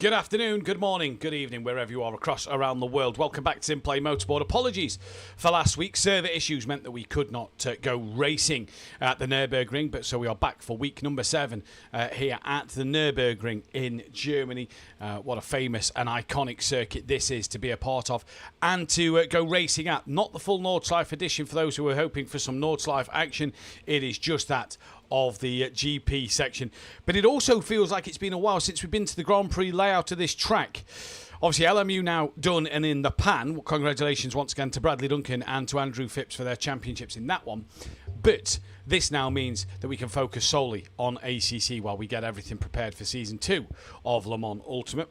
Good afternoon, good morning, good evening, wherever you are around the world. Welcome back to SimPlay Motorsport. Apologies for last week. Server issues meant that we could not go racing at the Nurburgring, but so we are back for week number 7 here at the Nurburgring in Germany. What a famous and iconic circuit this is to be a part of and to go racing at. Not the full Nordschleife edition for those who are hoping for some Nordschleife action. It is just that of the GP section. But it also feels like it's been a while since we've been to the Grand Prix layout of this track. Obviously, LMU now done and in the pan. Well, congratulations once again to Bradley Duncan and to Andrew Phipps for their championships in that one. But this now means that we can focus solely on ACC while we get everything prepared for Season 2 of Le Mans Ultimate.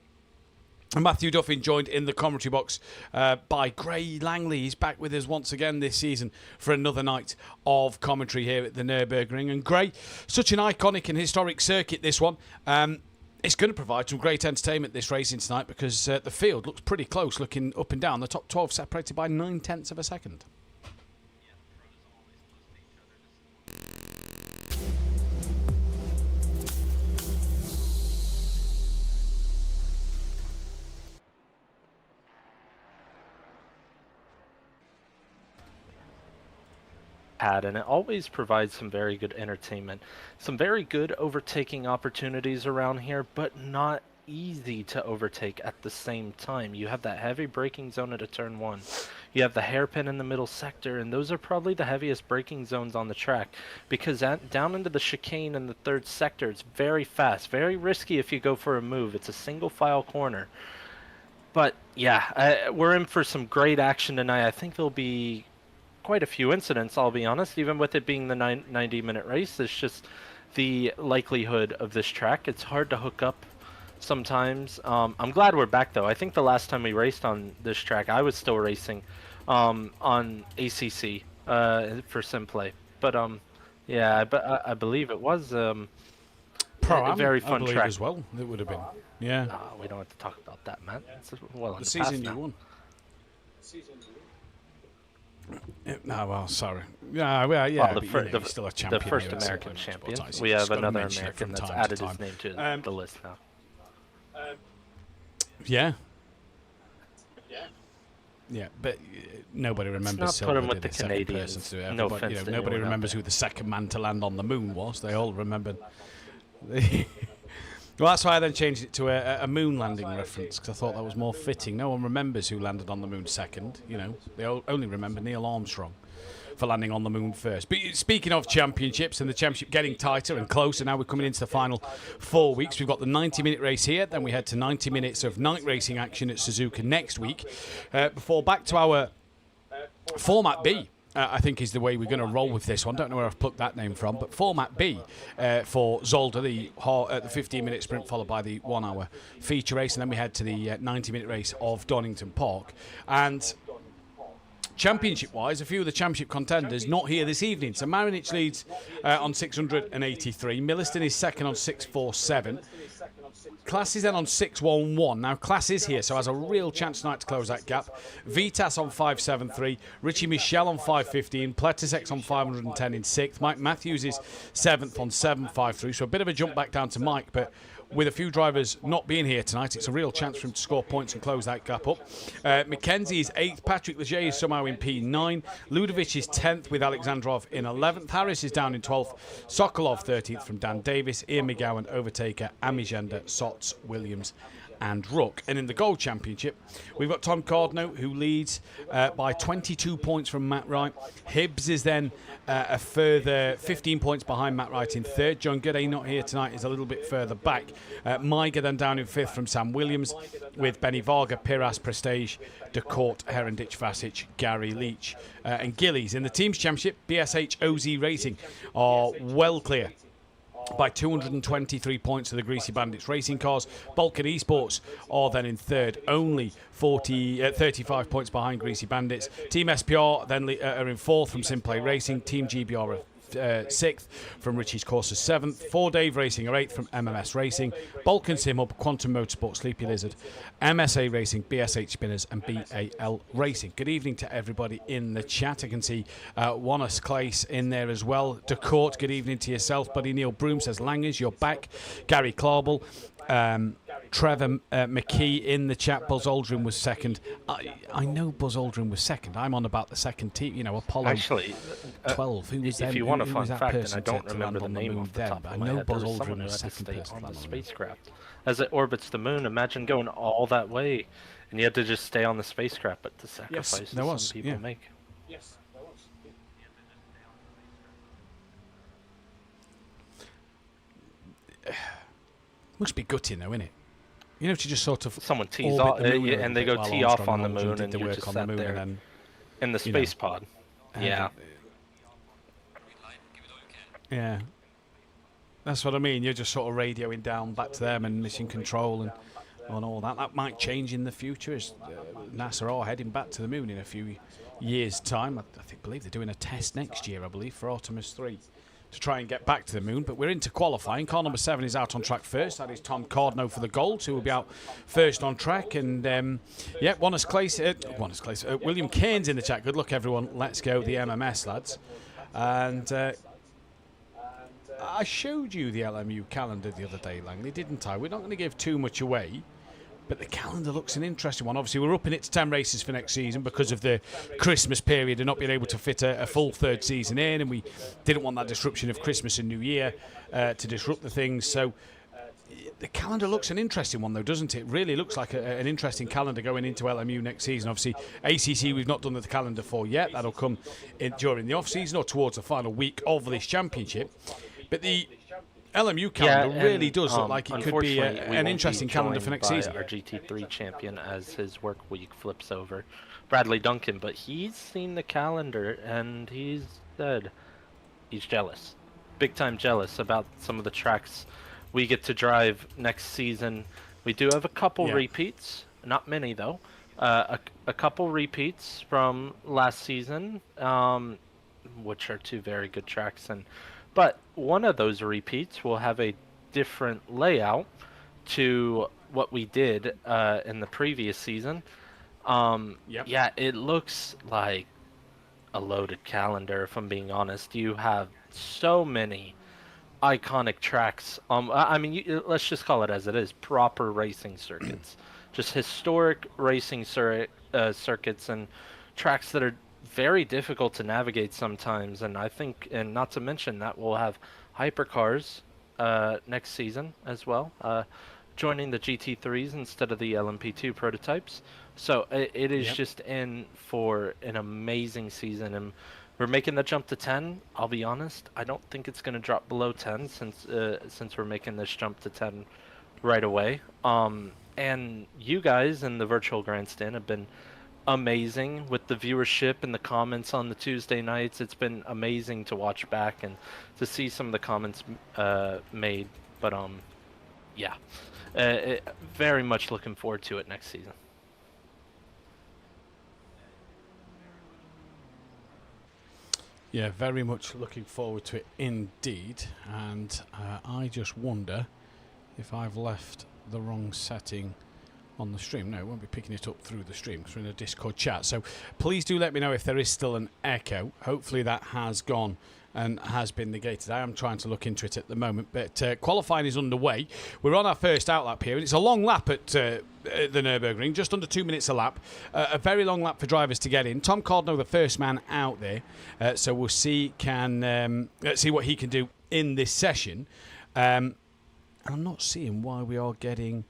And Mathew Duffin joined in the commentary box by Gray Langley. He's back with us once again this season for another night of commentary here at the Nurburgring. And Gray, such an iconic and historic circuit, this one. It's going to provide some great entertainment this racing tonight because the field looks pretty close looking up and down. The top 12 separated by 9/10 of a second. And it always provides some very good entertainment, some very good overtaking opportunities around here, but not easy to overtake at the same time. You have that heavy braking zone at a turn 1. You have the hairpin in the middle sector, and those are probably the heaviest braking zones on the track because down into the chicane in the 3rd sector, it's very fast, very risky if you go for a move. It's a single file corner. But yeah, we're in for some great action tonight. I think there'll be quite a few incidents, I'll be honest, even with it being the 90-minute race. It's just the likelihood of this track. It's hard to hook up sometimes. I'm glad we're back, though. I think the last time we raced on this track, I was still racing on ACC for SimPlay. But yeah, I believe it was a very fun track as well. It would have been. Yeah. No, we don't have to talk about that, man. It's well in the the season past you now. won. No, well, sorry. Yeah, well, yeah. Well, but, still a champion. The first here at American SimPlay champion. Motorsport. We have Just gotta another mention it American from that's time added to his time. name to the list now. Yeah. Yeah, but nobody remembers not put Silver him with did the a second Canadians. person to do it. No Everybody, offense to nobody anyone out remembers there. who the second man to land on the moon was. They all remembered. Well, that's why I then changed it to a moon landing reference because I thought that was more fitting. No one remembers who landed on the moon second. You know, they only remember Neil Armstrong for landing on the moon first. But speaking of championships and the championship getting tighter and closer, now we're coming into the final 4 weeks. We've got the 90-minute race here, then we head to 90 minutes of night racing action at Suzuka next week. Before back to our Format B. I think is the way we're going to roll with this one. Don't know where I've plucked that name from, but Format B for Zolder, the 15-minute sprint followed by the 1-hour feature race, and then we head to the 90-minute race of Donington Park. And championship-wise, a few of the championship contenders not here this evening. So Marinich leads on 683. Milliston is second on 647. Class is then on 611. Now, Class is here, so has a real chance tonight to close that gap. Vitas on 573. Richie Michel on 515. Pletisek on 510 in 6th. Mike Matthews is 7th on 753. So a bit of a jump back down to Mike, but with a few drivers not being here tonight, it's a real chance for him to score points and close that gap up. Mackenzie is 8th. Patrick Leger is somehow in P9. Ludovic is 10th with Alexandrov in 11th. Harris is down in 12th. Sokolov 13th from Dan Davis. Ian McGowan, Overtaker, Amigenda, Sots, Williams and Rook. And in the Gold Championship, we've got Tom Cardno, who leads by 22 points from Matt Wright. Hibbs is then a further 15 points behind Matt Wright in 3rd. John Gooday, not here tonight, is a little bit further back. Maiga then down in 5th from Sam Williams, with Benny Varga, Piras, Prestige, DeCourt, Herendich, Vasic, Gary Leach and Gillies. In the Teams Championship, BSH OZ Racing are well clear by 223 points to the Greasy Bandits Racing Cars. Balkan Esports are then in 3rd, only 35 points behind Greasy Bandits. Team SPR then are in 4th from SimPlay Racing. Team GBR are 6th from Richie's Courses 7th. 4 Dave Racing are 8th from MMS Racing. Balkan Sim Hub, Quantum Motorsport, Sleepy Lizard, MSA Racing, BSH Spinners and BAL Racing. Good evening to everybody in the chat. I can see Wannes Clace in there as well. DeCourt, good evening to yourself, buddy. Neil Broom says, Langers, you're back. Gary Clarble. Trevor McKee in the chat. Buzz Aldrin was second. I know Buzz Aldrin was second. I'm on about the second team. You know, Apollo Actually, 12. Who was if you want a fun fact, and I don't remember the name off the then, top but of I my know head, there Buzz was someone Aldrin who was had to second stay person on the on the moon. spacecraft as it orbits the moon. Imagine going all that way, and you had to just stay on the spacecraft, but the sacrifices some people make. Yes, there was. Must be gutting though, innit? You know, to just sort of Someone tees off, and they go while tee off Armstrong on the Aldrin moon, did and the you're work just on the sat moon, there and then, in the space pod. Yeah. Yeah. That's what I mean. You're just sort of radioing down back to them and mission control and all that. That might change in the future as NASA are heading back to the moon in a few years' time. I believe they're doing a test next year, I believe, for Artemis 3 to try and get back to the moon. But we're into qualifying. Car number 7 is out on track first. That is Tom Cardno for the gold, who will be out first on track. And, William Cairns in the chat. Good luck, everyone. Let's go, the MMS, lads. And I showed you the LMU calendar the other day, Langley, didn't I? We're not going to give too much away, but the calendar looks an interesting one. Obviously, we're upping it to 10 races for next season because of the Christmas period and not being able to fit a full third season in, and we didn't want that disruption of Christmas and New Year to disrupt the things. So the calendar looks an interesting one, though, doesn't it? Really looks like an interesting calendar going into LMU next season. Obviously, ACC we've not done the calendar for yet. That'll come during the off-season or towards the final week of this championship. But the LMU calendar really does look like it could be an interesting calendar for next season. Our GT3 champion, as his work week flips over, Bradley Duncan, but he's seen the calendar and he's said he's jealous, big time jealous about some of the tracks we get to drive next season. We do have a couple repeats, not many though. A couple repeats from last season, which are two very good tracks, but one of those repeats will have a different layout to what we did in the previous season. Yeah, it looks like a loaded calendar, if I'm being honest. You have so many iconic tracks. I mean, let's just call it as it is, proper racing circuits. Just historic racing circuits and tracks that are very difficult to navigate sometimes, and I think, and not to mention that we'll have hypercars next season as well, joining the GT3s instead of the LMP2 prototypes. So it is just in for an amazing season, and we're making the jump to 10. I'll be honest, I don't think it's going to drop below 10 since we're making this jump to 10 right away. And you guys in the virtual grandstand have been amazing with the viewership and the comments on the Tuesday nights. It's been amazing to watch back and to see some of the comments made. But very much looking forward to it next season. Yeah, very much looking forward to it indeed. And I just wonder if I've left the wrong setting on the stream. No, it won't be picking it up through the stream because we're in a Discord chat. So please do let me know if there is still an echo. Hopefully that has gone and has been negated. I am trying to look into it at the moment, but qualifying is underway. We're on our first outlap here, and it's a long lap at the Nurburgring, just under 2 minutes a lap. A very long lap for drivers to get in. Tom Cardno, the first man out there, so we'll see see what he can do in this session. I'm not seeing why we are getting...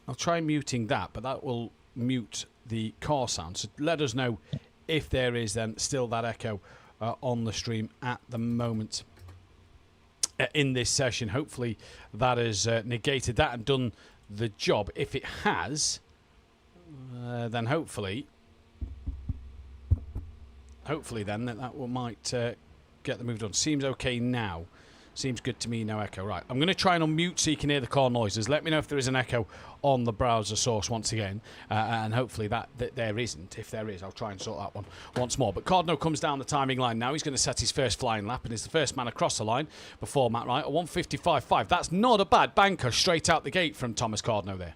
I'll try muting that, but that will mute the car sound. So let us know if there is then still that echo on the stream at the moment in this session. Hopefully that has negated that and done the job. If it has, then hopefully then that might get the move done. Seems okay now. Seems good to me, no echo. Right, I'm going to try and unmute so you can hear the car noises. Let me know if there is an echo on the browser source once again. And hopefully that there isn't. If there is, I'll try and sort that one once more. But Cardno comes down the timing line now. He's going to set his first flying lap and is the first man across the line before Matt Wright. A 1:55.5. That's not a bad banker straight out the gate from Thomas Cardno there.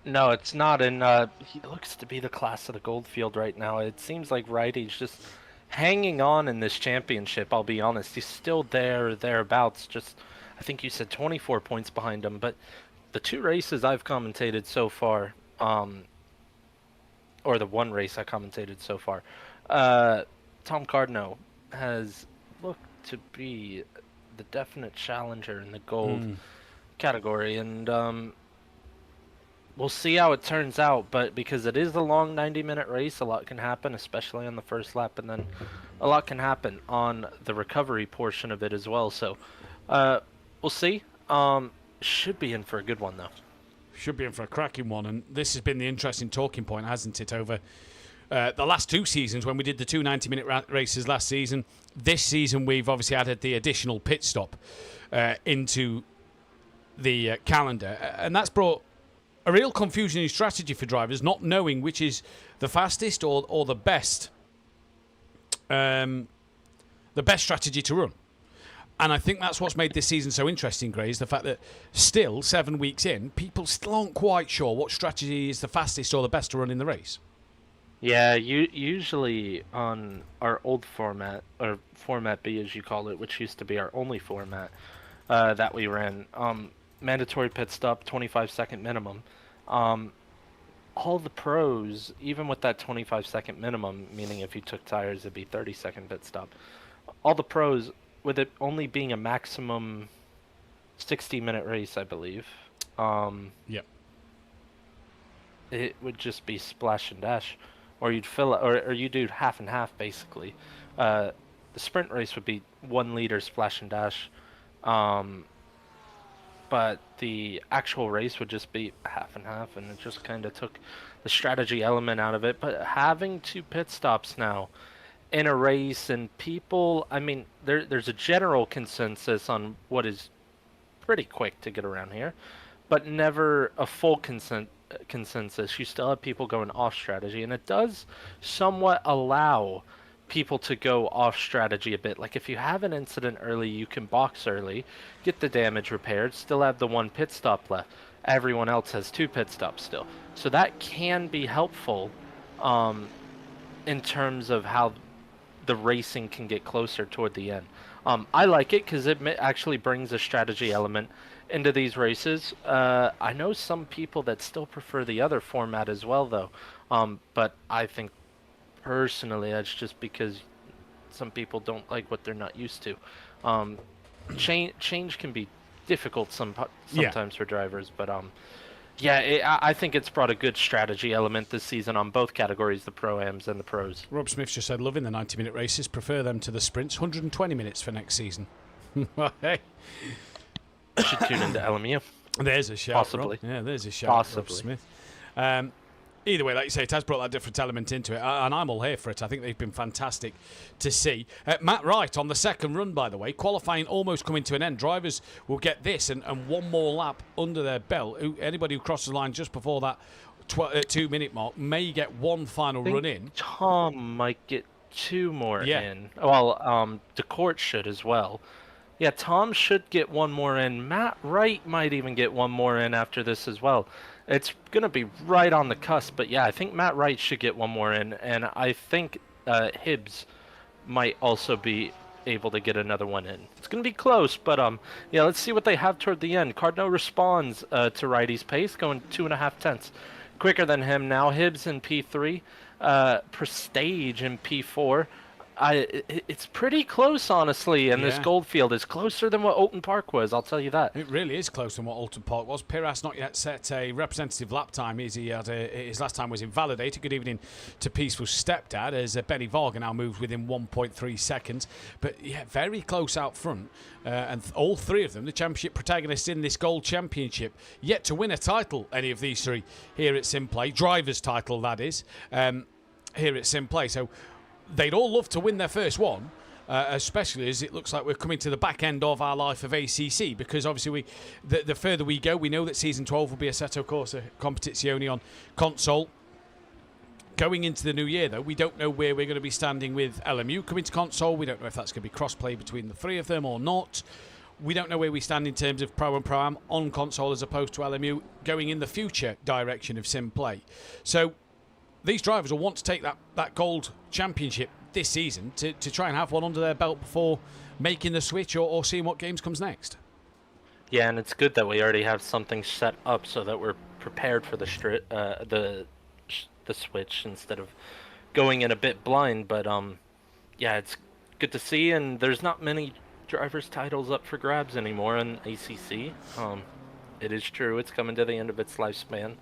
No, it's not. And he looks to be the class of the Goldfield right now. It seems like Wrighty's just hanging on in this championship. I'll be honest, he's still thereabouts. Just, I think you said 24 points behind him, but the 2 races I've commentated so far, or the 1 race I commentated so far, Tom Cardno has looked to be the definite challenger in the gold category, and we'll see how it turns out. But because it is a long 90-minute race, a lot can happen, especially on the first lap, and then a lot can happen on the recovery portion of it as well. So we'll see. Should be in for a good one, though. Should be in for a cracking one, and this has been the interesting talking point, hasn't it, over the last 2 seasons when we did the 2 90-minute races last season. This season we've obviously added the additional pit stop into the calendar, and that's brought a real confusion in strategy for drivers, not knowing which is the fastest or the best strategy to run. And I think that's what's made this season so interesting, Gray, is the fact that still, 7 weeks in, people still aren't quite sure what strategy is the fastest or the best to run in the race. Yeah, usually on our old format, or Format B as you call it, which used to be our only format that we ran, mandatory pit stop, 25-second minimum. All the pros, even with that 25-second minimum, meaning if you took tires, it'd be 30-second pit stop. All the pros, with it only being a maximum 60-minute race, I believe. Yep. It would just be splash and dash, or you'd fill it, or you do half and half basically. The sprint race would be 1 liter splash and dash, but the actual race would just be half and half, and it just kind of took the strategy element out of it. But having 2 pit stops now in a race, and people, I mean, there's a general consensus on what is pretty quick to get around here, but never a full consensus. You still have people going off strategy, and it does somewhat allow people to go off strategy a bit. Like if you have an incident early, you can box early, get the damage repaired, still have the 1 pit stop left. Everyone else has 2 pit stops still. So that can be helpful in terms of how the racing can get closer toward the end. I like it because it actually brings a strategy element into these races. I know some people that still prefer the other format as well, though. But I think personally that's just because some people don't like what they're not used to. Change can be difficult sometimes for drivers, but I think it's brought a good strategy element this season on both categories, the Pro-Ams and the Pros. Rob Smith just said, loving the 90-minute races, prefer them to the sprints, 120 minutes for next season. Hey. Should tune into LMU. There's a shout, possibly. Rob. Yeah, there's a shout, possibly. Rob Smith. Either way, like you say, it has brought that different element into it, and I'm all here for it. I think they've been fantastic to see. Matt Wright on the second run, by the way, qualifying almost coming to an end. Drivers will get this and 1 more lap under their belt. Anybody who crosses the line just before that 2-minute mark may get 1 final run in. Tom might get 2 more in. Well, DeCourt should as well. Yeah, Tom should get 1 more in. Matt Wright might even get 1 more in after this as well. It's going to be right on the cusp, but yeah, I think Matt Wright should get 1 more in, and I think Hibbs might also be able to get another one in. It's going to be close, but yeah, let's see what they have toward the end. Cardno responds to Righty's pace, going 2.5 tenths quicker than him now. Hibbs in P3, Prestige in P4. It's pretty close, honestly, and this Goldfield is closer than what Alton Park was, I'll tell you that. It really is closer than what Alton Park was. Piras not yet set a representative lap time. His last time was invalidated. Good evening to Peaceful Stepdad, as Benny Varga now moves within 1.3 seconds. But yeah, very close out front. And all 3 of them, the championship protagonists in this Gold Championship, yet to win a title, any of these 3 here at SimPlay. Driver's title, that is, here at SimPlay. So they'd all love to win their first one, especially as it looks like we're coming to the back end of our life of ACC, because obviously the further we go, we know that Season 12 will be Assetto Corsa Competizione on console. Going into the new year, though, we don't know where we're going to be standing with LMU coming to console. We don't know if that's going to be cross-play between the 3 of them or not. We don't know where we stand in terms of Pro and Pro-Am on console as opposed to LMU going in the future direction of SimPlay. So these drivers will want to take that Gold Championship this season to try and have one under their belt before making the switch or seeing what games comes next. Yeah, and it's good that we already have something set up so that we're prepared for the switch instead of going in a bit blind. But yeah, it's good to see, and there's not many drivers' titles up for grabs anymore in ACC. It is true; it's coming to the end of its lifespan,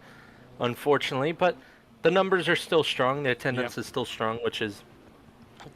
unfortunately. But the numbers are still strong. The attendance is still strong, which is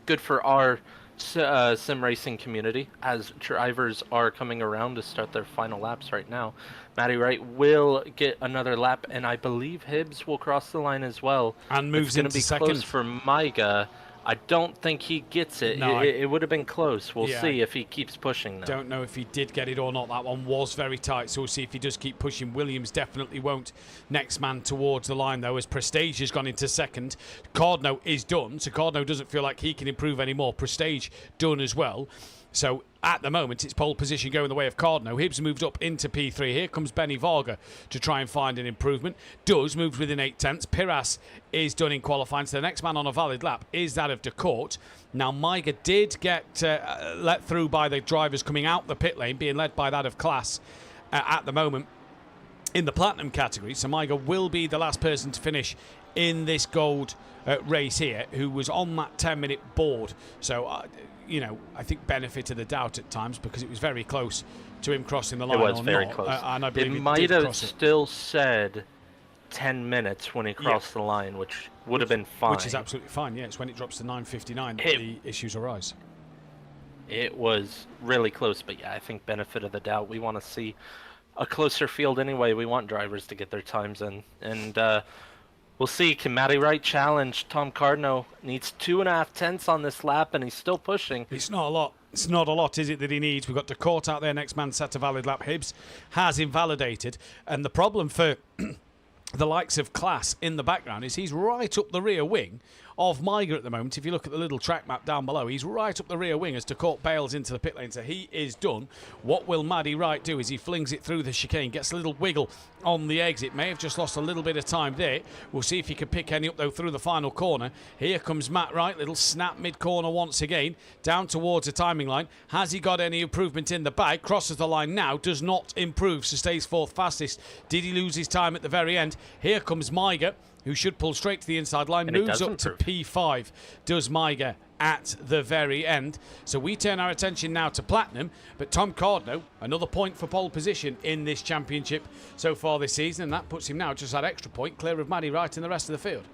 good for our sim racing community, as drivers are coming around to start their final laps right now. Matty Wright will get another lap, and I believe Hibbs will cross the line as well. And moves into second. It's going to be close for Maiga. I don't think he gets it. No, it would have been close. We'll see if he keeps pushing now. Don't know if he did get it or not. That one was very tight, so we'll see if he does keep pushing. Williams definitely won't. Next man towards the line, though, as Prestige has gone into second. Cardno is done, so Cardno doesn't feel like he can improve anymore. Prestige done as well. So at the moment, it's pole position going the way of Cardno. Hibbs moved up into P3. Here comes Benny Varga to try and find an improvement. Does moves within 8/10. Piras is done in qualifying. So the next man on a valid lap is that of DeCourt. Now, Maiga did get let through by the drivers coming out the pit lane, being led by that of Class at the moment in the Platinum category. So Maiga will be the last person to finish in this gold race here, who was on that 10-minute board. So, you know, I think benefit of the doubt at times, because it was very close to him crossing the line. It was very close. And I believe it might have still said 10 minutes when he crossed the line, which would have been fine. Which is absolutely fine, yeah. It's when it drops to 9:59 that the issues arise. It was really close, but yeah, I think benefit of the doubt. We want to see a closer field anyway. We want drivers to get their times in. And we'll see. Can Matty Wright challenge Tom Cardno? Needs 2.5 tenths on this lap, and he's still pushing. It's not a lot. It's not a lot, is it, that he needs? We've got DeCourt out there. Next man set a valid lap. Hibbs has invalidated. And the problem for the likes of Class in the background is he's right up the rear wing of Maiga at the moment. If you look at the little track map down below, he's right up the rear wing as DeCourt bails into the pit lane. So he is done. What will Matty Wright do is he flings it through the chicane, gets a little wiggle on the exit. May have just lost a little bit of time there. We'll see if he can pick any up, though, through the final corner. Here comes Matt Wright. Little snap mid-corner once again. Down towards the timing line. Has he got any improvement in the bag? Crosses the line now. Does not improve, so stays fourth fastest. Did he lose his time at the very end? Here comes Maiga, who should pull straight to the inside line. And moves up to P5, does Maiga at the very end. So we turn our attention now to Platinum, but Tom Cardno, another point for pole position in this championship so far this season, and that puts him now just that extra point clear of Matty Wright and the rest of the field.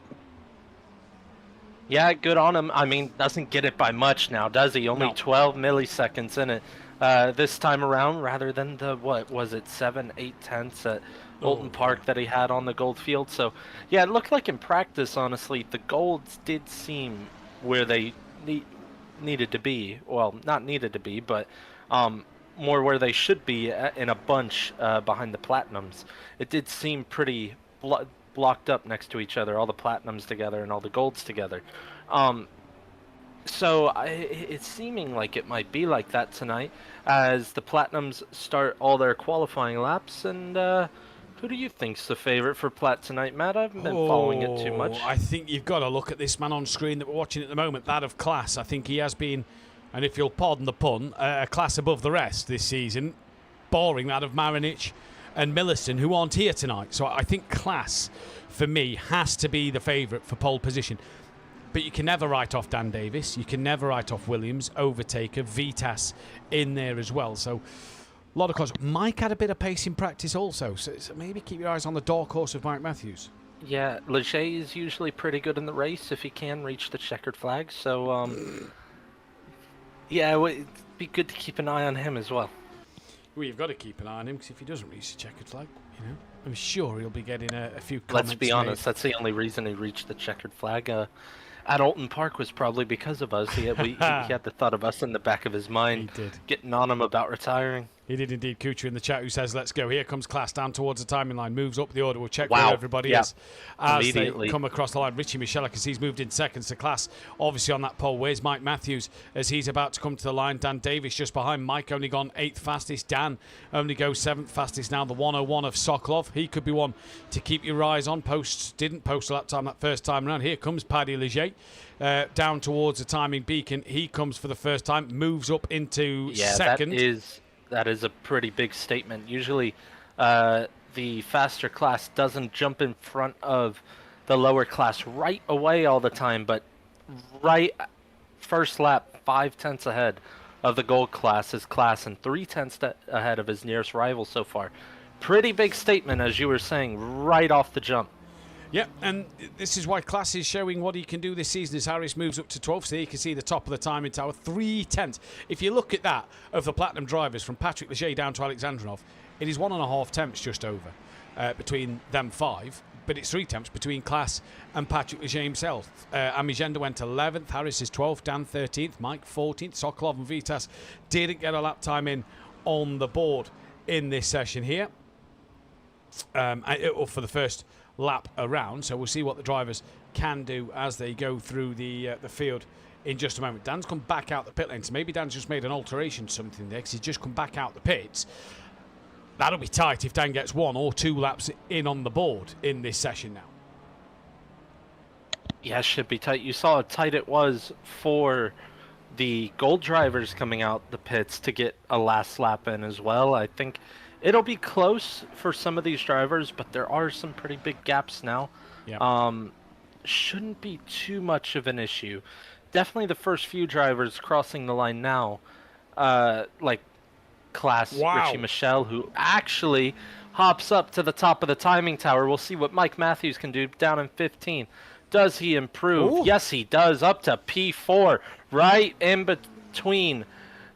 Yeah, good on him. I mean, doesn't get it by much now, does he? Only 12 milliseconds in it this time around, rather than the, what was it, 7-8 tenths at Bolton Park that he had on the gold field. So yeah, it looked like in practice, honestly, the golds did seem where they needed to be. Well, not needed to be, but more where they should be in a bunch behind the platinums. It did seem pretty blocked up next to each other, all the platinums together and all the golds together. So it's seeming like it might be like that tonight as the platinums start all their qualifying laps. And who do you think's the favorite for Plat tonight, Matt? I haven't been following it too much. I think you've got to look at this man on screen that we're watching at the moment, that of Class. I think he has been, and if you'll pardon the pun, a class above the rest this season, barring that of Marinich and Milliston, who aren't here tonight. So I think Class, for me, has to be the favourite for pole position. But you can never write off Dan Davis. You can never write off Williams, Overtaker, Vitas in there as well. So a lot of cars. Mike had a bit of pace in practice also, so maybe keep your eyes on the dark horse of Mike Matthews. Yeah, Leger is usually pretty good in the race if he can reach the checkered flag. So, yeah, it'd be good to keep an eye on him as well. Well, you've got to keep an eye on him, because if he doesn't reach the checkered flag, you know, I'm sure he'll be getting a few comments. Let's be honest, that's the only reason he reached the checkered flag. At Alton Park was probably because of us. He had the thought of us in the back of his mind. He did. Getting on him about retiring. He did indeed. Kuchar in the chat who says, let's go. Here comes Class down towards the timing line. Moves up the order. We'll check where everybody is as they come across the line. Richie Michela, because he's moved in seconds to Class. Obviously on that pole. Where's Mike Matthews as he's about to come to the line? Dan Davis just behind. Mike only gone 8th fastest. Dan only goes 7th fastest now. The 101 of Sokolov. He could be one to keep your eyes on. Didn't post a lap time that first time around. Here comes Paddy Leger. Down towards the timing beacon. He comes for the first time. Moves up into second. That is That is a pretty big statement. Usually, the faster class doesn't jump in front of the lower class right away all the time, but right first lap, 5 tenths ahead of the gold class, his class, and 3 tenths ahead of his nearest rival so far. Pretty big statement, as you were saying, right off the jump. Yeah, and this is why Class is showing what he can do this season as Harris moves up to 12th. So you can see the top of the timing tower, 3 tenths. If you look at that of the Platinum drivers from Patrick Leger down to Alexandrinov, it is 1.5 tenths just over between them 5. But it's 3 tenths between Class and Patrick Leger himself. Amigenda went 11th, Harris is 12th, Dan 13th, Mike 14th. Sokolov and Vitas didn't get a lap time in on the board in this session here. For the first lap around, so we'll see what the drivers can do as they go through the field in just a moment. Dan's come back out the pit lane, so maybe Dan's just made an alteration something there, because he's just come back out the pits. That'll be tight if Dan gets 1 or 2 laps in on the board in this session now. Yeah, should be tight. You saw how tight it was for the gold drivers coming out the pits to get a last lap in as well. I think it'll be close for some of these drivers, but there are some pretty big gaps now. Yeah. Shouldn't be too much of an issue. Definitely the first few drivers crossing the line now, like Class Richie Michelle, who actually hops up to the top of the timing tower. We'll see what Mike Matthews can do down in 15. Does he improve? Ooh. Yes, he does, up to P4, right in between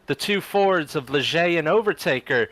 the 2 Fords of Leger and Overtaker.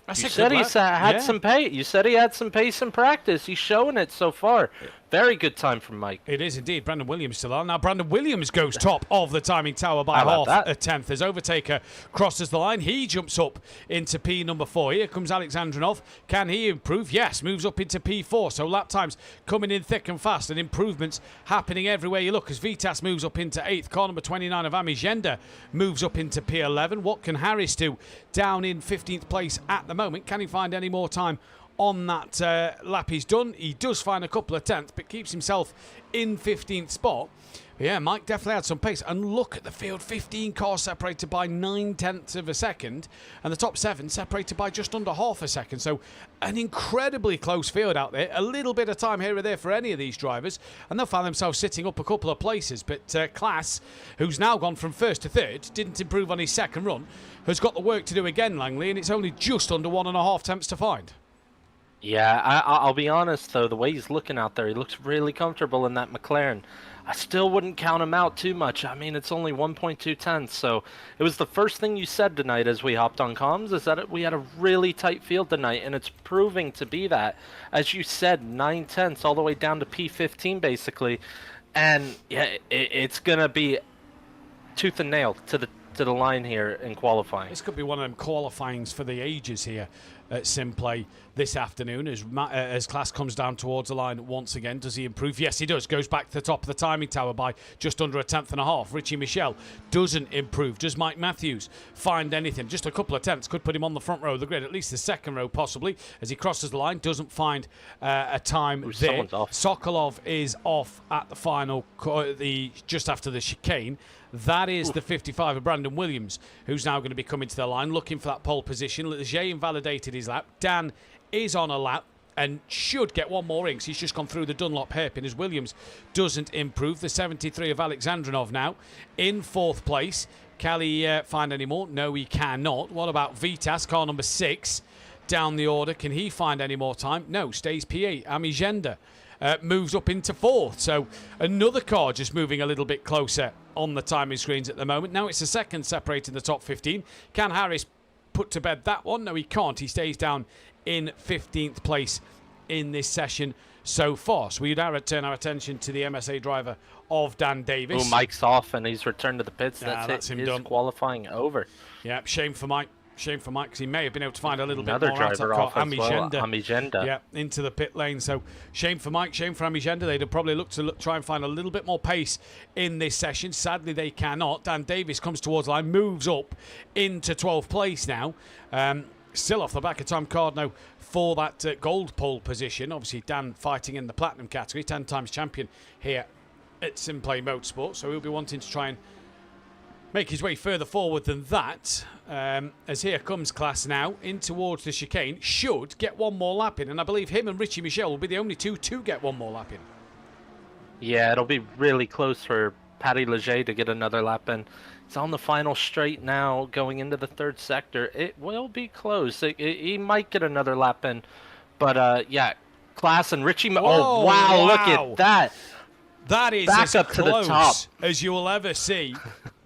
You said he had some pace. You said he had some pace in practice. He's showing it so far. Very good time from Mike. It is indeed. Brandon Williams still on. Now Brandon Williams goes top of the timing tower by half a tenth. As Overtaker crosses the line, he jumps up into P number 4. Here comes Alexandrinov. Can he improve? Yes, moves up into P4. So lap times coming in thick and fast, and improvements happening everywhere you look as Vitas moves up into 8th. Car number 29 of Amigenda moves up into P11. What can Harris do down in 15th place at the moment? Can he find any more time on that lap he's done? He does find a couple of tenths, but keeps himself in 15th spot. But yeah, Mike definitely had some pace. And look at the field, 15 cars separated by 9 tenths of a second, and the top 7 separated by just under half a second. So an incredibly close field out there. A little bit of time here or there for any of these drivers, and they'll find themselves sitting up a couple of places. But Class, who's now gone from 1st to 3rd, didn't improve on his second run, has got the work to do again, Langley, and it's only just under 1.5 tenths to find. Yeah, I'll be honest, though, the way he's looking out there, he looks really comfortable in that McLaren. I still wouldn't count him out too much. I mean, it's only 1.2 tenths, so it was the first thing you said tonight as we hopped on comms, is that we had a really tight field tonight, and it's proving to be that. As you said, 9 tenths all the way down to P15, basically. And, yeah, it's going to be tooth and nail to the line here in qualifying. This could be one of them qualifyings for the ages here at SimPlay this afternoon as Class comes down towards the line once again. Does he improve? Yes, he does. Goes back to the top of the timing tower by just under 1.5 tenths. Richie Michelle doesn't improve. Does Mike Matthews find anything? Just a couple of tenths could put him on the front row of the grid, at least the second row possibly, as he crosses the line. Doesn't find a time there. Sokolov is off at the final, just after the chicane. That is the 55 of Brandon Williams, who's now going to be coming to the line, looking for that pole position. Leger invalidated his lap. Dan is on a lap and should get one more inks. He's just gone through the Dunlop hairpin as Williams doesn't improve. The 73 of Alexandrinov now in 4th place. Can he find any more? No, he cannot. What about Vitas, car number 6 down the order? Can he find any more time? No, stays P8. Amigenda moves up into 4th. So another car just moving a little bit closer on the timing screens at the moment. Now it's the second separating the top 15. Can Harris put to bed that one? No, he can't. He stays down in 15th place in this session so far. So we now turn our attention to the MSA driver of Dan Davis. Oh, Mike's off and he's returned to the pits. That's him done. Qualifying over. Yeah, shame for Mike. Shame for Mike, because he may have been able to find a little Another bit more driver out of off as well, Amigenda. Yeah, into the pit lane. So shame for Mike, shame for Amigenda. They'd have probably looked to try and find a little bit more pace in this session. Sadly, they cannot. Dan Davis comes towards the line, moves up into 12th place now. Still off the back of Tom Cardno for that gold pole position. Obviously, Dan fighting in the platinum category, 10 times champion here at SimPlay Motorsport. So he'll be wanting to try and make his way further forward than that. As here comes Class now in towards the chicane. Should get one more lap in, and I believe him and Richie Michel will be the only two to get one more lap in. Yeah, it'll be really close for Paddy Leger to get another lap in. He's on the final straight now, going into the third sector. It will be close. He might get another lap in, but yeah, Class and Richie. Oh wow, look at that! That is back as up to the top close as you will ever see.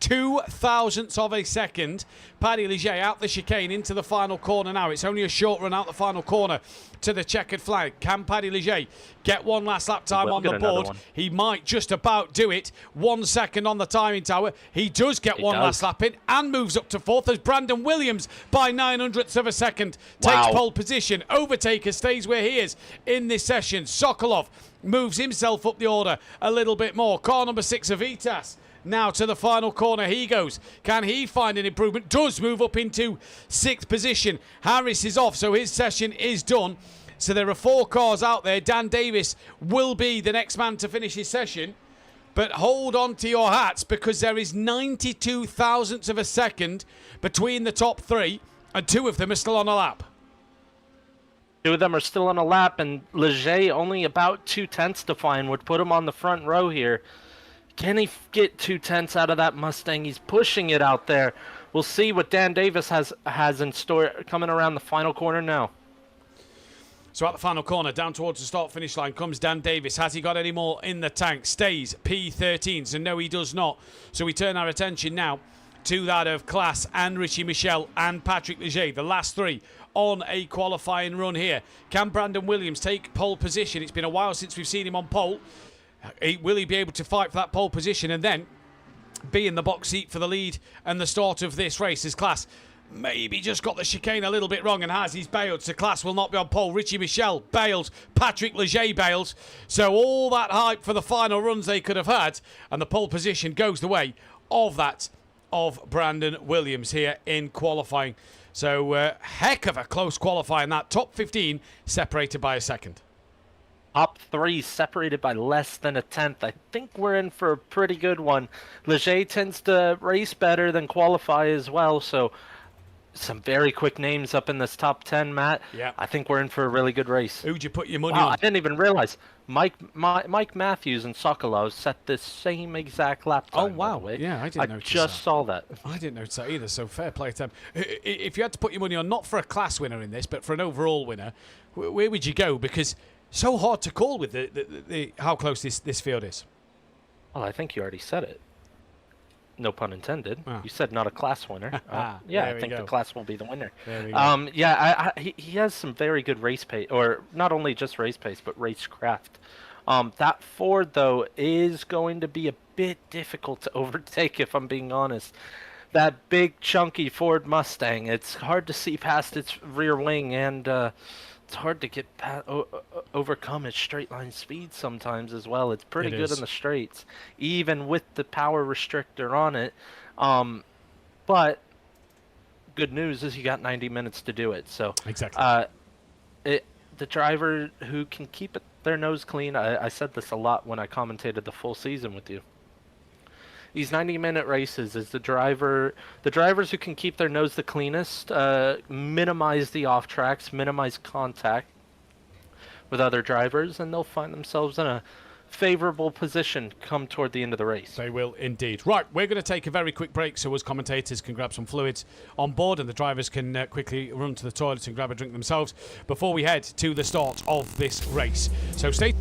0.02 of a second. Paddy Leger out the chicane into the final corner now. It's only a short run out the final corner to the checkered flag. Can Paddy Leger get one last lap time on the board? He might just about do it. 1 second on the timing tower. He does get one last lap in and moves up to fourth as Brandon Williams by 0.09 of a second takes pole position. Overtaker stays where he is in this session. Sokolov moves himself up the order a little bit more. Car number 6 of Vitas. Now to the final corner he goes. Can he find an improvement? Does move up into 6th position. Harris is off, so his session is done. So there are 4 cars out there. Dan Davis will be the next man to finish his session. But hold on to your hats, because there is 92 thousandths of a second between the top 3, and 2 of them are still on a lap. 2 of them are still on a lap, and Leger only about 2/10 to find would put him on the front row here. Can he get 2/10 out of that Mustang? He's pushing it out there. We'll see what Dan Davis has in store coming around the final corner now. So at the final corner, down towards the start-finish line, comes Dan Davis. Has he got any more in the tank? Stays P13. So no, he does not. So we turn our attention now to that of Class and Richie Michel and Patrick Leger, the last 3 on a qualifying run here. Can Brandon Williams take pole position? It's been a while since we've seen him on pole. Will he be able to fight for that pole position and then be in the box seat for the lead and the start of this race? As Class maybe just got the chicane a little bit wrong and he's bailed, so Class will not be on pole. Richie Michel bails, Patrick Leger bails. So all that hype for the final runs they could have had, and the pole position goes the way of that of Brandon Williams here in qualifying. So heck of a close qualifying, that top 15 separated by a second. Top 3 separated by less than a 10th. I think we're in for a pretty good one. Leger tends to race better than qualify as well, so some very quick names up in this top 10, Matt. Yeah. I think we're in for a really good race. Who'd you put your money on? I didn't even realize. Mike Matthews and Sokolov set this same exact lap time. Oh, wow. Yeah, I didn't notice that. I just saw that. I didn't notice that either, so fair play to him. If you had to put your money on, not for a Class winner in this, but for an overall winner, where would you go? Because so hard to call with the how close this field is. Well, I think you already said it. No pun intended. Oh. You said not a Class winner. Yeah, I think the Class will be the winner. There we go. Yeah, he has some very good race pace, or not only just race pace, but racecraft. That Ford, though, is going to be a bit difficult to overtake, if I'm being honest. That big, chunky Ford Mustang, it's hard to see past its rear wing, and it's hard to get overcome its straight line speed sometimes as well. It's pretty good in the straights, even with the power restrictor on it. But good news is you got 90 minutes to do it. So exactly. The driver who can keep their nose clean. I said this a lot when I commentated the full season with you. These 90-minute races is the drivers who can keep their nose the cleanest, minimize the off tracks, minimize contact with other drivers, and they'll find themselves in a favorable position come toward the end of the race. They will indeed. Right, we're going to take a very quick break so us commentators can grab some fluids on board and the drivers can quickly run to the toilet and grab a drink themselves before we head to the start of this race. So stay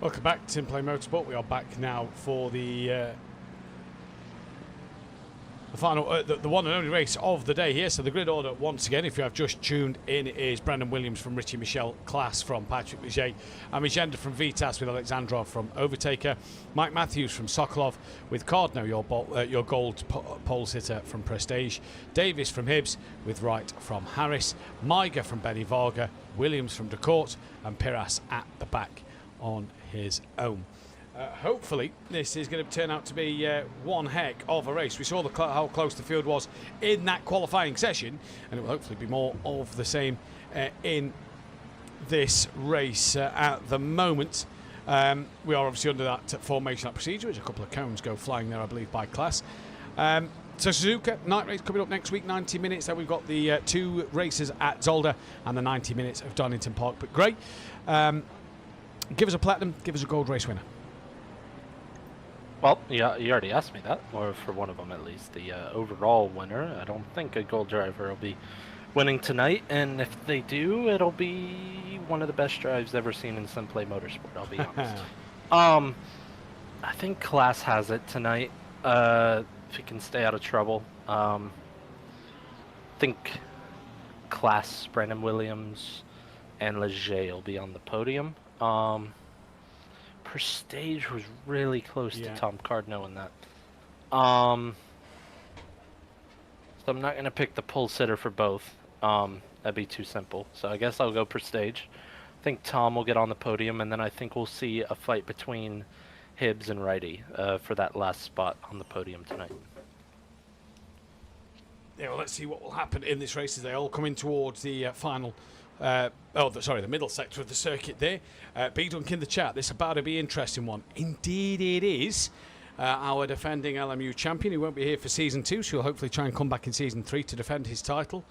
Welcome back to SimPlay Motorsport. We are back now for the final, the one and only race of the day here. So the grid order, once again, if you have just tuned in, is Brandon Williams from Richie Michel, Class from Patrick Leger, Amigenda from Vitas with Alexandrov from Overtaker, Mike Matthews from Sokolov with Cardno, your gold pole sitter from Prestige, Davis from Hibbs with Wright from Harris, Maiger from Benny Varga, Williams from DeCourt, and Piras at the back on his own. Hopefully this is going to turn out to be one heck of a race. We saw how close the field was in that qualifying session, and it will hopefully be more of the same in this race at the moment. We are obviously under that formation, that procedure, as a couple of cones go flying there, I believe, by class. So Suzuka night race coming up next week, 90 minutes. Then we've got the 2 races at Zolder and the 90 minutes of Donington Park. But great. Give us a platinum, give us a gold race winner. Well, yeah, you already asked me that, or for one of them at least. The overall winner, I don't think a gold driver will be winning tonight, and if they do, it'll be one of the best drives ever seen in SimPlay Motorsport, I'll be honest. I think Class has it tonight, if he can stay out of trouble. I think Class, Brandon Williams, and Leger will be on the podium. Prestige was really close to Tom Cardno in that. So I'm not going to pick the pole sitter for both. That'd be too simple. So I guess I'll go Prestige. I think Tom will get on the podium, and then I think we'll see a fight between Hibbs and Righty for that last spot on the podium tonight. Yeah, well, let's see what will happen in this race as they all come in towards the final. The middle sector of the circuit there. B Dunk in the chat. This is about to be an interesting one. Indeed it is. Our defending LMU champion, who won't be here for Season 2, so he'll hopefully try and come back in Season 3 to defend his title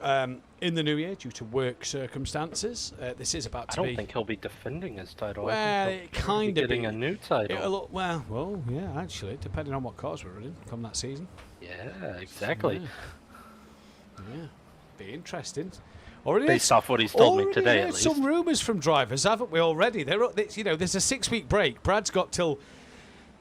in the new year due to work circumstances. This is about to be... I don't think he'll be defending his title. Well, it kind of getting a new title. Well, yeah, actually, depending on what cars we're running come that season. Yeah, exactly. Yeah, be interesting. Already based off what he's told me today, at least. Some rumours from drivers, haven't we already? There's a 6-week break. Brad's got till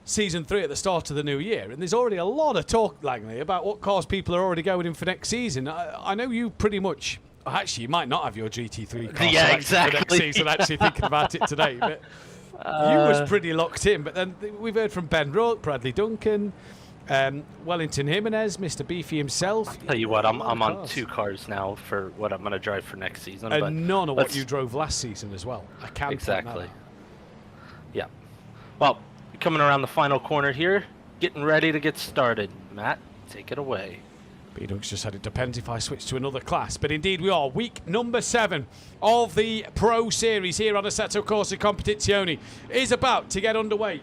Season 3 at the start of the new year, and there's already a lot of talk, Langley, about what cars people are already going in for next season. I know you pretty much... Actually, you might not have your GT3 car exactly. for next season, actually thinking about it today. But you was pretty locked in. But then we've heard from Ben Rourke, Bradley Duncan... Wellington Jimenez, Mr. Beefy himself. I'll tell you what, I'm on 2 cars now for what I'm going to drive for next season. And but none of what you drove last season as well. I can't exactly. Yeah. Well, coming around the final corner here, getting ready to get started. Matt, take it away. B-Dunk's just said it depends if I switch to another class. But indeed we are. Week number 7 of the Pro Series here on Assetto Corsa Competizione is about to get underway.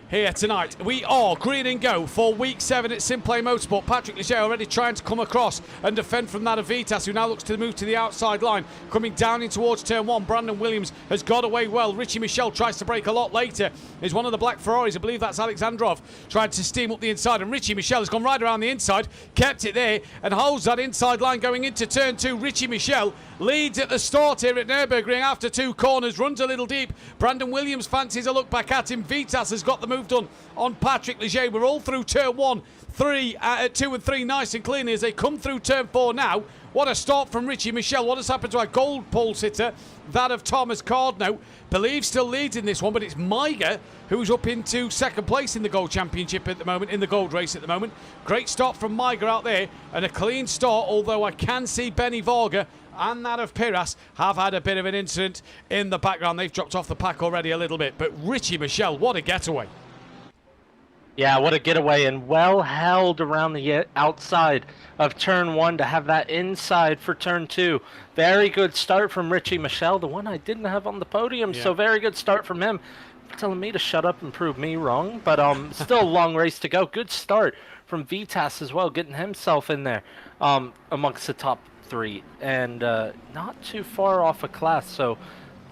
Here tonight, we are green and go for week 7 at SimPlay Motorsport. Patrick Leger already trying to come across and defend from that of Vitas, who now looks to move to the outside line. Coming down in towards turn 1, Brandon Williams has got away well. Richie Michel tries to break a lot later. Is one of the black Ferraris, I believe that's Alexandrov, trying to steam up the inside. And Richie Michel has gone right around the inside, kept it there, and holds that inside line going into turn 2. Richie Michel leads at the start here at Nurburgring after 2 corners, runs a little deep. Brandon Williams fancies a look back at him. Vitas has got the move done on Patrick Leger. We're all through turn 1, 2 and 3 nice and cleanly as they come through turn 4 now. What a start from Richie Michel. What has happened to our gold pole sitter? That of Thomas Cardno. Believe still leads in this one, but it's Maiger who's up into 2nd place in the gold championship at the moment, in the gold race at the moment. Great start from Maiger out there and a clean start, although I can see Benny Varga and that of Piras have had a bit of an incident in the background. They've dropped off the pack already a little bit, but Richie Michel, what a getaway. Yeah, what a getaway, and well held around the outside of turn 1 to have that inside for turn 2. Very good start from Richie Michel, the one I didn't have on the podium, so very good start from him. Telling me to shut up and prove me wrong, but still a long race to go. Good start from Vitas as well, getting himself in there amongst the top 3, and not too far off a class, so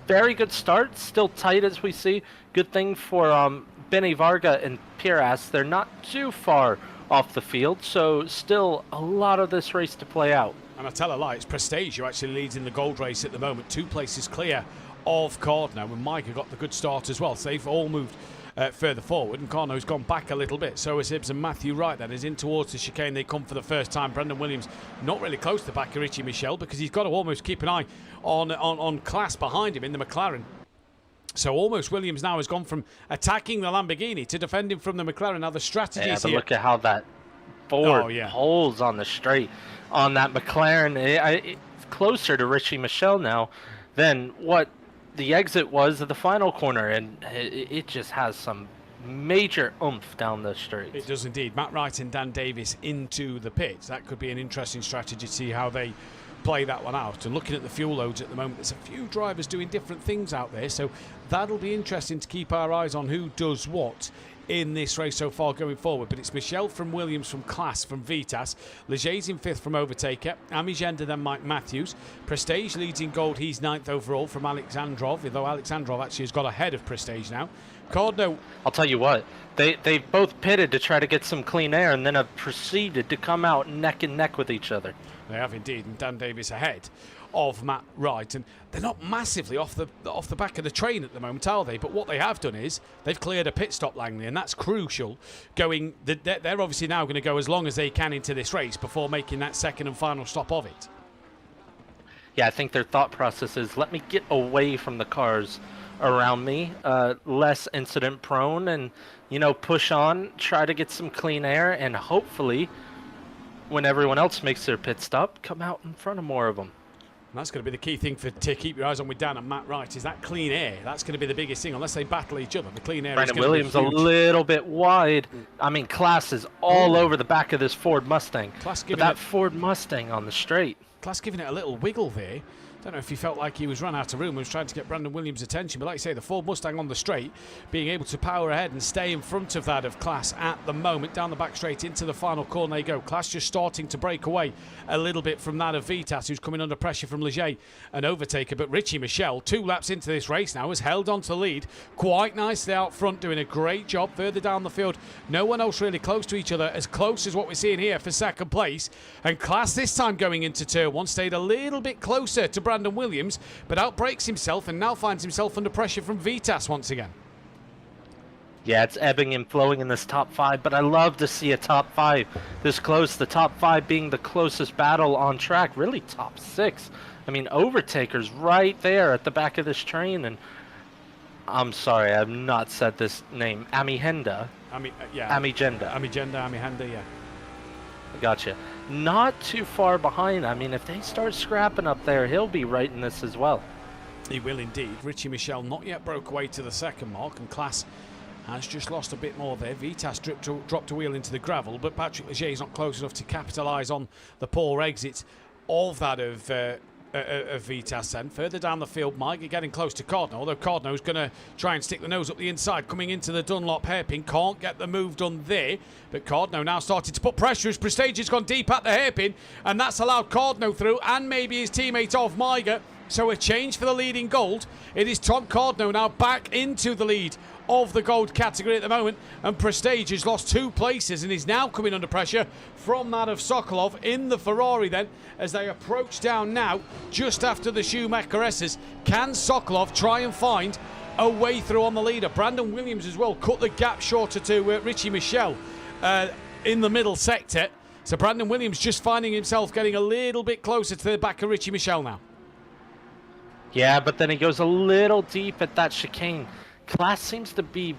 very good start, still tight as we see. Good thing for Benny Varga and Piras, they're not too far off the field, so still a lot of this race to play out. And I tell a lie, it's Prestige who actually leads in the gold race at the moment. 2 places clear of Cardno, and Micah got the good start as well. So they've all moved further forward, and Cardno's gone back a little bit. So is Hibbs and Mathew right then is in towards the chicane. They come for the first time. Brendan Williams not really close to the back of Richie Michel because he's got to almost keep an eye on Class behind him in the McLaren. So almost Williams now has gone from attacking the Lamborghini to defending from the McLaren. Now the strategy is here. Look at how that Ford holds on the straight on that McLaren. It's closer to Richie Michel now than what the exit was at the final corner, and it just has some major oomph down the straight. It does indeed. Matt Wright and Dan Davis into the pits. That could be an interesting strategy to see how they play that one out. And looking at the fuel loads at the moment, there's a few drivers doing different things out there, so that'll be interesting to keep our eyes on who does what in this race so far going forward. But it's Michel from Williams from Class from Vitas, Leger's in 5th from Overtaker, Amigenda then Mike Matthews, Prestige leads in gold, he's 9th overall from Alexandrov, although Alexandrov actually has got ahead of Prestige now. Cardno, I'll tell you what, they've both pitted to try to get some clean air and then have proceeded to come out neck and neck with each other. They have indeed, and Dan Davis ahead of Matt Wright, and they're not massively off the back of the train at the moment, are they? But what they have done is they've cleared a pit stop, Langley, and that's crucial. They're obviously now going to go as long as they can into this race before making that second and final stop of it. Yeah, I think their thought process is, let me get away from the cars around me, less incident prone, and push on, try to get some clean air, and hopefully when everyone else makes their pit stop, come out in front of more of them. And that's going to be the key thing to keep your eyes on with Dan and Matt Wright, is that clean air. That's going to be the biggest thing, unless they battle each other. The clean air Brandon is going Williams to be huge. A little bit wide. I mean, Class is all over the back of this Ford Mustang. But that Ford Mustang on the straight. Class giving it a little wiggle there. Don't know if he felt like he was run out of room and was trying to get Brandon Williams' attention, but like you say, the Ford Mustang on the straight, being able to power ahead and stay in front of that of Class at the moment. Down the back straight into the final corner they go. Class just starting to break away a little bit from that of Vitas, who's coming under pressure from Leger and Overtaker. But Richie Michel, 2 laps into this race now, has held on to the lead quite nicely out front, doing a great job further down the field. No one else really close to each other, as close as what we're seeing here for second place. And Class this time going into turn 1 stayed a little bit closer to Brandon Williams, but outbreaks himself and now finds himself under pressure from Vitas once again. Yeah, it's ebbing and flowing in this top 5, but I love to see a top 5 this close. The top 5 being the closest battle on track, really top 6. I mean, Overtaker's right there at the back of this train, and I'm sorry, I've not said this name. Amigenda. Amigenda, yeah. Gotcha. Not too far behind. I mean, if they start scrapping up there, he'll be right in this as well. He will indeed. Richie Michel not yet broke away to the second mark, and Class has just lost a bit more there. Vitas dropped a wheel into the gravel, but Patrick Leger is not close enough to capitalise on the poor exit of that of Vitas then. Further down the field, Mike getting close to Cardno, although Cardno's going to try and stick the nose up the inside, coming into the Dunlop hairpin. Can't get the move done there, but Cardno now started to put pressure as Prestige has gone deep at the hairpin, and that's allowed Cardno through, and maybe his teammate off Maiga. So a change for the lead in gold. It is Tom Cardno now back into the lead of the gold category at the moment, and Prestige has lost 2 places and is now coming under pressure from that of Sokolov in the Ferrari then, as they approach down now just after the Schumacher S's. Can Sokolov try and find a way through on the leader? Brandon Williams as well cut the gap shorter to Richie Michel in the middle sector. So Brandon Williams just finding himself getting a little bit closer to the back of Richie Michel now. Yeah, but then he goes a little deep at that chicane. Class seems to be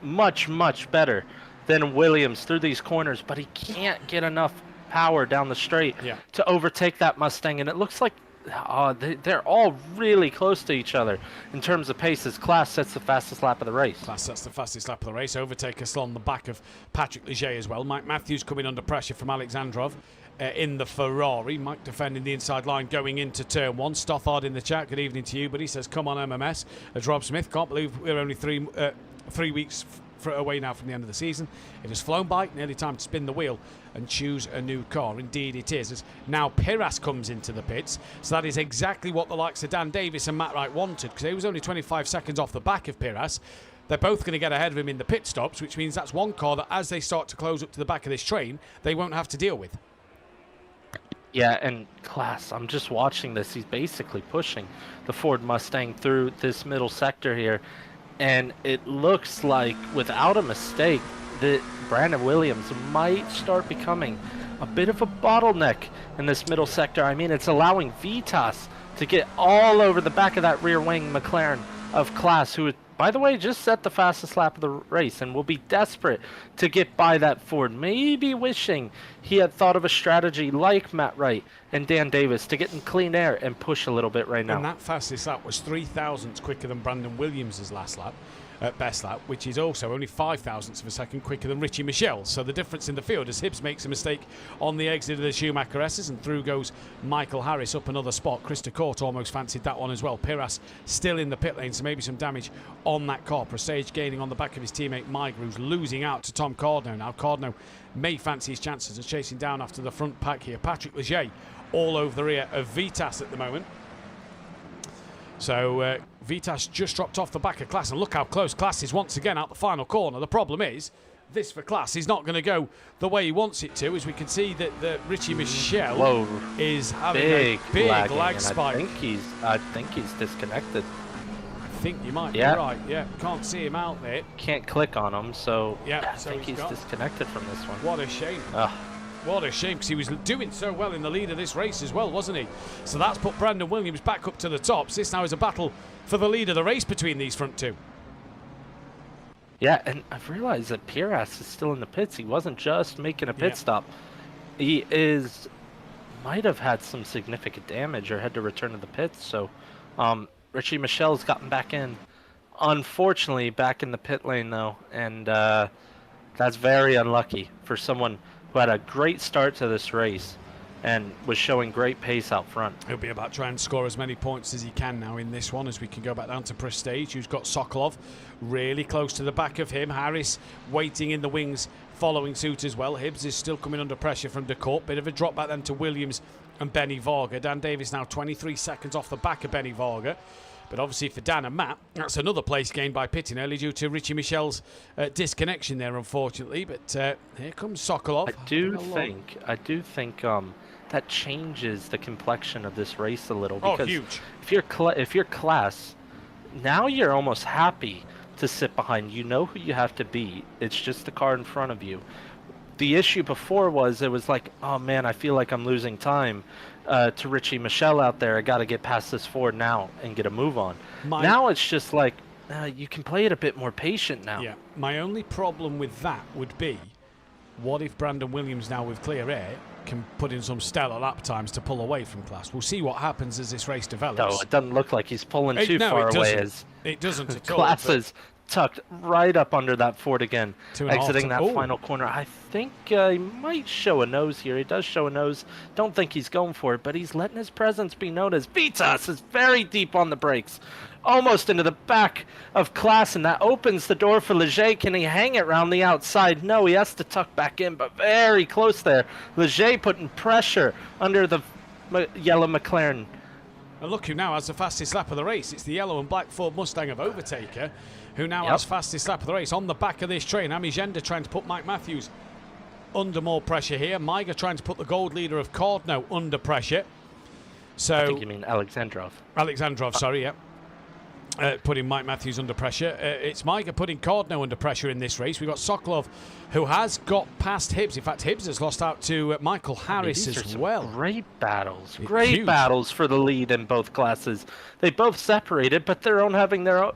much, much better than Williams through these corners, but he can't get enough power down the straight to overtake that Mustang, and it looks like they're all really close to each other in terms of paces. Class sets the fastest lap of the race. Class sets the fastest lap of the race. Overtaker still on the back of Patrick Leger as well. Mike Matthews coming under pressure from Alexandrov in the Ferrari. Mike defending the inside line going into turn 1. Stothard in the chat, good evening to you, but he says, come on MMS. As Rob Smith, can't believe we're only 3 weeks away now from the end of the season. It has flown by, nearly time to spin the wheel and choose a new car. Indeed it is, as now Piras comes into the pits. So that is exactly what the likes of Dan Davis and Matt Wright wanted, because he was only 25 seconds off the back of Piras. They're both going to get ahead of him in the pit stops, which means that's one car that as they start to close up to the back of this train, they won't have to deal with. Yeah, and Class, I'm just watching this. He's basically pushing the Ford Mustang through this middle sector here. And it looks like, without a mistake, that Brandon Williams might start becoming a bit of a bottleneck in this middle sector. I mean, it's allowing Vitas to get all over the back of that rear wing McLaren of Class, who, by the way, just set the fastest lap of the race and will be desperate to get by that Ford. Maybe wishing he had thought of a strategy like Matt Wright and Dan Davis to get in clean air and push a little bit right now. And that fastest lap was 3 thousandths quicker than Brandon Williams' last lap. Best lap, which is also only 5 thousandths of a second quicker than Richie Michelle. So the difference in the field as Hibbs makes a mistake on the exit of the Schumacher S's, and through goes Michael Harris up another spot. Krista Court almost fancied that one as well. Piras still in the pit lane, so maybe some damage on that car. Prestige gaining on the back of his teammate Mike, who's losing out to Tom Cardno. Now Cardno may fancy his chances of chasing down after the front pack here. Patrick Leger all over the rear of Vitas at the moment. So Vitas just dropped off the back of Class, and look how close Class is once again out the final corner. The problem is, this for Class is not going to go the way he wants it to, as we can see that Richie Michelle is having a big lag spike. I think he's disconnected. I think you might be right. Yeah, can't see him out there. Can't click on him, so yeah, I think he's disconnected from this one. What a shame. What a shame, because he was doing so well in the lead of this race as well, wasn't he? So that's put Brandon Williams back up to the top. So this now is a battle for the lead of the race between these front two. Yeah, and I've realized that Piras is still in the pits. He wasn't just making a pit stop. He might have had some significant damage or had to return to the pits. So Richie Michelle's gotten back in. Unfortunately, back in the pit lane, though. And that's very unlucky for someone who had a great start to this race and was showing great pace out front. He'll be about trying to score as many points as he can now in this one, as we can go back down to Prestige, who's got Sokolov really close to the back of him. Harris waiting in the wings, following suit as well. Hibbs is still coming under pressure from DeCourt. Bit of a drop back then to Williams and Benny Varga. Dan Davis now 23 seconds off the back of Benny Varga. But obviously for Dan and Matt, that's another place gained by pitting early due to Richie Michelle's disconnection there, unfortunately. But here comes Sokolov. I do think that changes the complexion of this race a little. Because huge. If you're Class, now you're almost happy to sit behind. You know who you have to beat. It's just the car in front of you. The issue before was it was like, oh man, I feel like I'm losing time to Richie Michelle out there. I got to get past this Ford now and get a move on. Now it's just like you can play it a bit more patient now. Yeah. My only problem with that would be, what if Brandon Williams now with clear air can put in some stellar lap times to pull away from Class? We'll see what happens as this race develops. No, it doesn't look like he's pulling too far away. It doesn't at all. Class is tucked right up under that Ford again, exiting that final corner. I think he might show a nose here. He does show a nose. Don't think he's going for it, but he's letting his presence be known as Vitas is very deep on the brakes. Almost into the back of Class, and that opens the door for Leger. Can he hang it around the outside? No, he has to tuck back in, but very close there. Leger putting pressure under the yellow McLaren. And look who now has the fastest lap of the race. It's the yellow and black Ford Mustang of Overtaker, who now has fastest lap of the race on the back of this train. Amigenda trying to put Mike Matthews under more pressure here. Maiga trying to put the gold leader of Cordno under pressure. So I think you mean Alexandrov. Alexandrov, sorry, yeah. Putting Mike Matthews under pressure. It's Maiga putting Cordno under pressure in this race. We've got Sokolov, who has got past Hibbs. In fact, Hibbs has lost out to Michael Harris as well. Great battles. Great battles for the lead in both classes. They both separated, but they're having their own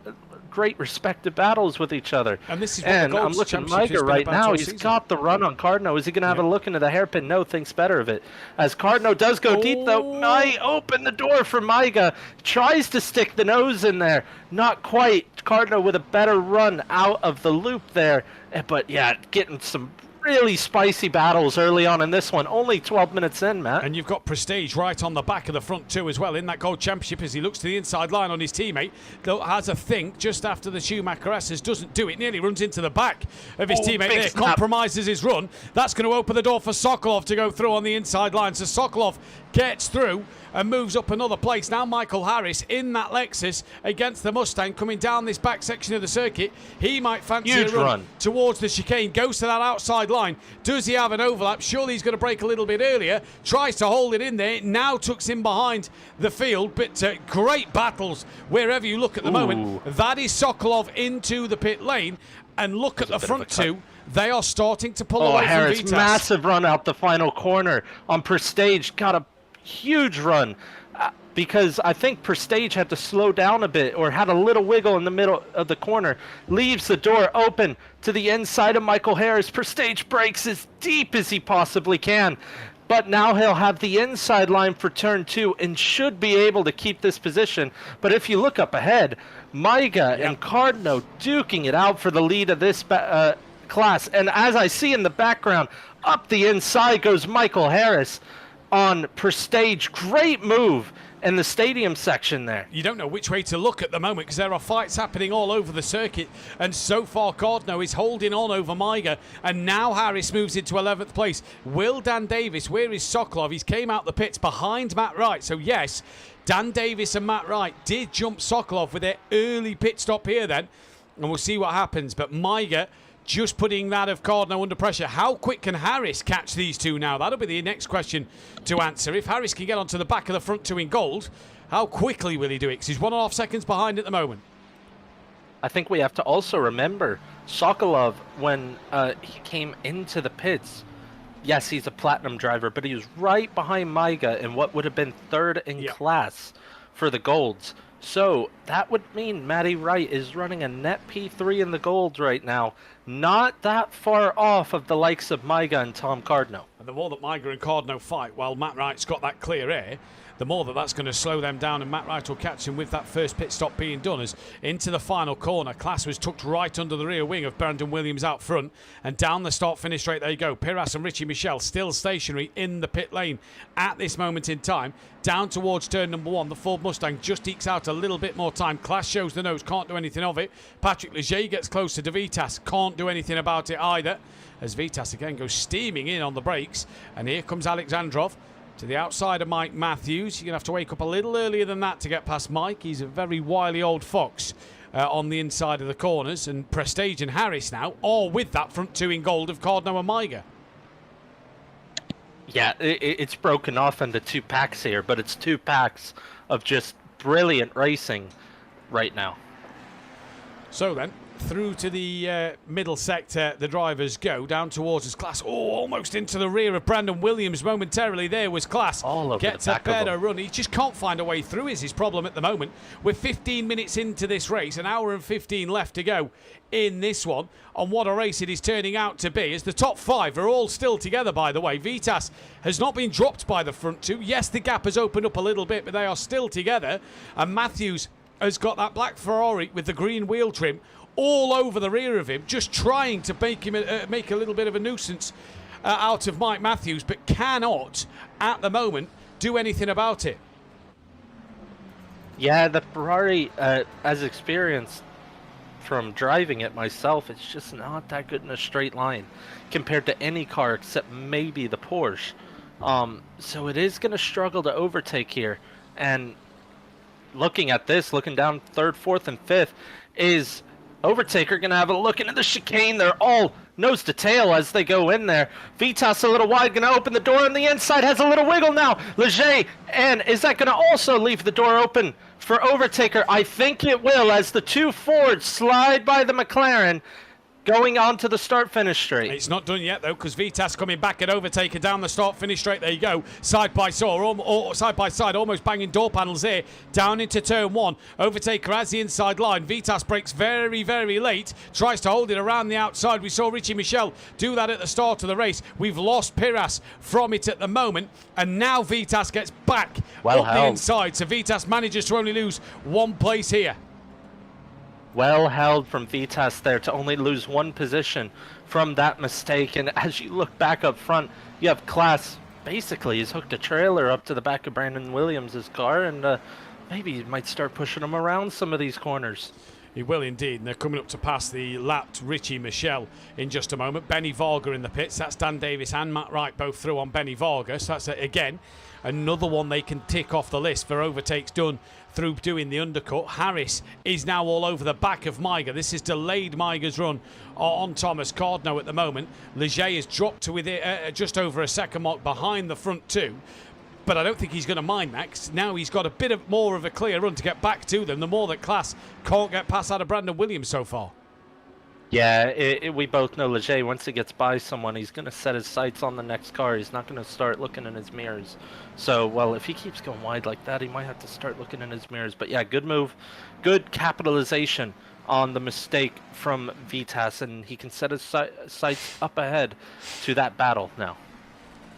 great respective battles with each other. And this is what the I'm looking at Maiga right now. He's got the run on Cardno. Is he going to have a look into the hairpin? No, thinks better of it. As Cardno does go deep, though, might open the door for Maiga. Tries to stick the nose in there. Not quite. Cardno with a better run out of the loop there. But yeah, getting some really spicy battles early on in this one. Only 12 minutes in, Matt. And you've got Prestige right on the back of the front too as well in that Gold Championship as he looks to the inside line on his teammate. Though has a think just after the Schumacher S's doesn't do it. Nearly runs into the back of his teammate there. Compromises his run. That's going to open the door for Sokolov to go through on the inside line. So Sokolov gets through and moves up another place. Now Michael Harris in that Lexus against the Mustang coming down this back section of the circuit. He might fancy a run towards the chicane. Goes to that outside line. line. Does he have an overlap? Surely he's going to brake a little bit earlier. Tries to hold it in there. Now tucks in behind the field. But great battles wherever you look at the moment. That is Sokolov into the pit lane. And look at the front two. They are starting to pull away Harris, from Vitas. Massive run out the final corner on Prestige. Got a huge run because I think Prestige had to slow down a bit or had a little wiggle in the middle of the corner. Leaves the door open to the inside of Michael Harris. Prestige brakes as deep as he possibly can. But now he'll have the inside line for turn 2 and should be able to keep this position. But if you look up ahead, Maiga and Cardno duking it out for the lead of this class. And as I see in the background, up the inside goes Michael Harris on Prestige. Great move in the stadium section there. You don't know which way to look at the moment because there are fights happening all over the circuit, and so far Cardno is holding on over Maiga, and now Harris moves into 11th place. Will Dan Davis, where is Sokolov? He's came out the pits behind Matt Wright, so yes, Dan Davis and Matt Wright did jump Sokolov with their early pit stop here then, and we'll see what happens. But Maiga just putting that of Cardno under pressure. How quick can Harris catch these two now? That'll be the next question to answer. If Harris can get onto the back of the front two in gold, how quickly will he do it? Because he's 1.5 seconds behind at the moment. I think we have to also remember Sokolov, when he came into the pits, yes, he's a platinum driver, but he was right behind Maiga in what would have been third in class for the golds. So that would mean Matty Wright is running a net P3 in the gold right now. Not that far off of the likes of Maiga and Tom Cardno. And the more that Maiga and Cardno fight while Matt Wright's got that clear air, the more that that's going to slow them down, and Matt Wright will catch him with that first pit stop being done. As into the final corner, Class was tucked right under the rear wing of Brandon Williams out front, and down the start-finish straight they go. Piras and Richie Michel still stationary in the pit lane at this moment in time. Down towards turn number 1, the Ford Mustang just ekes out a little bit more time. Class shows the nose, can't do anything of it. Patrick Leger gets close to De Vitas, can't do anything about it either, as Vitas again goes steaming in on the brakes. And here comes Alexandrov to the outside of Mike Matthews. You're going to have to wake up a little earlier than that to get past Mike. He's a very wily old fox on the inside of the corners. And Prestige and Harris now, all with that front two in gold of Cardno and Maiga. Yeah, it's broken off into 2 packs here, but it's 2 packs of just brilliant racing right now. So then, through to the middle sector, the drivers go down towards his Class. Oh, almost into the rear of Brandon Williams momentarily. There was Class. All over gets the back a better run. He just can't find a way through is his problem at the moment. We're 15 minutes into this race, an hour and 15 left to go in this one. On what a race it is turning out to be, as the top 5 are all still together, by the way. Vitas has not been dropped by the front two. Yes, the gap has opened up a little bit, but they are still together. And Matthews has got that black Ferrari with the green wheel trim all over the rear of him, just trying to make him make a little bit of a nuisance out of Mike Matthews, but cannot at the moment do anything about it. Yeah, the Ferrari, as experienced from driving it myself, it's just not that good in a straight line compared to any car except maybe the Porsche. So it is going to struggle to overtake here. And looking at this, looking down 3rd, 4th, and 5th, is Overtaker going to have a look into the chicane. They're all nose to tail as they go in there. Vitas a little wide, going to open the door on the inside, has a little wiggle now. Leger, and is that going to also leave the door open for Overtaker? I think it will, as the 2 Fords slide by the McLaren, going on to the start-finish straight. It's not done yet, though, because Vitas coming back at Overtaker down the start-finish straight. There you go. Side by side, almost banging door panels here. Down into turn 1. Overtaker has the inside line. Vitas brakes very, very late. Tries to hold it around the outside. We saw Richie Michel do that at the start of the race. We've lost Piras from it at the moment. And now Vitas gets back up the inside. So Vitas manages to only lose 1 place here. Well held from Vitas there to only lose 1 position from that mistake. And as you look back up front, you have Class. Basically, he's hooked a trailer up to the back of Brandon Williams' car, and maybe he might start pushing him around some of these corners. He will indeed, and they're coming up to pass the lapped Richie Michel in just a moment. Benny Varga in the pits. That's Dan Davis and Matt Wright both through on Benny Varga. So that's, again, another one they can tick off the list for overtakes done through doing the undercut. Harris is now all over the back of Maiga. This has delayed Maiga's run on Thomas Cardno at the moment. Leger has dropped to within, just over a second mark behind the front two. But I don't think he's going to mind that, 'cause now he's got a bit more of a clear run to get back to them. The more that Class can't get past out of Brandon Williams so far. Yeah, we both know Leger, once he gets by someone, he's going to set his sights on the next car. He's not going to start looking in his mirrors. So, well, if he keeps going wide like that, he might have to start looking in his mirrors. But yeah, good move. Good capitalization on the mistake from Vitas, and he can set his sights up ahead to that battle now.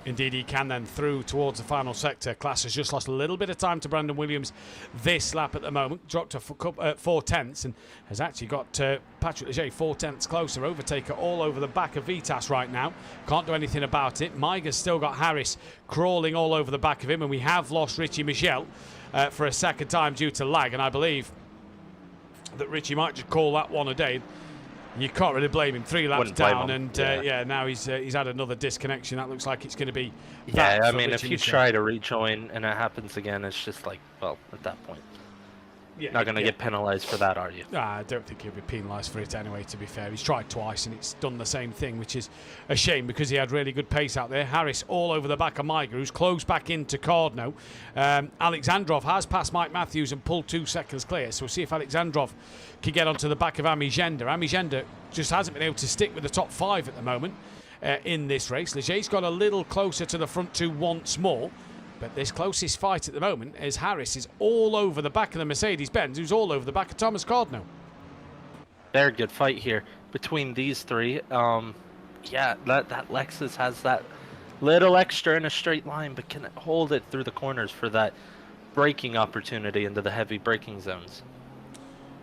Indeed, he can then through towards the final sector. Class has just lost a little bit of time to Brandon Williams this lap at the moment. Dropped to 4/10 and has actually got Patrick Leger 4/10 closer. Overtaker all over the back of Vitas right now. Can't do anything about it. Maiga's still got Harris crawling all over the back of him, and we have lost Richie Michel for a second time due to lag, and I believe that Richie might just call that one a day. You can't really blame him. 3 laps down, and yeah, now he's had another disconnection. That looks like it's going to be. Yeah, I mean, if you try to rejoin and it happens again, it's just like, well, at that point, not going to get penalised for that, are you? I don't think he'll be penalised for it anyway, to be fair. He's tried twice and it's done the same thing, which is a shame because he had really good pace out there. Harris all over the back of Maiga, who's closed back into Cardno. Alexandrov has passed Mike Matthews and pulled 2 seconds clear, so we'll see if Alexandrov can get onto the back of Ami Gender. Ami Gender just hasn't been able to stick with the top 5 at the moment in this race. Leger's got a little closer to the front 2 once more. But this closest fight at the moment is Harris is all over the back of the Mercedes-Benz, who's all over the back of Thomas Cardno. Very good fight here between these three. Yeah, that Lexus has that little extra in a straight line, but can hold it through the corners for that braking opportunity into the heavy braking zones.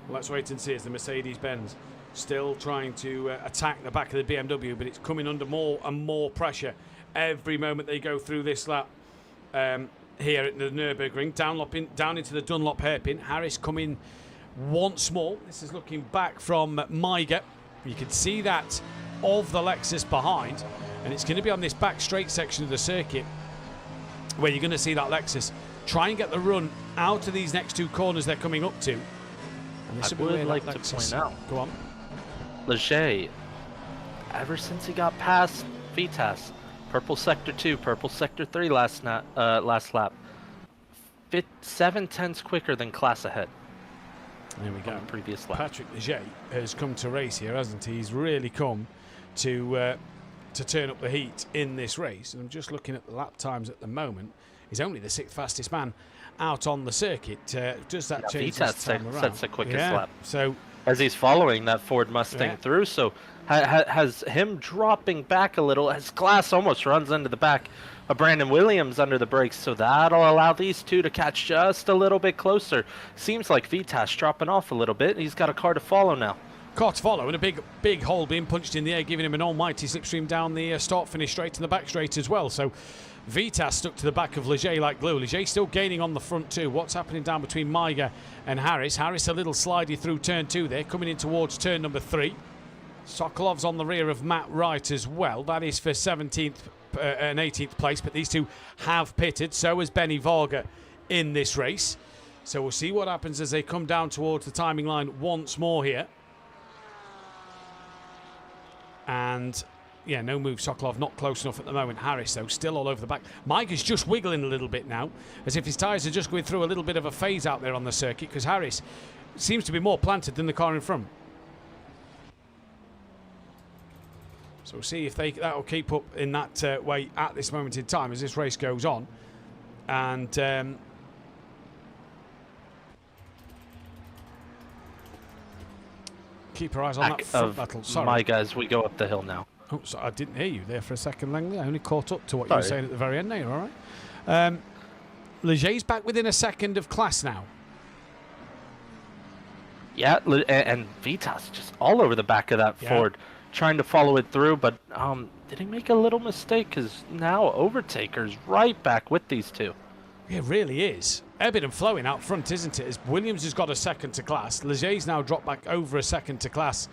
Well, let's wait and see as the Mercedes-Benz still trying to attack the back of the BMW, but it's coming under more and more pressure every moment they go through this lap. Here at the Nurburgring, down into the Dunlop hairpin. Harris coming once more. This is looking back from Maiga. You can see that of the Lexus behind, and it's going to be on this back straight section of the circuit where you're going to see that Lexus try and get the run out of these next 2 corners they're coming up to. And this I would like to point out, go on, Leger, ever since he got past Vitas, Purple Sector 2, Purple Sector 3 last lap. 7/10 quicker than Class ahead. There we go. The previous lap. Patrick Leger has come to race here, hasn't he? He's really come to turn up the heat in this race. And I'm just looking at the lap times at the moment. He's only the 6th fastest man out on the circuit. Does that change this time around? Sets the quickest lap. So as he's following that Ford Mustang through, so has him dropping back a little as Class almost runs into the back of Brandon Williams under the brakes, so that'll allow these two to catch just a little bit closer. Seems like Vitas dropping off a little bit. He's got a car to follow now. Car to follow, and a big hole being punched in the air, giving him an almighty slipstream down the start-finish straight and the back straight as well. So Vitas stuck to the back of Leger like glue. Leger still gaining on the front 2. What's happening down between Maiga and Harris? Harris a little slidey through turn 2 there, coming in towards turn number 3. Sokolov's on the rear of Matt Wright as well. That is for 17th and 18th place, but these two have pitted. So has Benny Varga in this race. So we'll see what happens as they come down towards the timing line once more here. And yeah, no move. Sokolov not close enough at the moment. Harris, though, still all over the back. Mike is just wiggling a little bit now, as if his tyres are just going through a little bit of a phase out there on the circuit, because Harris seems to be more planted than the car in front. So we'll see if that'll keep up in that way at this moment in time as this race goes on. And keep our eyes on that front battle. Sorry. My guys, we go up the hill now. Oh, so I didn't hear you there for a second, Langley. I only caught up to what you were saying at the very end there, all right? Leger's back within a second of Class now. Yeah, and Vitas just all over the back of that Ford, trying to follow it through, but did he make a little mistake? Because now Overtaker's right back with these two. It really is. Ebbing and flowing out front, isn't it? As Williams has got a second to Class. Leger's now dropped back over a second to Class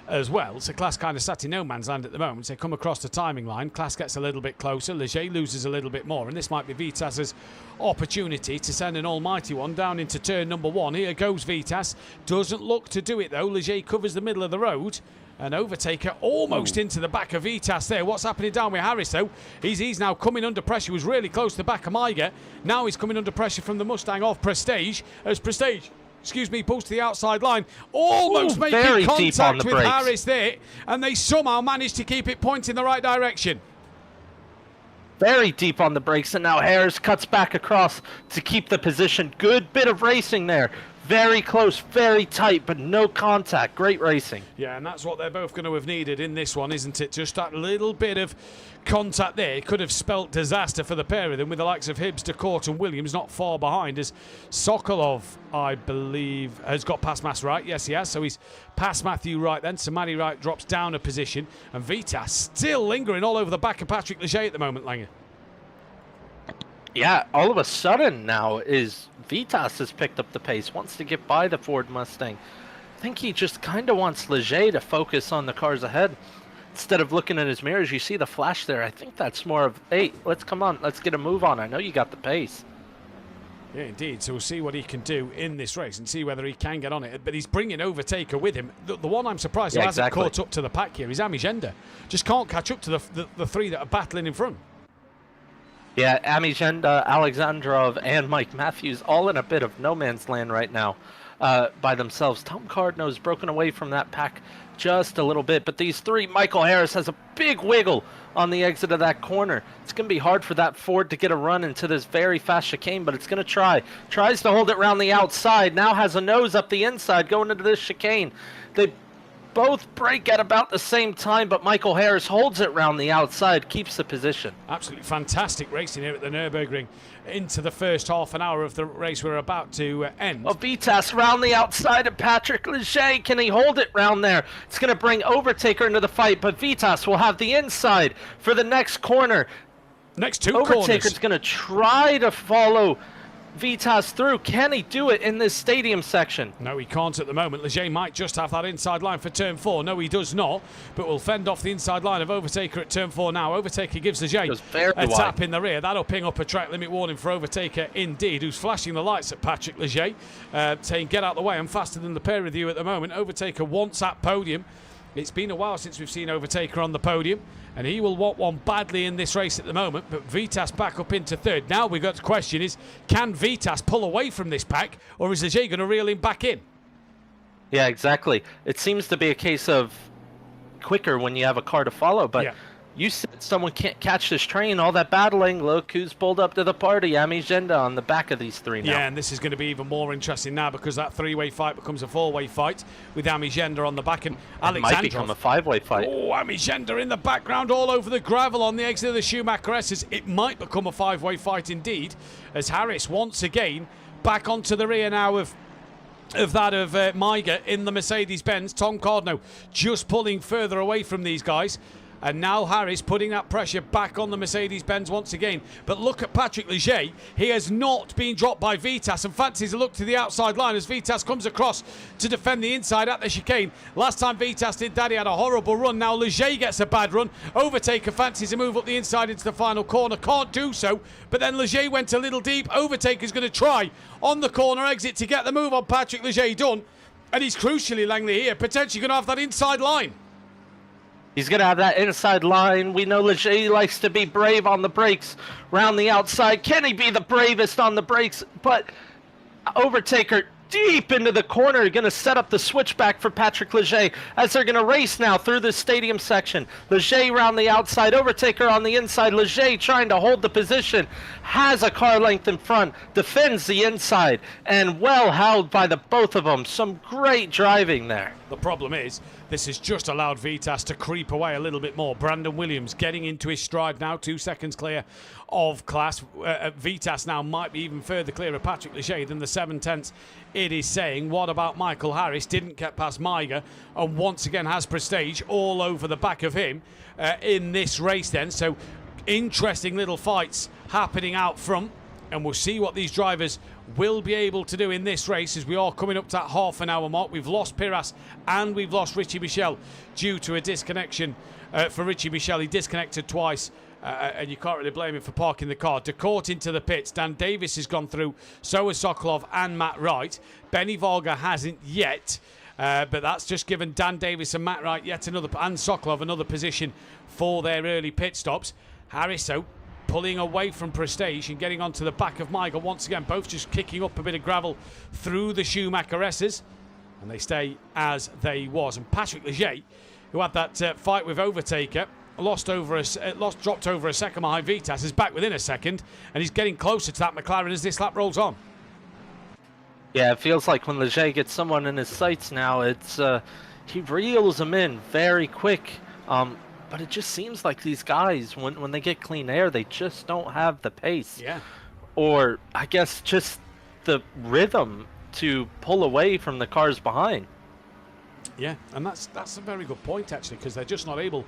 as well. So Class kind of sat in no man's land at the moment. So they come across the timing line. Class gets a little bit closer. Leger loses a little bit more. And this might be Vitas's opportunity to send an almighty one down into turn number 1. Here goes Vitas. Doesn't look to do it though. Leger covers the middle of the road. An overtaker almost into the back of Vitas there. What's happening down with Harris, though? He's now coming under pressure. He was really close to the back of Maiger. Now he's coming under pressure from the Mustang of Prestige. As Prestige, pulls to the outside line. Almost making contact with Harris there. And they somehow managed to keep it pointing the right direction. Very deep on the brakes, and now Harris cuts back across to keep the position. Good bit of racing there. Very close, very tight, but no contact. Great racing. Yeah, and that's what they're both going to have needed in this one, isn't it? Just that little bit of contact there. It could have spelt disaster for the pair of them, with the likes of Hibbs, DeCourt and Williams not far behind, as Sokolov, I believe, has got past Mass right. Yes, he has. So he's past Mathew right then. So Matty Wright drops down a position. And Vitas still lingering all over the back of Patrick Leger at the moment, Langer. Yeah, all of a sudden now Vitas has picked up the pace, wants to get by the Ford Mustang. I think he just kind of wants Leger to focus on the cars ahead instead of looking at his mirrors. You see the flash there. I think that's more of, hey, let's get a move on. I know you got the pace. Yeah, indeed. So we'll see what he can do in this race and see whether he can get on it. But he's bringing Overtaker with him. The one I'm surprised who hasn't caught up to the pack here is Amigenda. Just can't catch up to the three that are battling in front. Yeah, Amigenda, Alexandrov, and Mike Matthews all in a bit of no man's land right now by themselves. Tom Cardno's broken away from that pack just a little bit, but these three, Michael Harris has a big wiggle on the exit of that corner. It's going to be hard for that Ford to get a run into this very fast chicane, but it's going to try. Tries to hold it around the outside, now has a nose up the inside going into this chicane. They both break at about the same time, but Michael Harris holds it round the outside, keeps the position. Absolutely fantastic racing here at the Nurburgring into the first half an hour of the race we're about to end. Oh, Vitas round the outside of Patrick Leger. Can he hold it round there? It's going to bring Overtaker into the fight, but Vitas will have the inside for the next corner. Next two corners. Overtaker's going to try to follow Vitas through. Can he do it in this stadium section? No, he can't at the moment. Leger might just have that inside line for turn 4. No, he does not, but will fend off the inside line of Overtaker at turn 4 now. Overtaker gives Leger a tap in the rear. That'll ping up a track limit warning for Overtaker indeed, who's flashing the lights at Patrick Leger, saying get out the way, I'm faster than the pair of you at the moment. Overtaker wants that podium. It's been a while since we've seen Overtaker on the podium, and he will want one badly in this race at the moment, but Vitas back up into third. Now we've got the question is, can Vitas pull away from this pack, or is Leger going to reel him back in? Yeah, exactly. It seems to be a case of quicker when you have a car to follow, but you said someone can't catch this train, all that battling. Look who's pulled up to the party. Amigenda on the back of these three now. Yeah, and this is going to be even more interesting now because that three-way fight becomes a four-way fight with Amigenda on the back and Alexandrov. It might become a five-way fight. Oh, Amigenda in the background all over the gravel on the exit of the Schumacher S's. It might become a five-way fight indeed, as Harris once again back onto the rear now of Maiger in the Mercedes-Benz. Tom Cardno just pulling further away from these guys. And now Harris putting that pressure back on the Mercedes-Benz once again. But look at Patrick Leger. He has not been dropped by Vitas and fancies a look to the outside line as Vitas comes across to defend the inside at the chicane. Last time Vitas did that, he had a horrible run. Now Leger gets a bad run. Overtaker fancies a move up the inside into the final corner. Can't do so. But then Leger went a little deep. Overtaker's going to try on the corner exit to get the move on Patrick Leger done. And he's crucially, Langley, here, potentially going to have that inside line. He's going to have that inside line. We know Leger likes to be brave on the brakes. Round the outside. Can he be the bravest on the brakes? But Overtaker deep into the corner. Going to set up the switchback for Patrick Leger as they're going to race now through the stadium section. Leger round the outside. Overtaker on the inside. Leger trying to hold the position. Has a car length in front. Defends the inside. And well held by the both of them. Some great driving there. The problem is, this has just allowed Vitas to creep away a little bit more. Brandon Williams getting into his stride now, 2 seconds clear of class. Vitas now might be even further clear of Patrick Leger than the 7/10 it is saying. What about Michael Harris? Didn't get past Maiger and once again has Prestige all over the back of him in this race then. So interesting little fights happening out front And we'll see what these drivers will be able to do in this race as we are coming up to that half an hour mark. We've lost Piras and we've lost Richie Michel due to a disconnection for Richie Michel. He disconnected twice, and you can't really blame him for parking the car. DeCourt into the pits. Dan Davis has gone through, so has Sokolov and Matt Wright. Benny Varga hasn't yet, but that's just given Dan Davis and Matt Wright yet another, and Sokolov another position for their early pit stops. Harris, though, pulling away from Prestige and getting onto the back of Michael once again, both just kicking up a bit of gravel through the Schumacher S's, and they stay as they was. And Patrick Leger, who had that fight with Overtaker, dropped over a second behind Vitas, is back within a second, and he's getting closer to that McLaren as this lap rolls on. Yeah, it feels like when Leger gets someone in his sights now, it's he reels them in very quick. But it just seems like these guys, when they get clean air, they just don't have the pace. Yeah. Or, I guess, just the rhythm to pull away from the cars behind. Yeah, and that's a very good point, actually, because they're just not able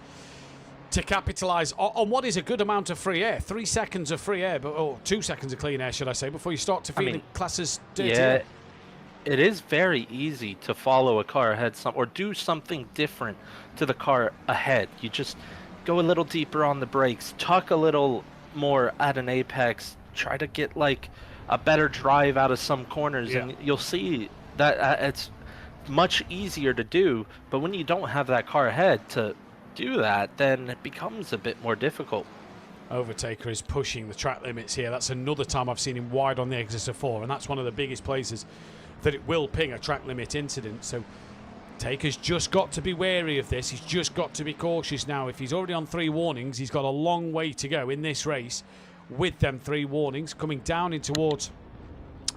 to capitalise on what is a good amount of free air. 3 seconds of free air, or 2 seconds of clean air, should I say, before you start to feel classes dirty. Yeah, it is very easy to follow a car ahead or do something different to the car ahead. You just go a little deeper on the brakes, tuck a little more at an apex, try to get like a better drive out of some corners, and you'll see that it's much easier to do. But when you don't have that car ahead to do that, then it becomes a bit more difficult. Overtaker is pushing the track limits here. That's another time I've seen him wide on the exit of 4, and that's one of the biggest places that it will ping a track limit incident. So Taker's just got to be wary of this. He's just got to be cautious now. If he's already on 3 warnings, he's got a long way to go in this race with them 3 warnings. Coming down in towards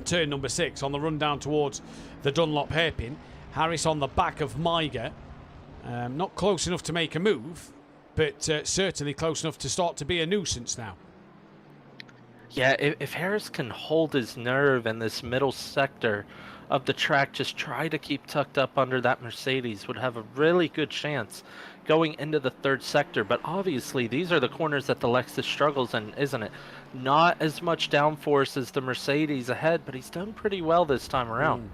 turn number 6 on the run down towards the Dunlop hairpin. Harris on the back of Maiger. Not close enough to make a move, but certainly close enough to start to be a nuisance now. Yeah, if Harris can hold his nerve in this middle sector of the track, just try to keep tucked up under that Mercedes, would have a really good chance going into the 3rd sector. But obviously, these are the corners that the Lexus struggles in, isn't it? Not as much downforce as the Mercedes ahead, but he's done pretty well this time around.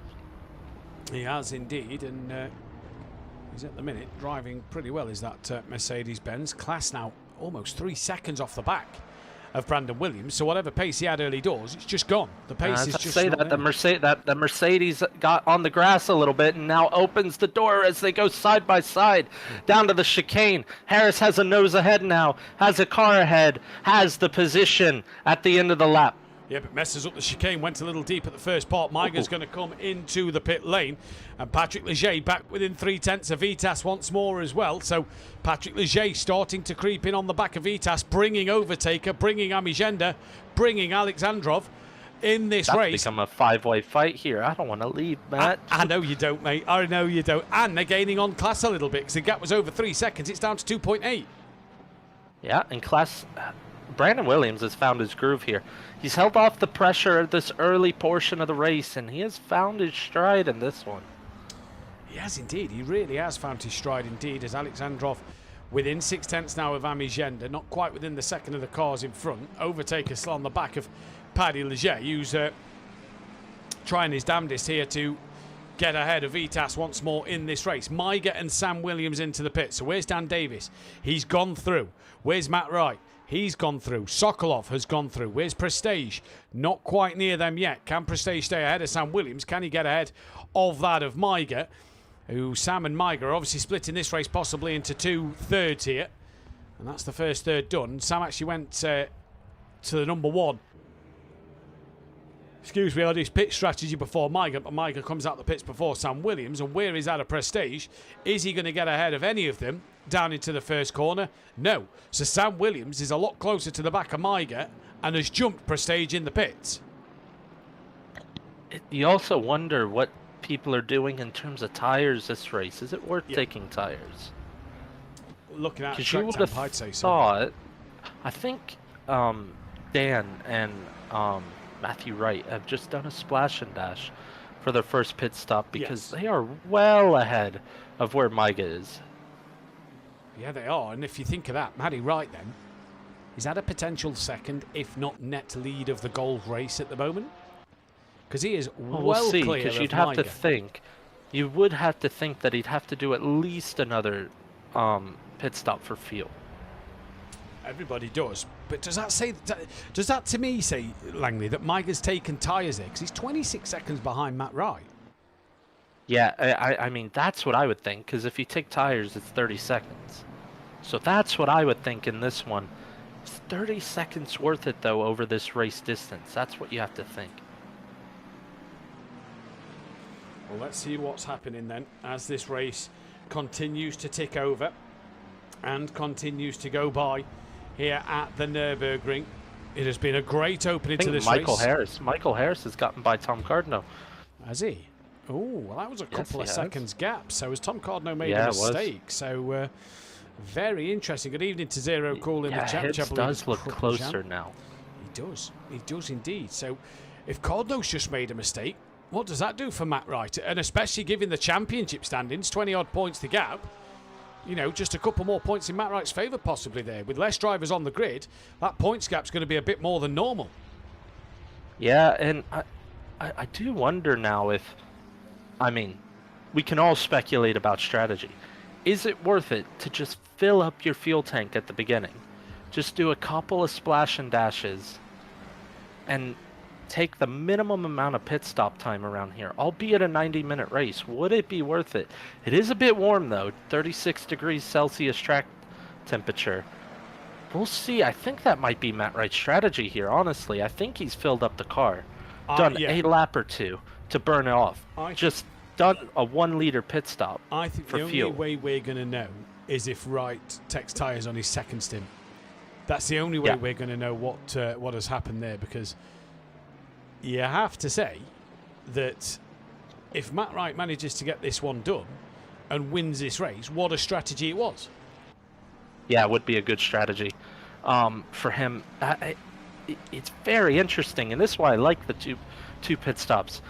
He has indeed, and he's at the minute driving pretty well, is that Mercedes-Benz. Class now almost 3 seconds off the back of Brandon Williams, so whatever pace he had early doors, it's just gone. The pace is just say that the Mercedes got on the grass a little bit and now opens the door as they go side by side down to the chicane. Harris has a nose ahead now, has a car ahead, has the position at the end of the lap. Yeah, but messes up the chicane, went a little deep at the first part. Maiger's going to come into the pit lane, and Patrick Leger back within 3/10 of Vitas once more as well. So Patrick Leger starting to creep in on the back of Vitas, bringing Overtaker, bringing Amigenda, bringing Alexandrov in this race. It's become a 5-way fight here. I don't want to lead, Matt. I know you don't, mate. I know you don't. And they're gaining on Class a little bit because the gap was over 3 seconds. It's down to 2.8. Yeah, and Class... Brandon Williams has found his groove here. He's held off the pressure of this early portion of the race, and he has found his stride in this one. He has indeed. He really has found his stride indeed, as Alexandrov within 6/10 now of Amigenda, not quite within the second of the cars in front. Overtaker still on the back of Paddy Leger, who's trying his damnedest here to get ahead of Vitas once more in this race. Maiger and Sam Williams into the pit. So where's Dan Davis? He's gone through. Where's Matt Wright? He's gone through. Sokolov has gone through. Where's Prestige? Not quite near them yet. Can Prestige stay ahead of Sam Williams? Can he get ahead of that of Maiger? Who Sam and Maiger are obviously splitting this race possibly into 2 thirds here. And that's the first third done. Sam actually went to the number 1. Excuse me, on his pit strategy before Maiger, but Maiger comes out the pits before Sam Williams. And where is that of Prestige? Is he going to get ahead of any of them down into the first corner? No. So Sam Williams is a lot closer to the back of Maiger and has jumped Prestige in the pits. You also wonder what people are doing in terms of tires this race. Is it worth taking tires? Looking at track you temp, I'd say so. I think Dan and Mathew Wright have just done a splash and dash for their first pit stop because they are well ahead of where Maiger is. Yeah, they are. And if you think of that, Matty Wright then, Is that a potential second, if not net lead of the gold race at the moment? Because he is we'll see, clear because of you'd have to Miga. think. You would have to think that he'd have to do at least another pit stop for fuel. Everybody does, but does that to me say, Langley, that Miga's taken tyres there? Because he's 26 seconds behind Matt Wright. Yeah, I mean, that's what I would think, because if you take tires, it's 30 seconds. So that's what I would think in this one. Is 30 seconds worth it, though, over this race distance? That's what you have to think. Well, let's see what's happening then as this race continues to tick over and continues to go by here at the Nurburgring. It has been a great opening to this race. Michael Harris has gotten by Tom Cardno. Has he? Oh, well, that was a couple of seconds gap. So as Tom Cardno made a mistake. So very interesting. Good evening to Zero Cool in the chat. Hibs does look closer now. He does. He does indeed. So if Cardno's just made a mistake, what does that do for Matt Wright? And especially given the championship standings, 20-odd points the gap. You know, just a couple more points in Matt Wright's favour possibly there. With less drivers on the grid, that points gap's going to be a bit more than normal. Yeah, and I do wonder now if... I mean, we can all speculate about strategy. Is it worth it to just fill up your fuel tank at the beginning? Just do a couple of splash and dashes and take the minimum amount of pit stop time around here, albeit a 90-minute race. Would it be worth it? It is a bit warm, though. 36 degrees Celsius track temperature. We'll see. I think that might be Matt Wright's strategy here, honestly. I think he's filled up the car. Done a lap or two to burn it off. Just done a 1-liter pit stop. I think the only way we're going to know is if Wright takes tyres on his second stint. That's the only way we're going to know what has happened there, because you have to say that if Matt Wright manages to get this one done and wins this race, what a strategy it was. Yeah, it would be a good strategy for him. It's very interesting, and this is why I like the two pit stops.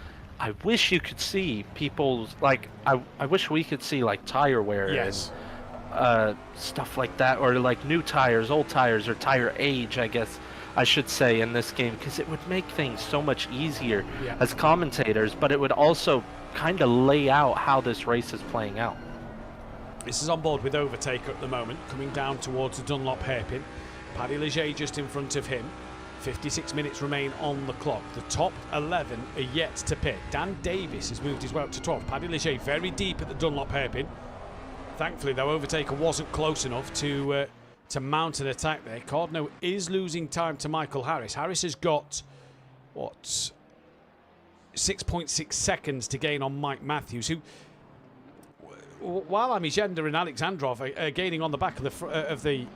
I wish you could see people's, like, I wish we could see, like, tire wear and stuff like that, or like new tires, old tires, or tire age, I guess I should say, in this game, because it would make things so much easier as commentators, but it would also kind of lay out how this race is playing out. This is on board with Overtaker at the moment, coming down towards the Dunlop hairpin. Paddy Leger just in front of him. 56 minutes remain on the clock. The top 11 are yet to pit. Dan Davis has moved his way up to 12. Paddy Leger very deep at the Dunlop hairpin. Thankfully, though, Overtaker wasn't close enough to mount an attack there. Cardno is losing time to Michael Harris. Harris has got, 6.6 seconds to gain on Mike Matthews, who, while Amigenda and Alexandrov are gaining on the back of the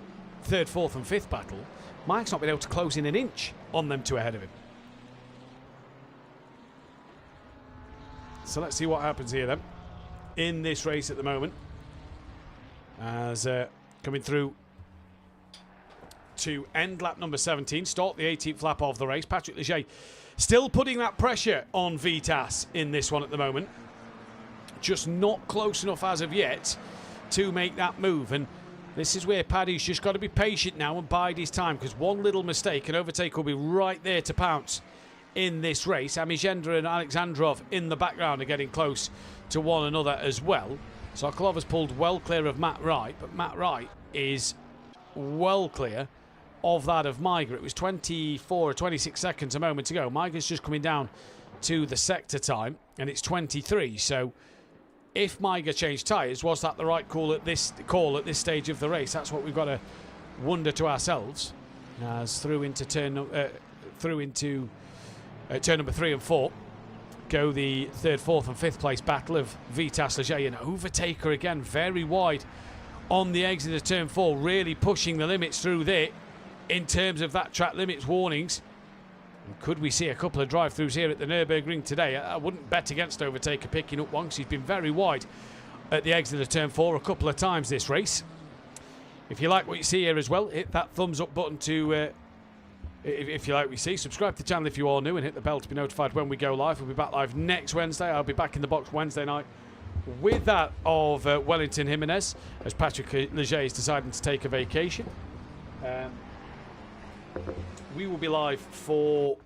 third, fourth and fifth battle, Mike's not been able to close in an inch on them two ahead of him. So let's see what happens here then in this race at the moment, as coming through to end lap number 17, start the 18th lap of the race. Patrick Leger still putting that pressure on Vitas in this one at the moment. Just not close enough as of yet to make that move. And this is where Paddy's just got to be patient now and bide his time, because one little mistake and Overtaker will be right there to pounce in this race. Amigenda and Alexandrov in the background are getting close to one another as well. Sokolov has pulled well clear of Matt Wright, but Matt Wright is well clear of that of Miga. It was 24 or 26 seconds a moment ago. Miga's just coming down to the sector time, and it's 23. So if Miga changed tyres, was that the right call at this stage of the race? That's what we've got to wonder to ourselves. As through into turn number 3 and 4 go the third, fourth and fifth place battle of Vitas Leger and Overtaker again, very wide on the exit of turn 4, really pushing the limits through there in terms of that track limits warnings. And could we see a couple of drive-throughs here at the Nurburgring today? I wouldn't bet against Overtaker picking up one, because he's been very wide at the exit of turn 4 a couple of times this race. If you like what you see here as well, hit that thumbs up button to if you like what you see. Subscribe to the channel if you are new, and hit the bell to be notified when we go live. We'll be back live next Wednesday. I'll be back in the box Wednesday night with that of Wellington Jimenez, as Patrick Leger is deciding to take a vacation. we will be live for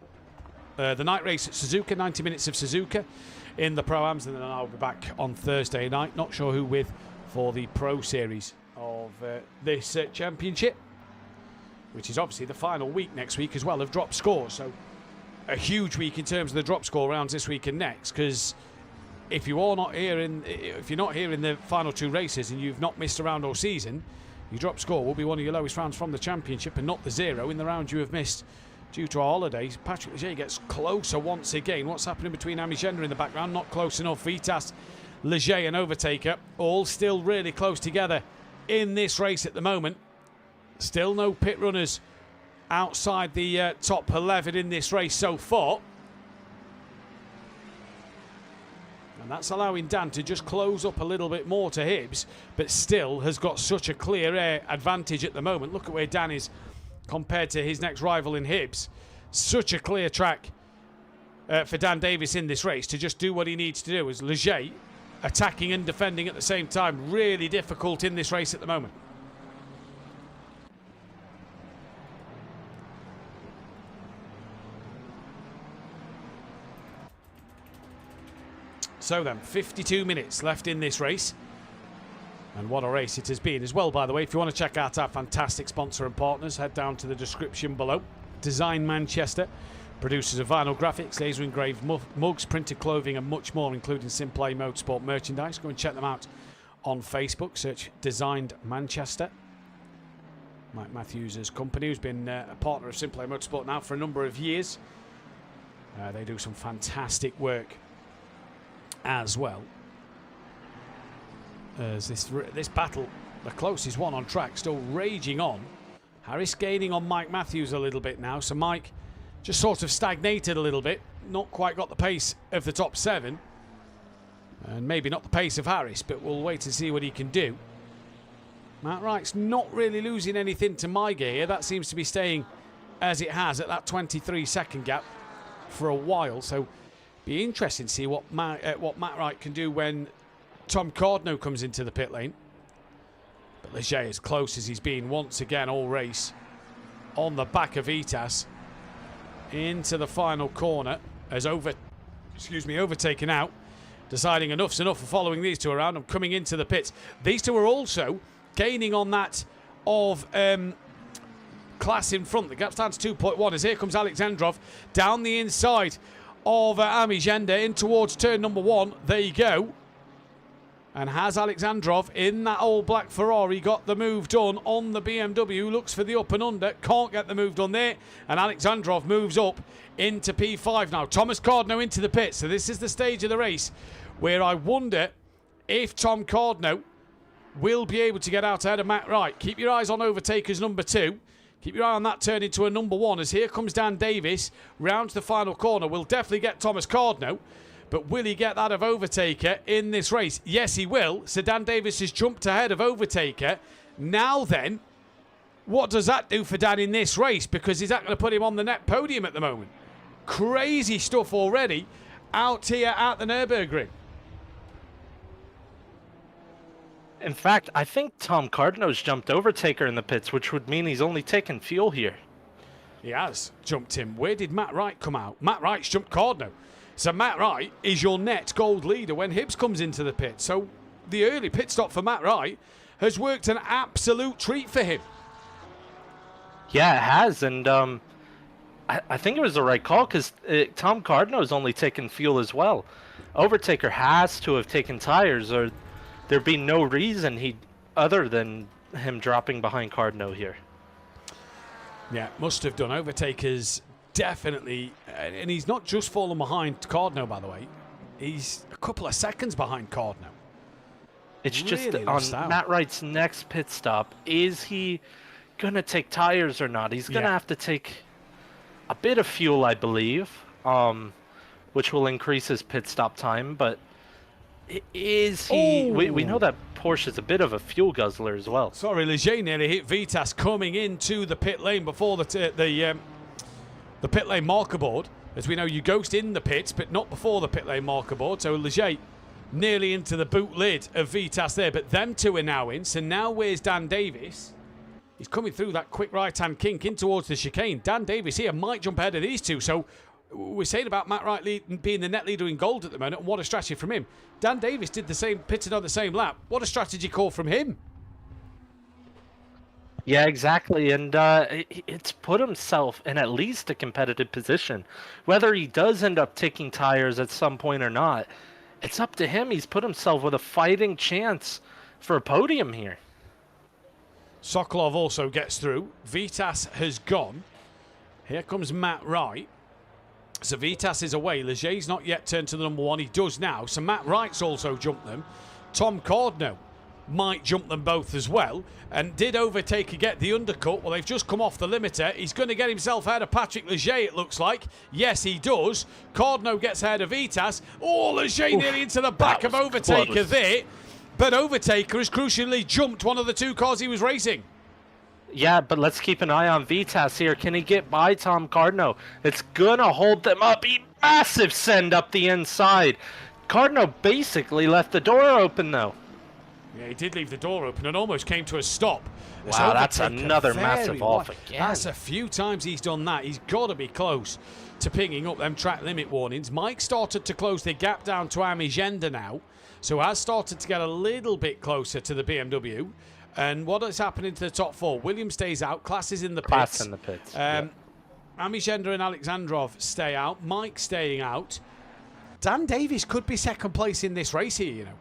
the night race at Suzuka, 90 minutes of Suzuka in the Pro-Ams, and then I'll be back on Thursday night. Not sure who with for the Pro Series of this championship, which is obviously the final week next week as well of drop scores. So a huge week in terms of the drop score rounds this week and next, because if you're not here in the final 2 races and you've not missed a round all season, your drop score will be one of your lowest rounds from the championship and not the 0 in the round you have missed due to our holidays. Patrick Leger gets closer once again. What's happening between Amigenda in the background? Not close enough. Vitas, Leger and Overtaker all still really close together in this race at the moment. Still no pit runners outside the top 11 in this race so far. And that's allowing Dan to just close up a little bit more to Hibbs, but still has got such a clear air advantage at the moment. Look at where Dan is compared to his next rival in Hibbs. Such a clear track for Dan Davis in this race to just do what he needs to do. As Leger attacking and defending at the same time. Really difficult in this race at the moment. So then, 52 minutes left in this race. And what a race it has been as well, by the way. If you want to check out our fantastic sponsor and partners, head down to the description below. Design Manchester, producers of vinyl graphics, laser engraved mugs, printed clothing and much more, including SimPlay Motorsport merchandise. Go and check them out on Facebook. Search Designed Manchester. Mike Matthews' company, who's been a partner of SimPlay Motorsport now for a number of years. They do some fantastic work as well. As this battle, the closest one on track, still raging on. Harris gaining on Mike Matthews a little bit now, so Mike just sort of stagnated a little bit, not quite got the pace of the top 7, and maybe not the pace of Harris, but we'll wait and see what he can do. Matt Wright's not really losing anything to Maiga here. That seems to be staying as it has at that 23-second gap for a while, so be interesting to see what Matt Wright can do when Tom Cardno comes into the pit lane. But Leger as close as he's been once again all race. On the back of Vitas. Into the final corner as overtaken out. Deciding enough's enough for following these two around and coming into the pits. These two are also gaining on that of Class in front. The gap stands 2.1 as here comes Alexandrov down the inside of Amigenda in towards turn number 1. There you go. And has Alexandrov in that old black Ferrari got the move done on the BMW? Looks for the up and under. Can't get the move done there. And Alexandrov moves up into P5 now. Thomas Cardno into the pit. So this is the stage of the race where I wonder if Tom Cardno will be able to get out ahead of Matt Wright. Keep your eyes on Overtaker's number 2. Keep your eye on that turn into a number 1 as here comes Dan Davis. Round to the final corner. Will definitely get Thomas Cardno. But will he get that of Overtaker in this race? Yes, he will. So Dan Davis has jumped ahead of Overtaker. Now then, what does that do for Dan in this race? Because is that going to put him on the net podium at the moment? Crazy stuff already out here at the Nurburgring. In fact, I think Tom Cardno's jumped Overtaker in the pits, which would mean he's only taken fuel here. He has jumped him. Where did Matt Wright come out? Matt Wright's jumped Cardno. So Matt Wright is your net gold leader when Hibbs comes into the pit. So the early pit stop for Matt Wright has worked an absolute treat for him. Yeah, it has. And I think it was the right call because Tom Cardno's only taken fuel as well. Overtaker has to have taken tires or there'd be no reason other than him dropping behind Cardno here. Yeah, must have done. Overtaker's definitely, and he's not just fallen behind Cardno, by the way. He's a couple of seconds behind Cardno. It's really just on Matt Wright's next pit stop. Is he going to take tires or not? He's going to have to take a bit of fuel, I believe, which will increase his pit stop time, but is he... We know that Porsche's a bit of a fuel guzzler as well. Sorry, Leger nearly hit Vitas coming into the pit lane before the pit lane marker board. As we know, you ghost in the pits, but not before the pit lane marker board. So Leger nearly into the boot lid of Vitas there, but them two are now in. So now where's Dan Davis? He's coming through that quick right-hand kink in towards the chicane. Dan Davis here might jump ahead of these two. So we're saying about Matt Wright being the net leader in gold at the moment. And what a strategy from him. Dan Davis did the same, pitted on the same lap. What a strategy call from him. Yeah, exactly. And it's put himself in at least a competitive position. Whether he does end up taking tires at some point or not, it's up to him. He's put himself with a fighting chance for a podium here. Sokolov also gets through. Vitas has gone. Here comes Matt Wright. So Vitas is away. Leger's not yet turned to the number one. He does now. So Matt Wright's also jumped them. Tom Cordno might jump them both as well. And did Overtaker get the undercut? Well, they've just come off the limiter. He's going to get himself ahead of Patrick Leger, it looks like. Yes, he does. Cordno gets ahead of Vitas. Oh, Leger nearly into the back of Overtaker close there. But Overtaker has crucially jumped one of the two cars he was racing. Yeah, but let's keep an eye on Vitas here. Can he get by Tom Cardno? It's gonna hold them up. Massive send up the inside. Cardno basically left the door open, though. Yeah, he did leave the door open and almost came to a stop. Wow, that's another massive off again. That's a few times he's done that. He's got to be close to picking up them track limit warnings. Mike started to close the gap down to Amigenda now, so has started to get a little bit closer to the BMW. And what is happening to the top four? Williams stays out. Class is in the pits. Class in the pits. Amigenda and Alexandrov stay out. Mike staying out. Dan Davis could be second place in this race here, you know.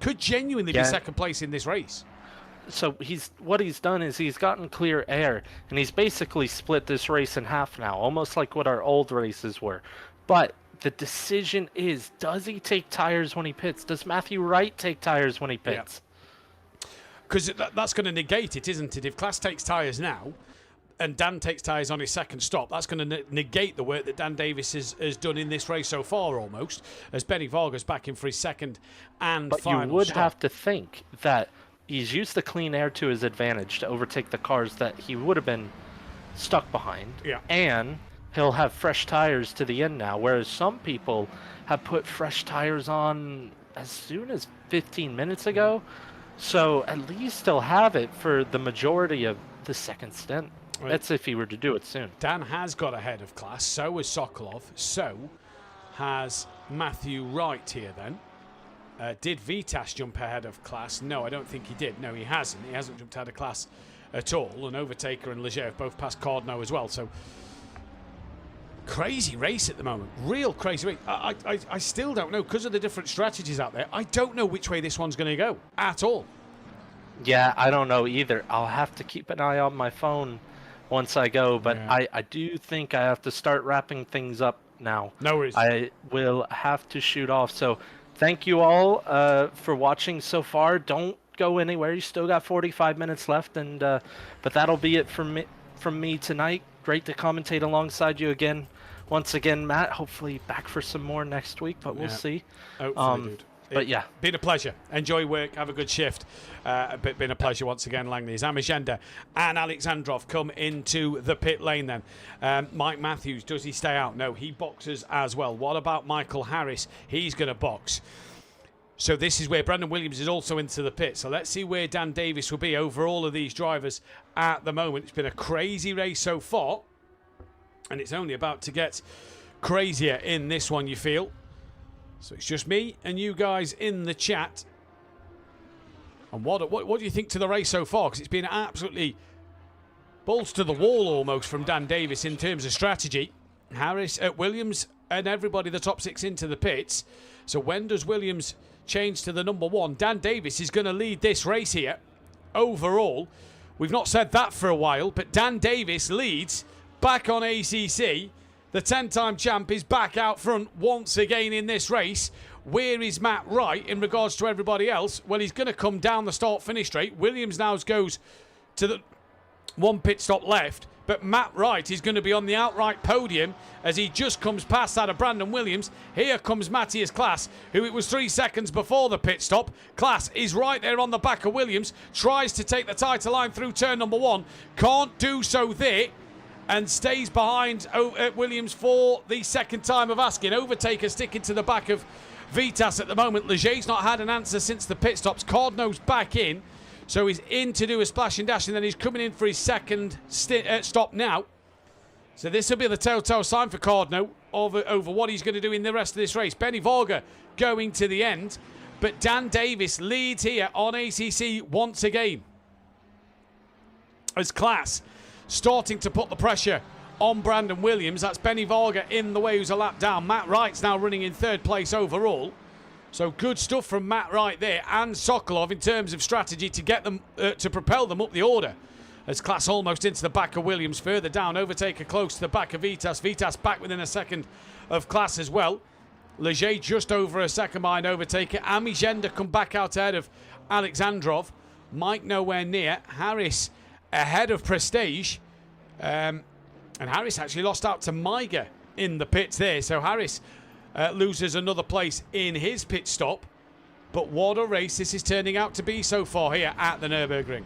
Could genuinely be second place in this race. So what he's done is he's gotten clear air, and he's basically split this race in half now, almost like what our old races were. But the decision is, does he take tires when he pits? Does Mathew Wright take tires when he pits? Because that's going to negate it, isn't it? If Class takes tyres now and Dan takes tyres on his second stop, that's going to negate the work that Dan Davis has done in this race so far almost, as Benny Vargas back in for his second and final But you would stop. have to think that he's used the clean air to his advantage to overtake the cars that he would have been stuck behind. Yeah. And he'll have fresh tires to the end now, whereas some people have put fresh tires on as soon as 15 minutes ago. So at least he'll have it for the majority of the second stint. Right. That's if he were to do it soon. Dan has got ahead of Class, so has Sokolov, so has Mathew Wright here then. Did Vitas jump ahead of Class? No, I don't think he did. No, he hasn't. He hasn't jumped ahead of Class at all. And Overtaker and Leger have both passed Cordno as well. So crazy race at the moment. Real crazy race. I still don't know, because of the different strategies out there, I don't know which way this one's going to go at all. Yeah, I don't know either. I'll have to keep an eye on my phone once I go, but yeah. I do think I have to start wrapping things up now. No worries. I will have to shoot off. So thank you all for watching so far. Don't go anywhere. You still got 45 minutes left, and but that'll be it from me tonight. Great to commentate alongside you again. Once again, Matt, hopefully back for some more next week, but we'll see. Hopefully, dude. But yeah. Been a pleasure. Enjoy work. Have a good shift. Been a pleasure once again, Langley. As Amigenda and Alexandrov come into the pit lane then. Mike Matthews, does he stay out? No, he boxes as well. What about Michael Harris? He's going to box. So this is where Brandon Williams is also into the pit. So let's see where Dan Davis will be over all of these drivers at the moment. It's been a crazy race so far, and it's only about to get crazier in this one, you feel. So it's just me and you guys in the chat. And what do you think to the race so far? Because it's been absolutely balls to the wall almost from Dan Davis in terms of strategy. Harris, Williams and everybody, the top six into the pits. So when does Williams change to the number one? Dan Davis is going to lead this race here overall. We've not said that for a while, but Dan Davis leads back on ACC. The 10-time champ is back out front once again in this race. Where is Matt Wright in regards to everybody else? Well, he's going to come down the start-finish straight. Williams now goes to the one pit stop left, but Matt Wright is going to be on the outright podium as he just comes past that of Brandon Williams. Here comes Matthias Klaas, who it was 3 seconds before the pit stop. Klaas is right there on the back of Williams, tries to take the title line through turn number one, can't do so there, and stays behind Williams for the second time of asking. Overtaker sticking to the back of Vitas at the moment. Leger's not had an answer since the pit stops. Cordno's back in. So he's in to do a splash and dash, and then he's coming in for his second stop now. So this will be the telltale sign for Cardno over what he's going to do in the rest of this race. Benny Varga going to the end, but Dan Davis leads here on ACC once again. As Class starting to put the pressure on Brandon Williams. That's Benny Varga in the way, who's a lap down. Matt Wright's now running in third place overall. So good stuff from Matt Wright there and Sokolov in terms of strategy to get them to propel them up the order. As Class almost into the back of Williams, further down, Overtaker close to the back of Vitas. Vitas back within a second of Class as well. Leger just over a second behind Overtaker. Amigenda come back out ahead of Alexandrov. Mike nowhere near. Harris ahead of Prestige. And Harris actually lost out to Maiger in the pits there. So Harris loses another place in his pit stop. But what a race this is turning out to be so far here at the Nurburgring.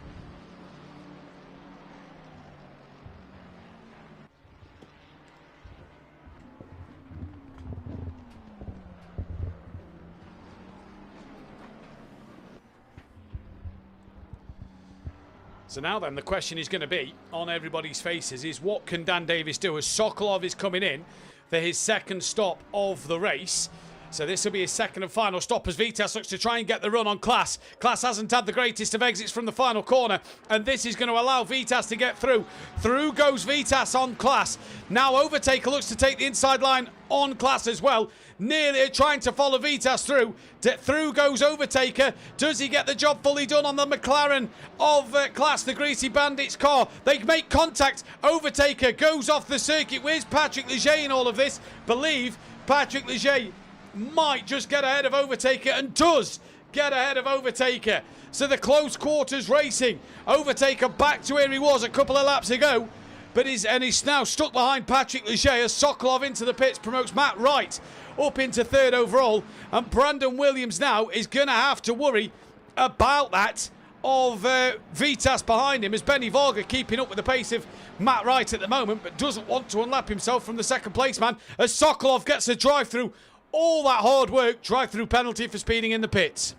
So now then, the question is going to be on everybody's faces is what can Dan Davis do as Sokolov is coming in for his second stop of the race. So this will be his second and final stop as Vitas looks to try and get the run on Class. Class hasn't had the greatest of exits from the final corner, and this is going to allow Vitas to get through. Through goes Vitas on Class. Now Overtaker looks to take the inside line on Class as well. Nearly trying to follow Vitas through. Through goes Overtaker. Does he get the job fully done on the McLaren of Class, the Greasy Bandits car? They make contact. Overtaker goes off the circuit. Where's Patrick Leger in all of this? Believe Patrick Leger might just get ahead of Overtaker, and does get ahead of Overtaker. So the close quarters racing. Overtaker back to where he was a couple of laps ago, but he's now stuck behind Patrick Leger as Sokolov into the pits promotes Matt Wright up into third overall, and Brandon Williams now is going to have to worry about that of Vitas behind him, as Benny Varga keeping up with the pace of Matt Wright at the moment, but doesn't want to unlap himself from the second place man as Sokolov gets a drive through. All that hard work, drive-through penalty for speeding in the pits.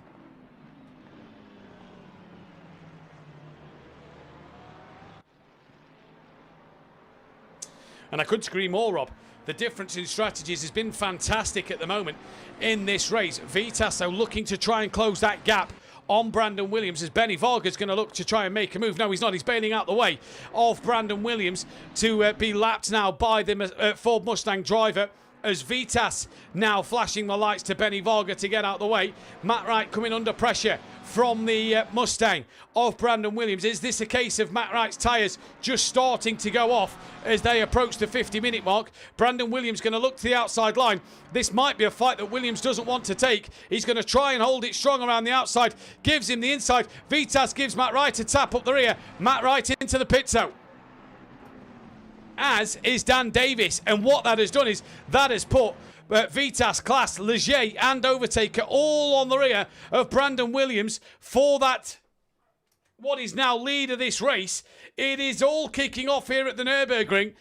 And I couldn't scream more, Rob. The difference in strategies has been fantastic at the moment in this race. Vitas, though, looking to try and close that gap on Brandon Williams as Benny Varga's going to look to try and make a move. No, he's not. He's bailing out the way of Brandon Williams to be lapped now by the Ford Mustang driver. As Vitas now flashing the lights to Benny Varga to get out the way. Matt Wright coming under pressure from the Mustang of Brandon Williams. Is this a case of Matt Wright's tyres just starting to go off as they approach the 50-minute mark? Brandon Williams going to look to the outside line. This might be a fight that Williams doesn't want to take. He's going to try and hold it strong around the outside. Gives him the inside. Vitas gives Matt Wright a tap up the rear. Matt Wright into the pit zone, as is Dan Davis. And what that has done is that has put Vitas, Class, Leger and Overtaker all on the rear of Brandon Williams for that, what is now lead of this race. It is all kicking off here at the Nurburgring.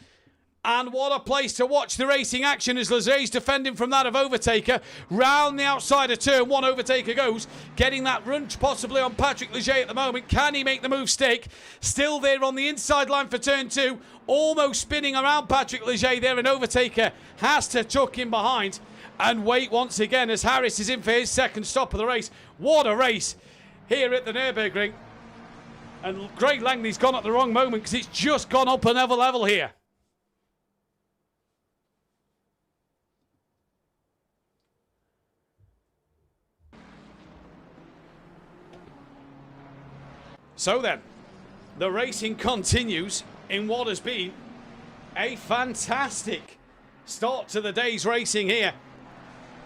And what a place to watch the racing action as Leger's defending from that of Overtaker. Round the outside of turn one, Overtaker goes, getting that run possibly on Patrick Leger at the moment. Can he make the move stick? Still there on the inside line for turn two. Almost spinning around Patrick Leger there, and Overtaker has to tuck in behind and wait once again as Harris is in for his second stop of the race. What a race here at the Nurburgring. And Greg Langley's gone at the wrong moment because it's just gone up another level here. So then, the racing continues in what has been a fantastic start to the day's racing here.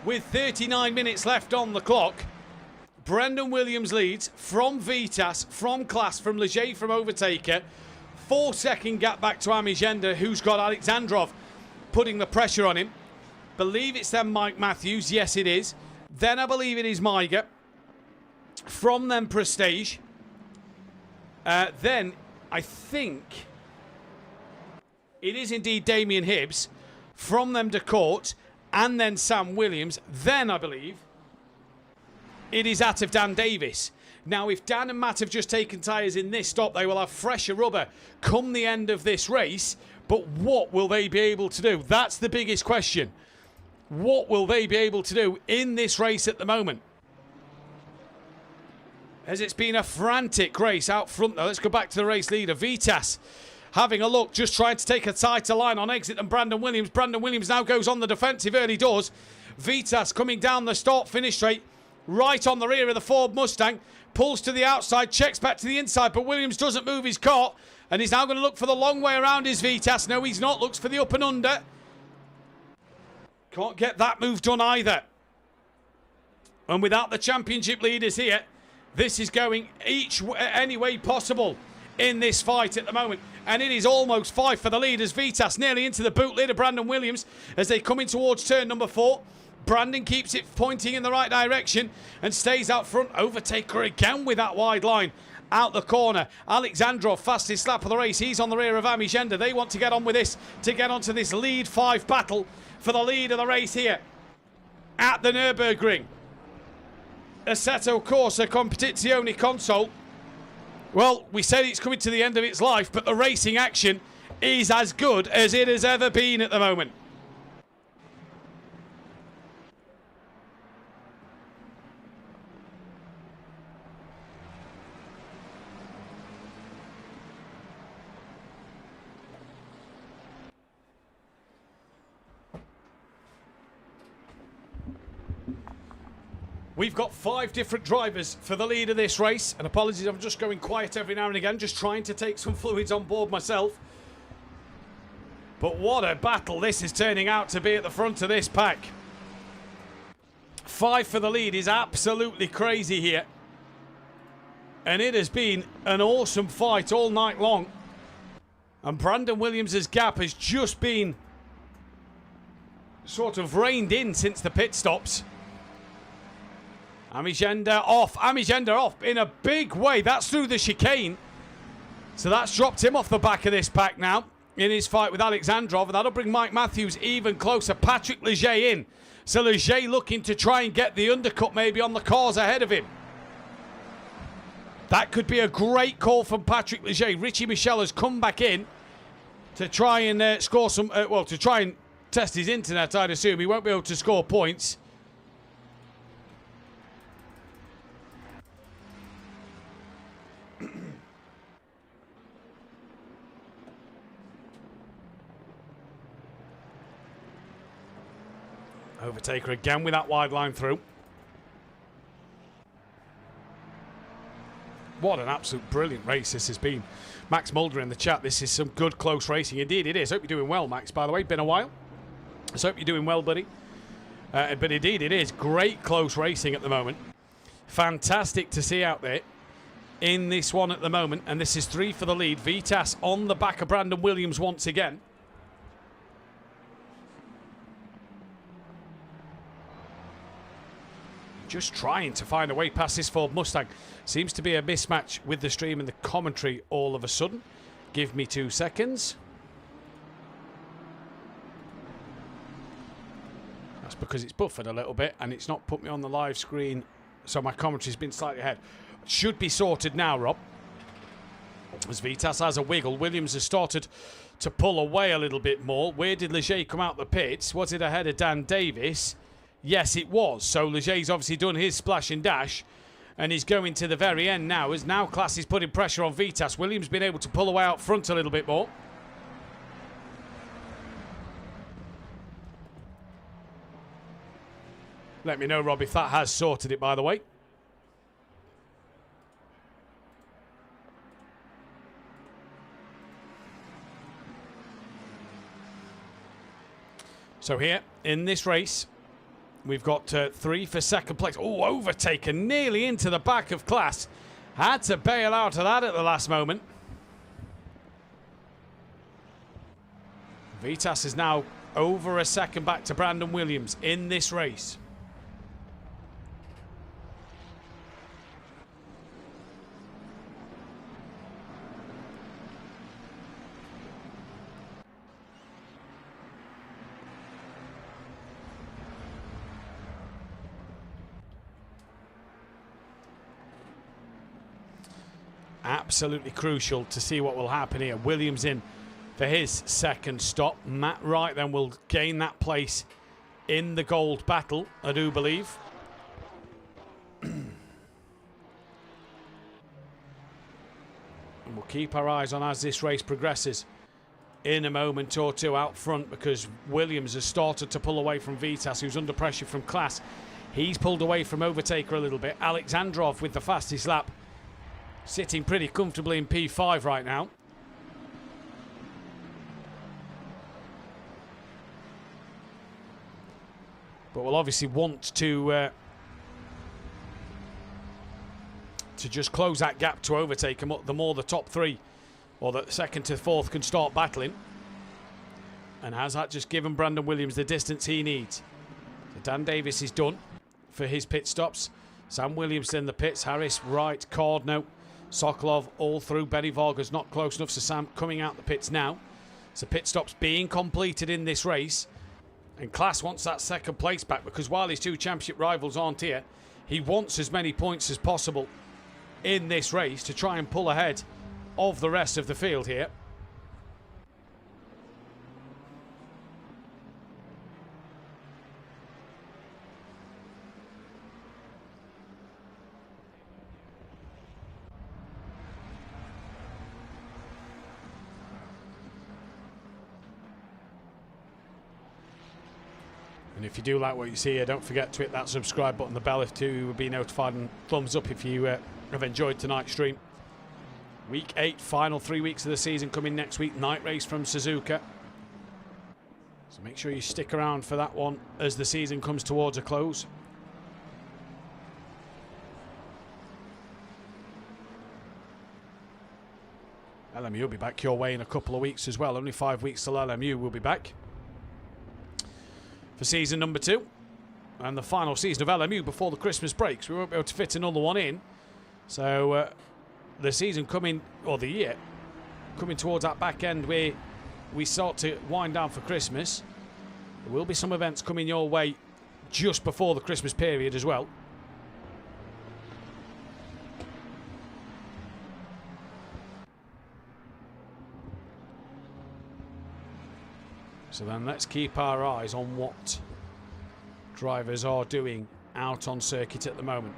With 39 minutes left on the clock, Brandon Williams leads from Vitas, from Class, from Leger, from Overtaker. 4-second gap back to Amigenda, who's got Alexandrov putting the pressure on him. Believe it's then Mike Matthews. Yes, it is. Then I believe it is Maiger. From them, Prestige. Then I think it is indeed Damien Hibbs. From them, DeCourt. And then Sam Williams. Then I believe it is that of Dan Davis. Now, if Dan and Matt have just taken tyres in this stop, they will have fresher rubber come the end of this race. But what will they be able to do? That's the biggest question. What will they be able to do in this race at the moment? As it's been a frantic race out front, though. Let's go back to the race leader, Vitas. Having a look, just trying to take a tighter line on exit than Brandon Williams. Brandon Williams now goes on the defensive early doors. Vitas coming down the start-finish straight, right on the rear of the Ford Mustang. Pulls to the outside, checks back to the inside, but Williams doesn't move his car. And he's now going to look for the long way around his Vitas. No, he's not. Looks for the up and under. Can't get that move done either. And without the championship leaders here, this is going any way possible in this fight at the moment. And it is almost 5 for the leaders. Vitas nearly into the boot leader, Brandon Williams, as they come in towards turn number 4. Brandon keeps it pointing in the right direction and stays out front. Overtaker again with that wide line out the corner. Alexandrov, fastest lap of the race. He's on the rear of Amigenda. They want to get on with this, to get onto this lead 5 battle for the lead of the race here at the Nurburgring. Assetto Corsa Competizione console. Well, we said it's coming to the end of its life, but the racing action is as good as it has ever been at the moment. We've got 5 different drivers for the lead of this race. And apologies, I'm just going quiet every now and again, just trying to take some fluids on board myself. But what a battle this is turning out to be at the front of this pack. 5 for the lead is absolutely crazy here. And it has been an awesome fight all night long. And Brandon Williams' gap has just been sort of reined in since the pit stops. Amigenda off in a big way. That's through the chicane. So that's dropped him off the back of this pack now in his fight with Alexandrov. And that'll bring Mike Matthews even closer. Patrick Leger in. So Leger looking to try and get the undercut maybe on the cars ahead of him. That could be a great call from Patrick Leger. Richie Michel has come back in to try and score some... well, to try and test his internet, I'd assume. He won't be able to score points. Overtaker again with that wide line through. What an absolute brilliant race this has been. Max Mulder in the chat, this is some good close racing. Indeed it is. Hope you're doing well, Max, by the way. Been a while. I hope you're doing well, buddy. But indeed it is. Great close racing at the moment. Fantastic to see out there in this one at the moment. And this is 3 for the lead. Vitas on the back of Brandon Williams once again. Just trying to find a way past this Ford Mustang. Seems to be a mismatch with the stream and the commentary all of a sudden. Give me 2 seconds. That's because it's buffered a little bit and it's not put me on the live screen, so my commentary's been slightly ahead. Should be sorted now, Rob. As Vitas has a wiggle, Williams has started to pull away a little bit more. Where did Leger come out the pits? Was it ahead of Dan Davis? Yes, it was. So Leger's obviously done his splash and dash and he's going to the very end now, as now Class is putting pressure on Vitas. Williams been able to pull away out front a little bit more. Let me know, Rob, if that has sorted it, by the way. So here, in this race, we've got 3 for second place. Oh, overtaken nearly into the back of Class. Had to bail out of that at the last moment. Vitas is now over a second back to Brandon Williams in this race. absolutely crucial to see what will happen here. Williams in for his second stop. Matt Wright then will gain that place in the gold battle, I do believe. And we'll keep our eyes on as this race progresses in a moment or two out front, because Williams has started to pull away from Vitas, who's under pressure from Class. He's pulled away from Overtaker a little bit. Alexandrov with the fastest lap, sitting pretty comfortably in P5 right now. But we'll obviously want to just close that gap to overtake him. The more the top three, or the second to fourth, can start battling. And has that just given Brandon Williams the distance he needs? So Dan Davis is done for his pit stops. Sam Williams in the pits. Harris, Wright, Cardno, Sokolov all through. Benny Vargas not close enough, so Sam coming out the pits now. So pit stops being completed in this race. And Class wants that second place back, because while his two championship rivals aren't here, he wants as many points as possible in this race to try and pull ahead of the rest of the field here. And if you do like what you see here, don't forget to hit that subscribe button, the bell, to be notified, and thumbs up if you have enjoyed tonight's stream. Week 8, final 3 weeks of the season coming next week. Night race from Suzuka. So make sure you stick around for that one as the season comes towards a close. LMU will be back your way in a couple of weeks as well. Only 5 weeks till LMU will be back for season number 2. And the final season of LMU before the Christmas breaks. We won't be able to fit another one in. So the season coming, or the year coming towards that back end where we start to wind down for Christmas. There will be some events coming your way just before the Christmas period as well. So then let's keep our eyes on what drivers are doing out on circuit at the moment.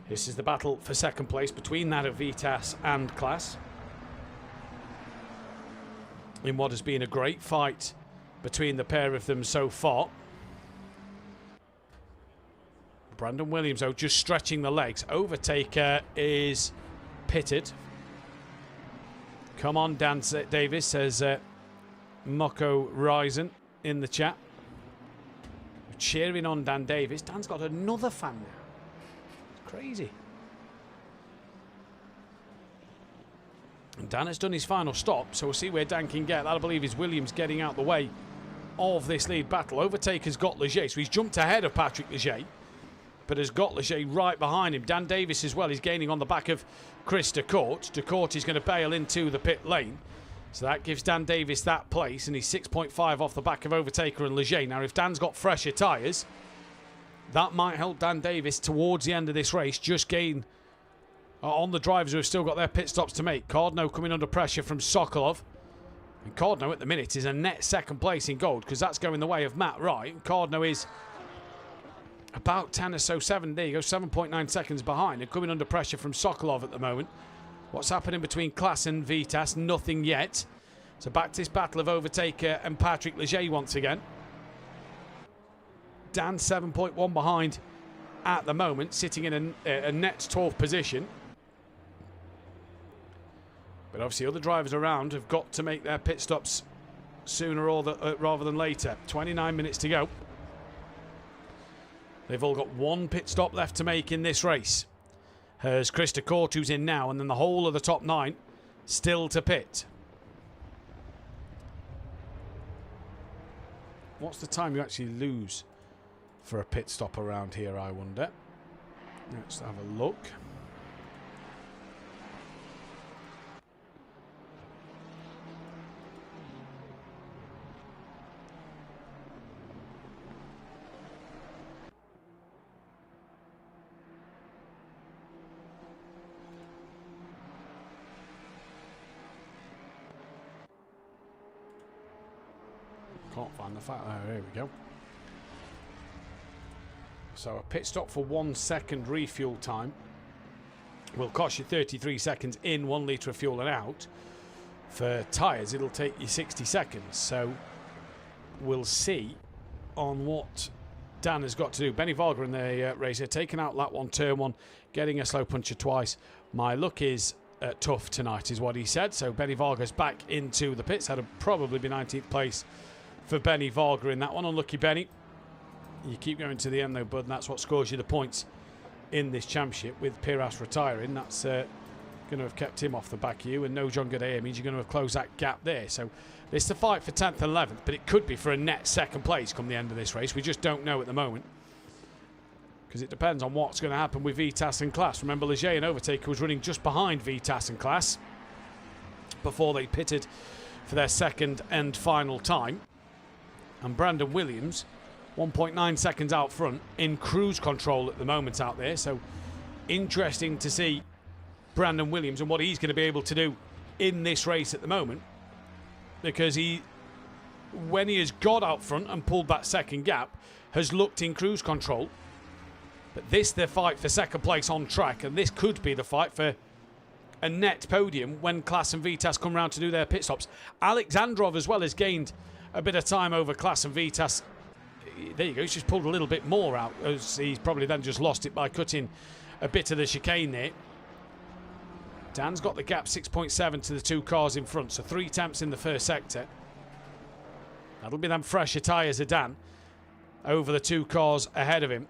This is the battle for second place between that of Vitas and Class, in what has been a great fight between the pair of them so far. Brandon Williams, though, just stretching the legs. Overtaker is pitted. Come on, Dan Davis, says Moko Ryzen in the chat. Cheering on Dan Davis. Dan's got another fan now. It's crazy. And Dan has done his final stop, so we'll see where Dan can get. That, I believe, is Williams getting out the way of this lead battle. Overtaker's got Leger, so he's jumped ahead of Patrick Leger, but has got Leger right behind him. Dan Davis as well is gaining on the back of Chris DeCourt. DeCourt is going to bail into the pit lane. So that gives Dan Davis that place, and he's 6.5 off the back of Overtaker and Leger. Now, if Dan's got fresher tyres, that might help Dan Davis towards the end of this race just gain on the drivers who have still got their pit stops to make. Cardno coming under pressure from Sokolov. And Cardno at the minute is a net second place in gold, because that's going the way of Matt Wright. And Cardno is about 10 or so, 7, there you go, 7.9 seconds behind, and coming under pressure from Sokolov at the moment. What's happening between Class and Vitas? Nothing yet. So back to this battle of Overtaker and Patrick Leger once again. Dan 7.1 behind at the moment, sitting in a net 12th position. But obviously other drivers around have got to make their pit stops sooner rather than later. 29 minutes to go. They've all got one pit stop left to make in this race. Here's Chris DeCourt, who's in now, and then the whole of the top 9 still to pit. What's the time you actually lose for a pit stop around here, I wonder? Let's have a look. Can't find the fact. Oh, here we go. So a pit stop for 1 second refuel time will cost you 33 seconds in, 1 litre of fuel and out. For tyres, it'll take you 60 seconds. So we'll see on what Dan has got to do. Benny Varga in the race here, taking out lap 1, turn 1, getting a slow puncher twice. My luck is tough tonight, is what he said. So Benny Varga's back into the pits. That'll probably be 19th place for Benny Varga in that one. Unlucky Benny. You keep going to the end though, bud, and that's what scores you the points in this championship. With Piras retiring, that's going to have kept him off the back of you, and no John Goodyear means you're going to have closed that gap there. So it's the fight for 10th and 11th, but it could be for a net second place come the end of this race. We just don't know at the moment, because it depends on what's going to happen with Vitas and Class. Remember, Leger and Overtaker was running just behind Vitas and Class before they pitted for their second and final time. And Brandon Williams, 1.9 seconds out front, in cruise control at the moment out there. So interesting to see Brandon Williams and what he's going to be able to do in this race at the moment, because he, when he has got out front and pulled that second gap, has looked in cruise control. But this, the fight for second place on track, and this could be the fight for a net podium when Class and Vitas come round to do their pit stops. Alexandrov as well has gained a bit of time over Class and Vitas. There you go, he's just pulled a little bit more out, as he's probably then just lost it by cutting a bit of the chicane there. Dan's got the gap 6.7 to the 2 cars in front, so 3 temps in the first sector. That'll be them fresher tyres of Dan over the 2 cars ahead of him.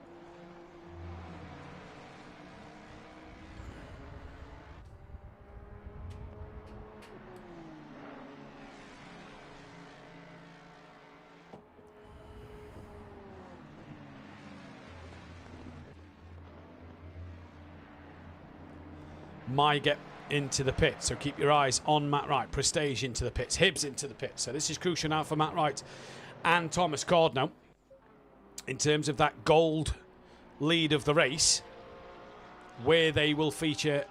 My get into the pit, so keep your eyes on Matt Wright. Prestige into the pits, Hibbs into the pits. So this is crucial now for Matt Wright and Thomas Cardno in terms of that gold lead of the race, where they will feature,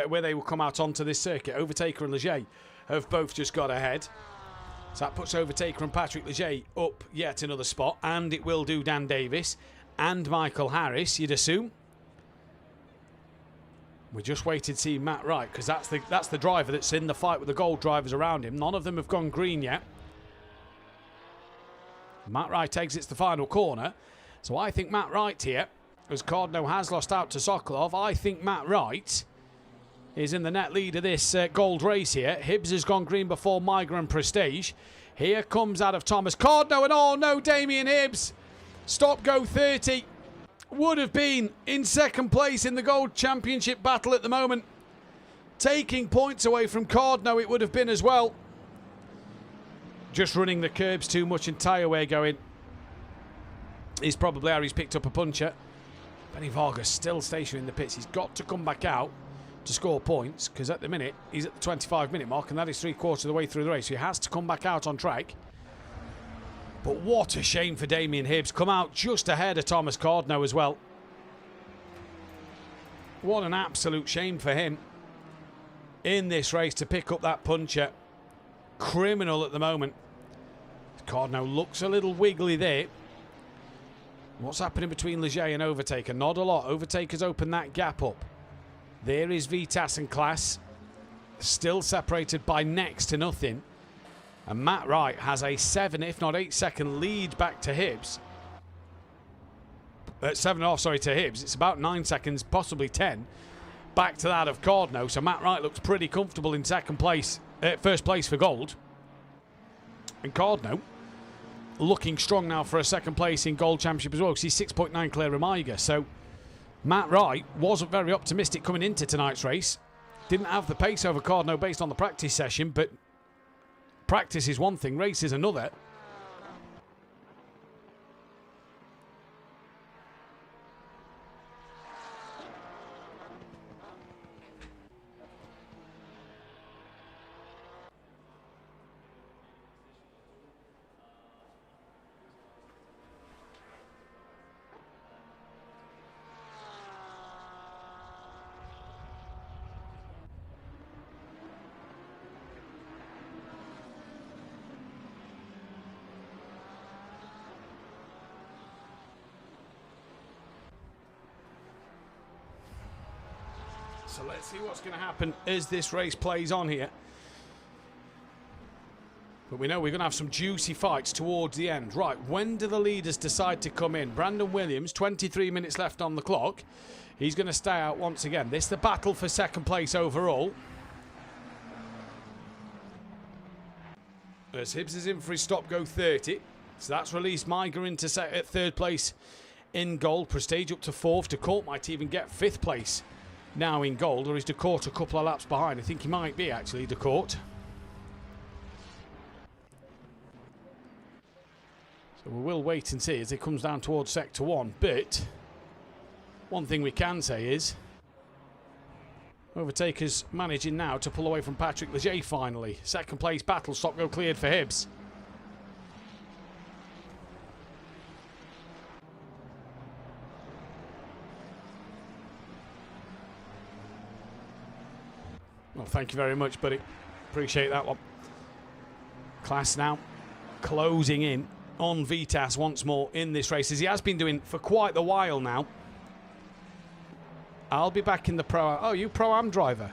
where they will come out onto this circuit. Overtaker and Leger have both just got ahead, so that puts Overtaker and Patrick Leger up yet another spot, and it will do Dan Davis and Michael Harris, you'd assume. We just waited to see Matt Wright, because that's the driver that's in the fight with the gold drivers around him. None of them have gone green yet. Matt Wright exits the final corner. So I think Matt Wright here, as Cardno has lost out to Sokolov, I think Matt Wright is in the net lead of this gold race here. Hibbs has gone green before Migra and Prestige. Here comes out of Thomas Cardno, and oh no, Damien Hibbs. Stop go 30. Would have been in second place in the Gold Championship battle at the moment. Taking points away from Cardno, it would have been as well. Just running the curbs too much and tyre wear going is probably how he's picked up a puncher. Benny Vargas still stationary in the pits. He's got to come back out to score points, because at the minute he's at the 25-minute mark, and that is 3/4 of the way through the race. So he has to come back out on track. But what a shame for Damien Hibbs. Come out just ahead of Thomas Cardno as well. What an absolute shame for him in this race to pick up that puncher. Criminal at the moment. Cardno looks a little wiggly there. What's happening between Leger and Overtaker? Not a lot. Overtaker's opened that gap up. There is Vitas and Class, still separated by next to nothing. And Matt Wright has a 7, if not 8 second lead back to Hibbs. 7.5, sorry, to Hibbs. It's about 9 seconds, possibly 10, back to that of Cardno. So Matt Wright looks pretty comfortable in second place, first place for gold. And Cardno looking strong now for a second place in Gold Championship as well, because he's 6.9 clear of Miga. So Matt Wright wasn't very optimistic coming into tonight's race. Didn't have the pace over Cardno based on the practice session, but practice is one thing, race is another. So let's see what's going to happen as this race plays on here. But we know we're going to have some juicy fights towards the end. Right, when do the leaders decide to come in? Brandon Williams, 23 minutes left on the clock. He's going to stay out once again. This is the battle for second place overall. As Hibbs is in for his stop-go 30. So that's released Maiger into at third place in gold. Prestige up to fourth. DeCourt might even get fifth place now in gold. Or is DeCourt a couple of laps behind? I think he might be, actually, DeCourt. So we will wait and see as it comes down towards Sector 1. But one thing we can say is Overtaker's managing now to pull away from Patrick Leger finally. Second place battle, stop-go cleared for Hibbs. Well, thank you very much, buddy. Appreciate that one. Class now closing in on Vitas once more in this race, as he has been doing for quite a while now. I'll be back in the Pro... Oh, you Pro-Am driver?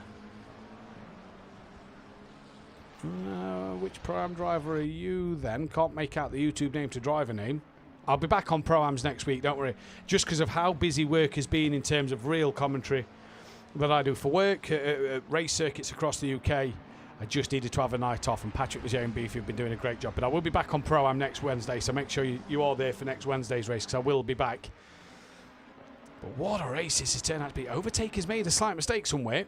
Which Pro-Am driver are you then? Can't make out the YouTube name to driver name. I'll be back on Pro-Ams next week, don't worry. Just because of how busy work has been in terms of real commentary that I do for work, race circuits across the UK. I just needed to have a night off, and Patrick Leger and Beefy have been doing a great job. But I will be back on Pro-Am next Wednesday, so make sure you are there for next Wednesday's race, because I will be back. But what a race this has turned out to be. Overtaker's made a slight mistake somewhere.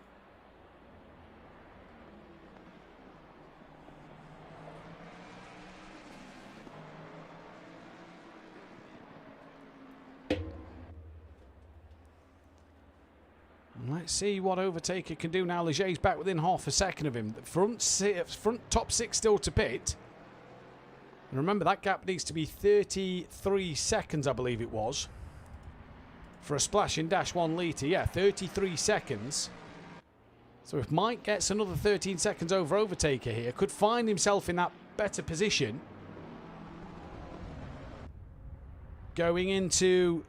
Let's see what Overtaker can do now. Leger's back within half a second of him. The front top six still to pit. And remember, that gap needs to be 33 seconds, I believe it was, for a splash in dash 1 litre. Yeah, 33 seconds. So if Mike gets another 13 seconds over Overtaker here, could find himself in that better position going into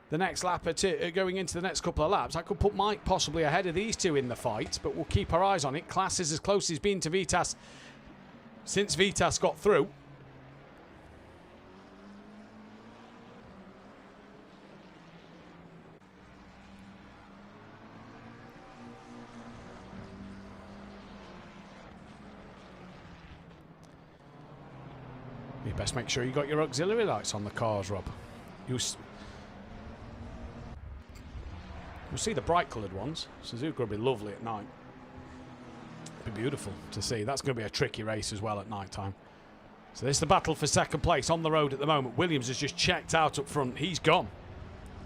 the next lap, going into the next couple of laps. I could put Mike possibly ahead of these two in the fight, but we'll keep our eyes on it. Class is as close as he's been to Vitas since Vitas got through. You best make sure you got your auxiliary lights on the cars, Rob. You'll see the bright coloured ones. Suzuka will be lovely at night. It'll be beautiful to see. That's going to be a tricky race as well at night time. So this is the battle for second place on the road at the moment. Williams has just checked out up front. He's gone.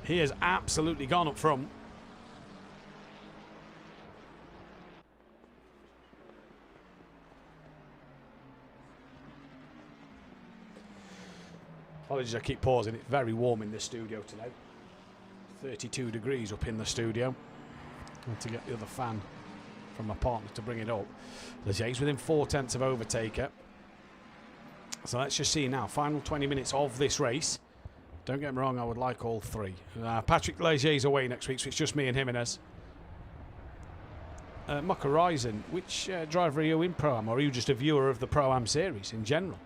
He has absolutely gone up front. Apologies, I keep pausing. It's very warm in this studio today. 32 degrees up in the studio. I had to get the other fan from my partner to bring it up. Leger's within 4/10 of Overtaker. So let's just see now. Final 20 minutes of this race. Don't get me wrong, I would like all three. Patrick Leger's away next week, so it's just me and Jimenez. Muck Horizon, which driver are you in Pro-Am, or are you just a viewer of the Pro-Am series in general?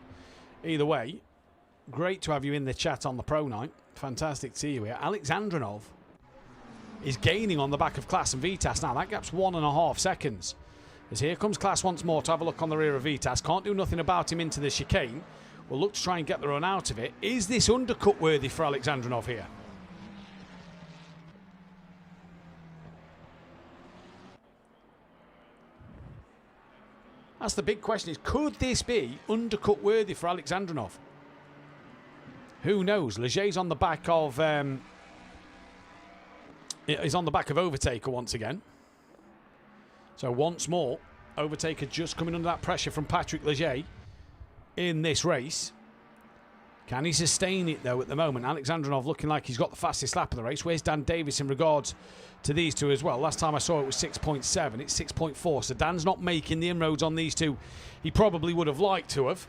Either way, great to have you in the chat on the Pro Night. Fantastic to see you here. Alexandrinov is gaining on the back of Class and Vitas now. That gap's 1.5 seconds. As here comes Class once more to have a look on the rear of Vitas. Can't do nothing about him into the chicane. We'll look to try and get the run out of it. Is this undercut worthy for Alexandrinov here? That's the big question, is could this be undercut worthy for Alexandrinov? Who knows? Leger's on the back of is on the back of Overtaker once again. So once more, Overtaker just coming under that pressure from Patrick Leger in this race. Can he sustain it though at the moment? Alexandrinov looking like he's got the fastest lap of the race. Where's Dan Davis in regards to these two as well? Last time I saw it was 6.7. It's 6.4. So Dan's not making the inroads on these two he probably would have liked to have.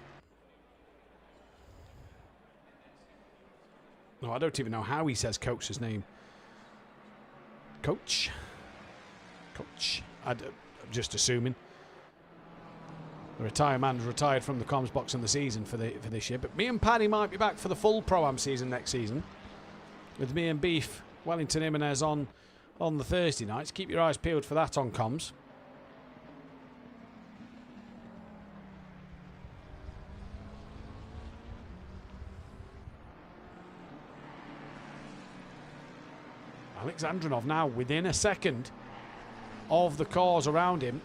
No, I don't even know how he says Coach's name. Coach. Coach, I'm just assuming. The retired man's retired from the comms box in the season for this year. But me and Paddy might be back for the full Pro-Am season next season. With me and Beef, Wellington Jimenez on the Thursday nights. Keep your eyes peeled for that on comms. Alexandrinov now within a second of the cars around him.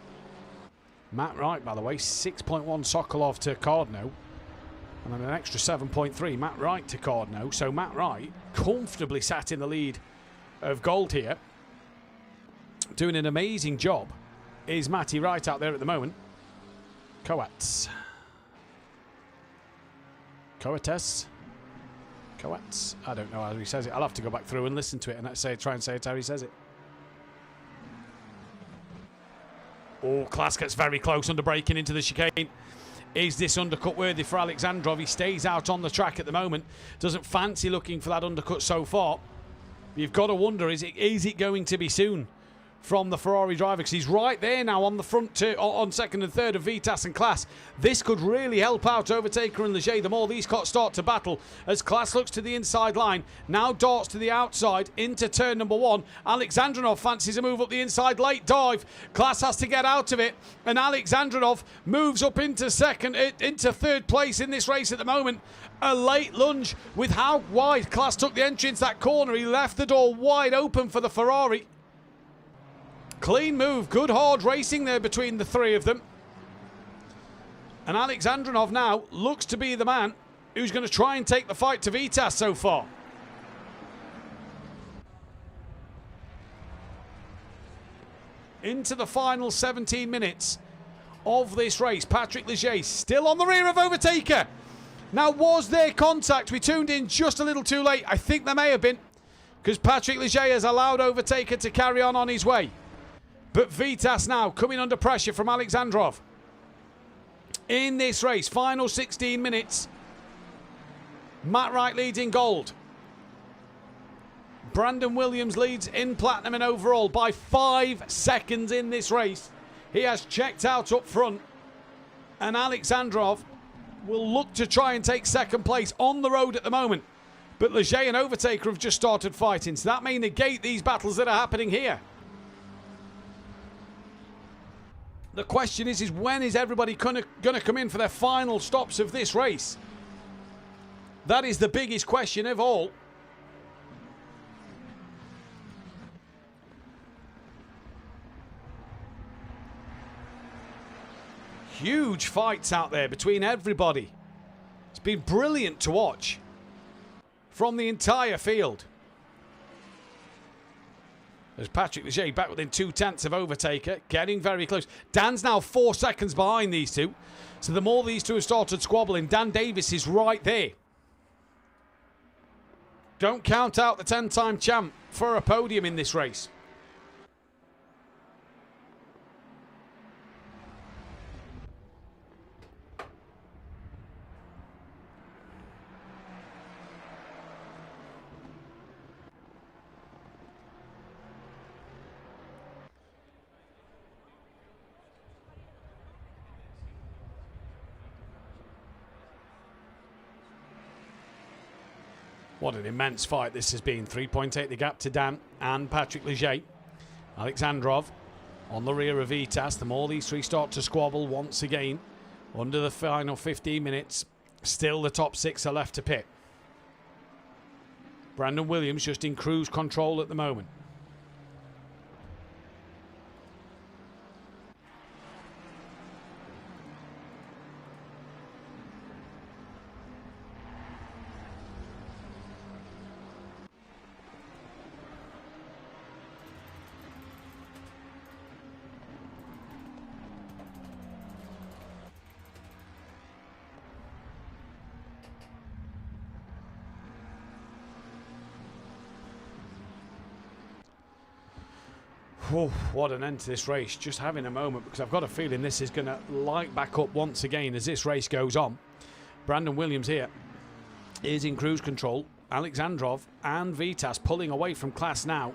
Matt Wright, by the way, 6.1 Sokolov to Cardno. And then an extra 7.3 Matt Wright to Cardno. So Matt Wright comfortably sat in the lead of gold here. Doing an amazing job is Matty Wright out there at the moment. Coates. I don't know how he says it. I'll have to go back through and listen to it and try and say it how he says it. Oh, Klaas gets very close under braking into the chicane. Is this undercut worthy for Alexandrov? He stays out on the track at the moment. Doesn't fancy looking for that undercut so far. You've got to wonder, is it going to be soon from the Ferrari driver? Because he's right there now on the front two, on second and third of Vitas and Klaas. This could really help out Overtaker and Leger the more these cars start to battle. As Klaas looks to the inside line, now darts to the outside into turn number one. Alexandrinov fancies a move up the inside, late dive. Klaas has to get out of it, and Alexandrinov moves up into third place in this race at the moment. A late lunge with how wide Klaas took the entry into that corner. He left the door wide open for the Ferrari. Clean move, good hard racing there between the three of them. And Alexandrinov now looks to be the man who's going to try and take the fight to Vitas so far. Into the final 17 minutes of this race. Patrick Leger still on the rear of Overtaker. Now, was there contact? We tuned in just a little too late. I think there may have been, because Patrick Leger has allowed Overtaker to carry on his way. But Vitas now coming under pressure from Alexandrov. In this race, final 16 minutes. Matt Wright leads in gold. Brandon Williams leads in platinum and overall by 5 seconds in this race. He has checked out up front. And Alexandrov will look to try and take second place on the road at the moment. But Leger and Overtaker have just started fighting. So that may negate these battles that are happening here. The question is when is everybody going to come in for their final stops of this race? That is the biggest question of all. Huge fights out there between everybody. It's been brilliant to watch from the entire field. There's Patrick Leger back within 0.2 of Overtaker, getting very close. Dan's now 4 seconds behind these two. So the more these two have started squabbling, Dan Davis is right there. Don't count out the 10-time champ for a podium in this race. What an immense fight this has been. 3.8 the gap to Dan and Patrick Leger. Alexandrov on the rear of Vitas. The more these three start to squabble once again under the final 15 minutes, still the top 6 are left to pit. Brandon Williams just in cruise control at the moment. Oh, what an end to this race. Just having a moment, because I've got a feeling this is going to light back up once again as this race goes on. Brandon Williams here is in cruise control. Alexandrov and Vitas pulling away from Klaas now.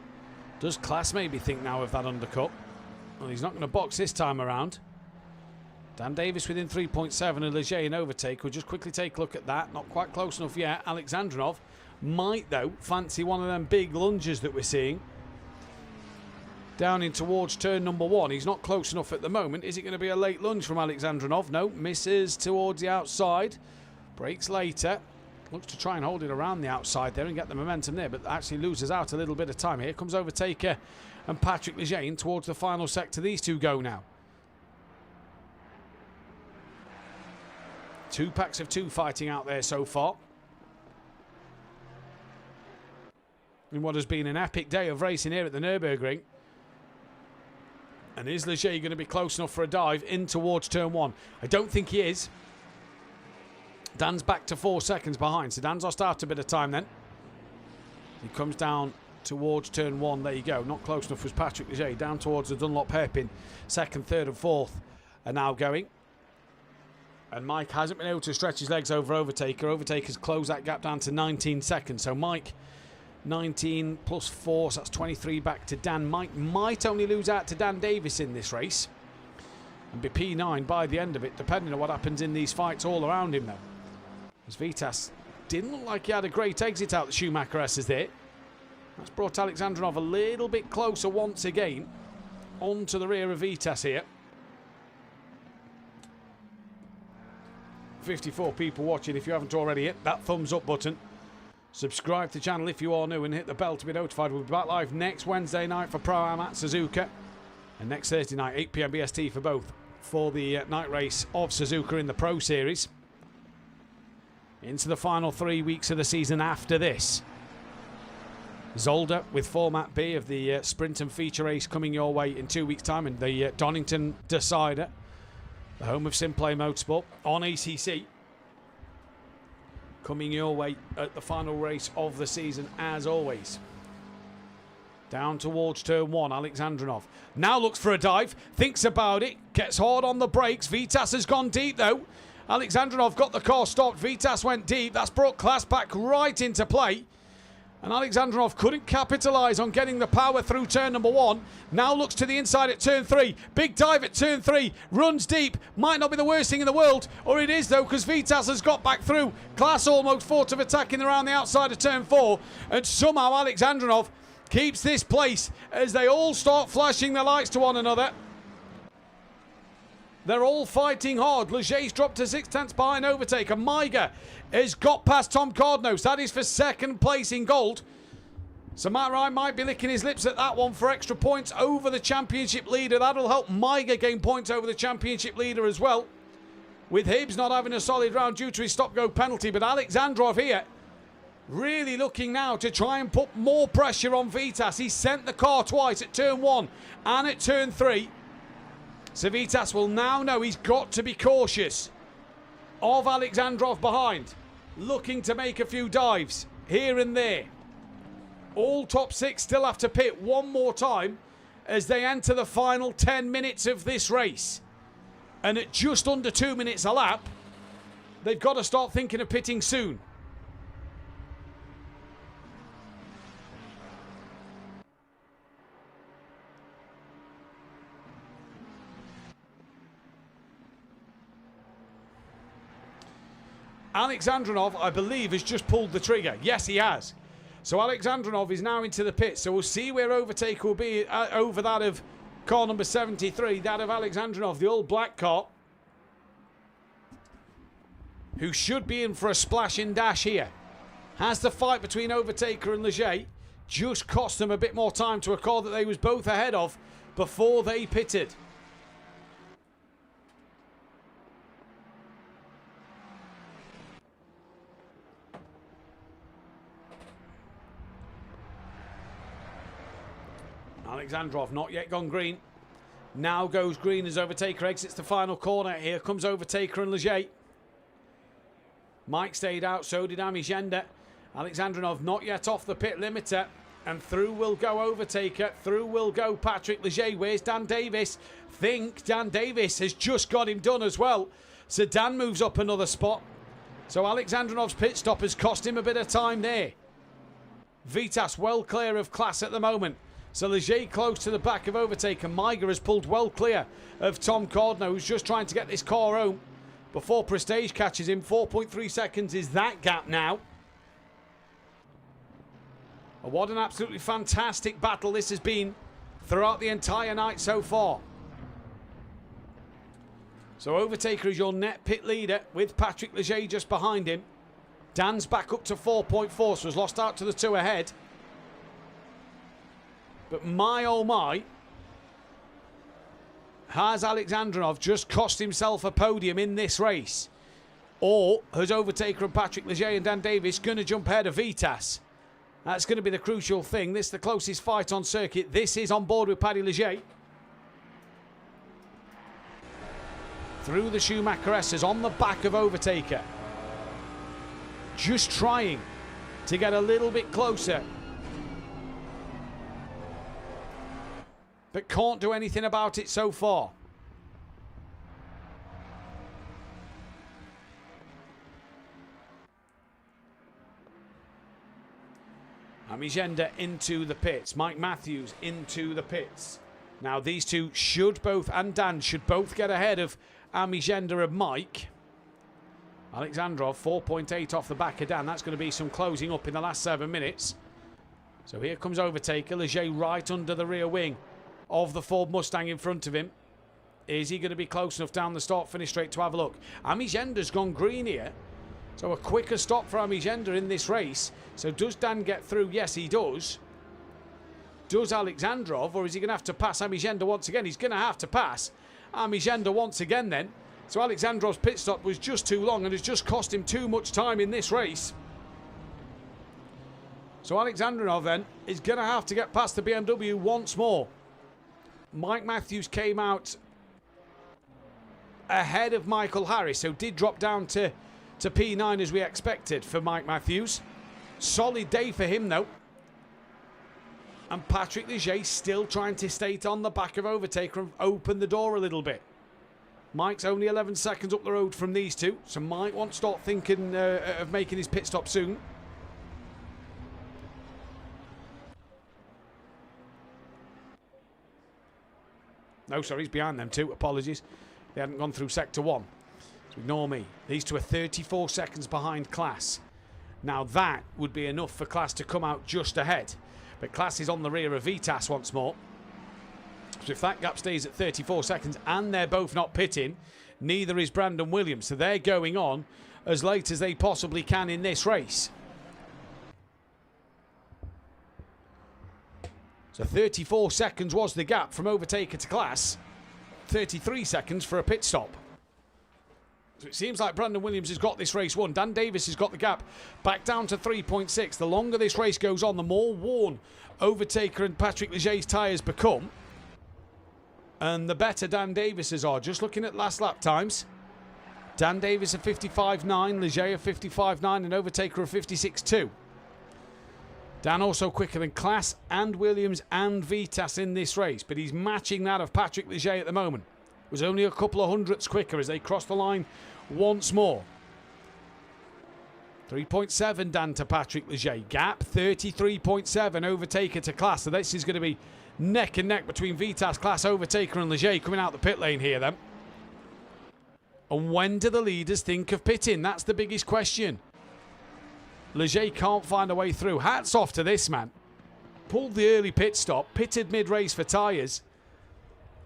Does Klaas maybe think now of that undercut? Well, he's not going to box this time around. Dan Davis within 3.7 and Leger in overtake. We'll just quickly take a look at that. Not quite close enough yet. Alexandrinov might, though, fancy one of them big lunges that we're seeing. Down in towards turn number 1. He's not close enough at the moment. Is it going to be a late lunge from Alexandrinov? No, misses towards the outside. Breaks later. Looks to try and hold it around the outside there and get the momentum there, but actually loses out a little bit of time. Here comes Overtaker and Patrick Leger towards the final sector. These two go now. 2 packs of 2 fighting out there so far. In what has been an epic day of racing here at the Nurburgring. And is Leger going to be close enough for a dive in towards turn 1? I don't think he is. Dan's back to 4 seconds behind, so Dan's lost out a bit of time then. He comes down towards turn 1. There you go. Not close enough was Patrick Leger. Down towards the Dunlop hairpin. 2nd, 3rd and 4th are now going. And Mike hasn't been able to stretch his legs over Overtaker. Overtaker's closed that gap down to 19 seconds. So Mike, 19 plus 4, so that's 23 back to Dan. Mike might only lose out to Dan Davis in this race. And be P9 by the end of it, depending on what happens in these fights all around him, though. As Vitas didn't look like he had a great exit out the Schumacher S's there. That's brought Alexandrinov a little bit closer once again onto the rear of Vitas here. 54 people watching. If you haven't already hit that thumbs up button, subscribe to the channel if you are new, and hit the bell to be notified. We'll be back live next Wednesday night for Pro-Am at Suzuka, and next Thursday night 8 PM BST for both, for the night race of Suzuka in the Pro Series. Into the final 3 weeks of the season after this. Zolder with Format B of the Sprint and Feature race coming your way in 2 weeks' time, and the Donington Decider, the home of SimPlay Motorsport on ACC, coming your way at the final race of the season as always. Down towards turn 1, Alexandrinov now looks for a dive, thinks about it, gets hard on the brakes. Vitas has gone deep though. Alexandrinov got the car stopped. Vitas went deep. That's brought class back right into play. And Alexandrinov couldn't capitalise on getting the power through turn number 1. Now looks to the inside at turn 3. Big dive at turn 3. Runs deep. Might not be the worst thing in the world. Or it is though, because Vitas has got back through. Class almost thought of attacking around the outside of turn 4. And somehow Alexandrinov keeps this place as they all start flashing their lights to one another. They're all fighting hard. Leger's dropped to 6 tenths behind Overtaker. Maiger has got past Tom Cardnos. That is for 2nd place in gold. So Matt Ryan might be licking his lips at that one for extra points over the championship leader. That'll help Maiger gain points over the championship leader as well, with Hibbs not having a solid round due to his stop-go penalty. But Alexandrov here really looking now to try and put more pressure on Vitas. He sent the car twice at turn 1 and at turn 3. So Vitas will now know he's got to be cautious of Alexandrov behind, looking to make a few dives here and there. All top 6 still have to pit one more time as they enter the final 10 minutes of this race. And at just under 2 minutes a lap, they've got to start thinking of pitting soon. Alexandrinov, I believe, has just pulled the trigger. Yes, he has. So Alexandrinov is now into the pit. So we'll see where Overtaker will be over that of car number 73, that of Alexandrinov, the old black car, who should be in for a splash and dash here. Has the fight between Overtaker and Leger just cost them a bit more time to a car that they was both ahead of before they pitted? Alexandrov not yet gone green. Now goes green as Overtaker exits the final corner. Here comes Overtaker and Leger. Mike stayed out, so did Amishenda. Alexandrinov not yet off the pit limiter. And through will go Overtaker. Through will go Patrick Leger. Where's Dan Davis? Think Dan Davis has just got him done as well. So Dan moves up another spot. So Alexandrinov's pit stop has cost him a bit of time there. Vitas well clear of class at the moment. So Leger close to the back of Overtaker. Miger has pulled well clear of Tom Cordno, who's just trying to get this car home before Prestige catches him. 4.3 seconds is that gap now. What an absolutely fantastic battle this has been throughout the entire night so far. So Overtaker is your net pit leader with Patrick Leger just behind him. Dan's back up to 4.4, so has lost out to the 2 ahead. But my oh my, has Alexandrinov just cost himself a podium in this race? Or has Overtaker and Patrick Leger and Dan Davis going to jump ahead of Vitas? That's going to be the crucial thing. This is the closest fight on circuit. This is on board with Paddy Leger. Through the Schumacher S's on the back of Overtaker. Just trying to get a little bit closer. But can't do anything about it so far. Amigenda into the pits. Mike Matthews into the pits. Now these two should both, and Dan should both get ahead of Amigenda and Mike. Alexandrov 4.8 off the back of Dan. That's going to be some closing up in the last 7 minutes. So here comes Overtaker. Leger right under the rear wing of the Ford Mustang in front of him. Is he going to be close enough down the start-finish straight to have a look? Amigenda's gone green here. So a quicker stop for Amigenda in this race. So does Dan get through? Yes, he does. Does Alexandrov, or is he going to have to pass Amigenda once again? He's going to have to pass Amigenda once again then. So Alexandrov's pit stop was just too long and has just cost him too much time in this race. So Alexandrinov then is going to have to get past the BMW once more. Mike Matthews came out ahead of Michael Harris, so did drop down to P9 as we expected for Mike Matthews. Solid day for him though. And Patrick Leger still trying to stay on the back of Overtaker and open the door a little bit. Mike's only 11 seconds up the road from these two, so Mike won't start thinking of making his pit stop soon. No, sorry, he's behind them too. Apologies. They hadn't gone through sector 1. So ignore me. These two are 34 seconds behind Class. Now that would be enough for Class to come out just ahead. But Class is on the rear of Vitas once more. So if that gap stays at 34 seconds and they're both not pitting, neither is Brandon Williams. So they're going on as late as they possibly can in this race. So 34 seconds was the gap from Overtaker to Class. 33 seconds for a pit stop. So it seems like Brandon Williams has got this race won. Dan Davis has got the gap back down to 3.6. The longer this race goes on, the more worn Overtaker and Patrick Leger's tyres become. And the better Dan Davis's are. Just looking at last lap times. Dan Davis at 55.9, Leger at 55.9 and Overtaker at 56.2. Dan also quicker than Class and Williams and Vitas in this race, but he's matching that of Patrick Leger at the moment. It was only a couple of hundredths quicker as they cross the line once more. 3.7 Dan to Patrick Leger. Gap 33.7 Overtaker to Class. So this is going to be neck and neck between Vitas, Class, Overtaker and Leger coming out the pit lane here then. And when do the leaders think of pitting? That's the biggest question. Leger can't find a way through. Hats off to this man. Pulled the early pit stop, pitted mid-race for tyres,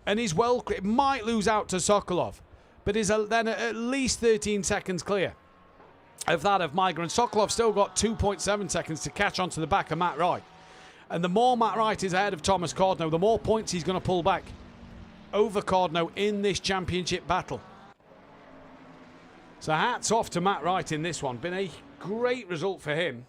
and he's well clear. Might lose out to Sokolov, but is then at least 13 seconds clear of that of Miger. And Sokolov still got 2.7 seconds to catch onto the back of Matt Wright. And the more Matt Wright is ahead of Thomas Cordno, the more points he's going to pull back over Cordno in this championship battle. So hats off to Matt Wright in this one. Been a great result for him.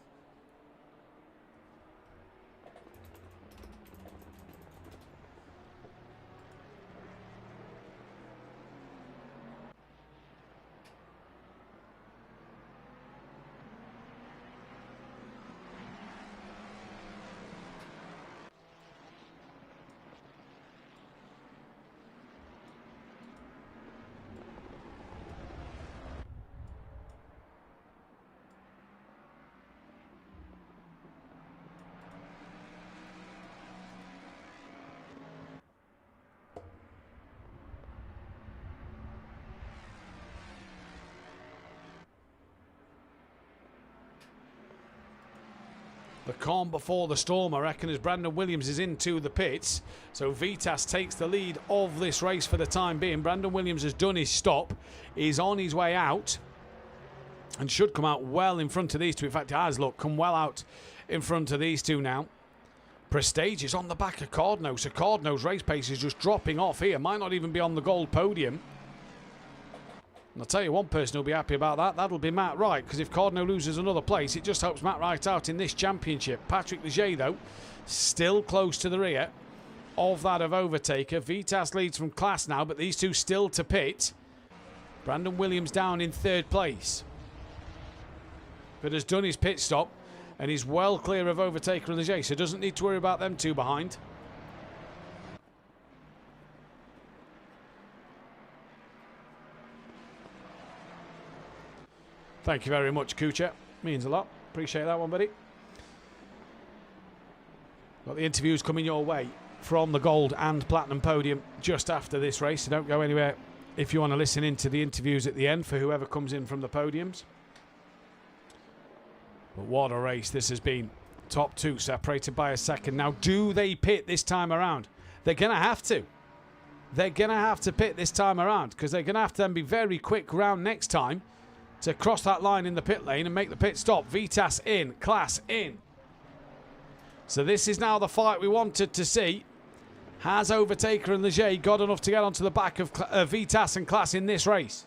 The calm before the storm, I reckon, as Brandon Williams is into the pits. So Vitas takes the lead of this race for the time being. Brandon Williams has done his stop. He's on his way out and should come out well in front of these two. In fact, he has, look, come well out in front of these two now. Prestige is on the back of Cardno, so Cardno's race pace is just dropping off here. Might not even be on the gold podium. And I'll tell you one person who'll be happy about that. That'll be Matt Wright, because if Cardno loses another place, it just helps Matt Wright out in this championship. Patrick Leger, though, still close to the rear of that of Overtaker. Vitas leads from class now, but these two still to pit. Brandon Williams down in third place, but has done his pit stop and he's well clear of Overtaker and Leger, so doesn't need to worry about them two behind. Thank you very much, Kucha. Means a lot. Appreciate that one, buddy. Got the interviews coming your way from the gold and platinum podium just after this race, so don't go anywhere if you want to listen into the interviews at the end for whoever comes in from the podiums. But what a race this has been. Top two separated by a second. Now, do they pit this time around? They're going to have to. They're going to have to pit this time around, because they're going to have to then be very quick round next time to cross that line in the pit lane and make the pit stop. Vitas in, Class in. So this is now the fight we wanted to see. Has Overtaker and Leger got enough to get onto the back of Vitas and Class in this race?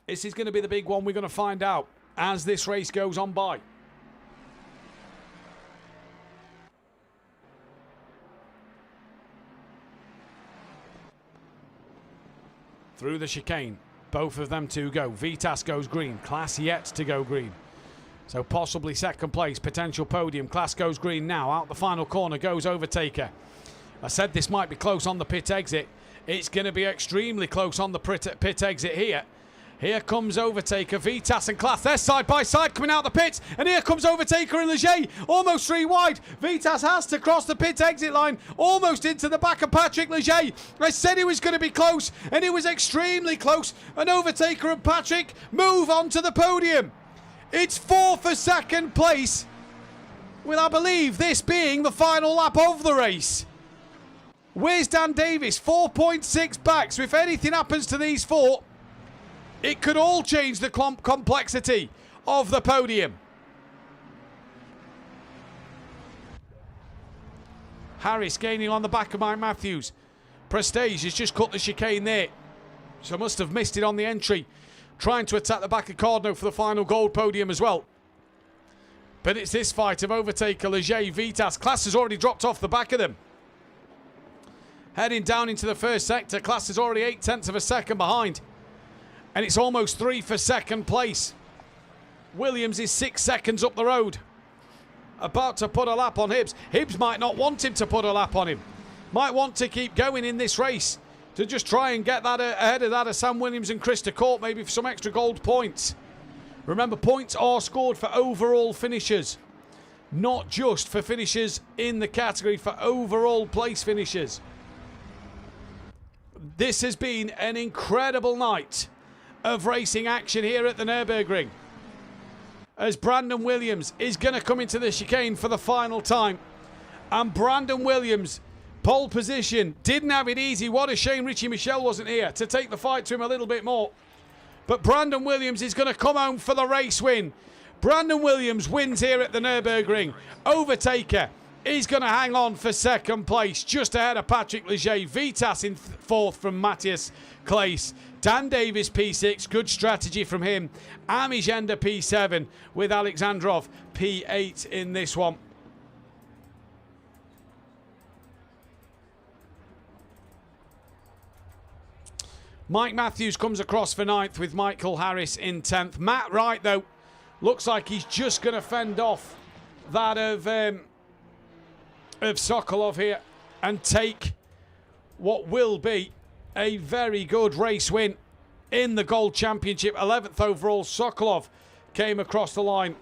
This is going to be the big one we're going to find out as this race goes on by. Through the chicane, both of them to go. Vitas goes green, Class yet to go green. So possibly second place, potential podium. Class goes green now. Out the final corner goes Overtaker. I said this might be close on the pit exit. It's going to be extremely close on the pit exit here. Here comes Overtaker, Vitas and Class. They're side by side coming out the pits. And here comes Overtaker and Leger. Almost three wide. Vitas has to cross the pit exit line. Almost into the back of Patrick Leger. I said he was going to be close. And it was extremely close. And Overtaker and Patrick move on to the podium. It's 4 for second place. With, I believe, this being the final lap of the race. Where's Dan Davis? 4.6 back. So if anything happens to these four, it could all change the complexity of the podium. Harris gaining on the back of Mike Matthews. Prestige has just cut the chicane there, so must have missed it on the entry. Trying to attack the back of Cardno for the final gold podium as well. But it's this fight of Overtaker, Leger, Vitas. Class has already dropped off the back of them. Heading down into the first sector. Class is already 0.8 of a second behind. And it's almost 3 for second place. Williams is 6 seconds up the road. About to put a lap on Hibbs. Hibbs might not want him to put a lap on him. Might want to keep going in this race to just try and get that ahead of that of Sam Williams and Krista Court, maybe for some extra gold points. Remember, points are scored for overall finishers, not just for finishers in the category, for overall place finishers. This has been an incredible night of racing action here at the Nurburgring, as Brandon Williams is going to come into the chicane for the final time. And Brandon Williams, pole position, didn't have it easy. What a shame Richie Michelle wasn't here to take the fight to him a little bit more. But Brandon Williams is going to come home for the race win. Brandon Williams wins here at the Nurburgring. Overtaker is going to hang on for second place, just ahead of Patrick Leger. Vitas in fourth from Matthias Claes. Dan Davis P6, good strategy from him. Ami Gender P7 with Alexandrov P8 in this one. Mike Matthews comes across for 9th with Michael Harris in 10th. Matt Wright, though, looks like he's just going to fend off that of Sokolov here and take what will be a very good race win in the Gold Championship. 11th overall, Sokolov came across the line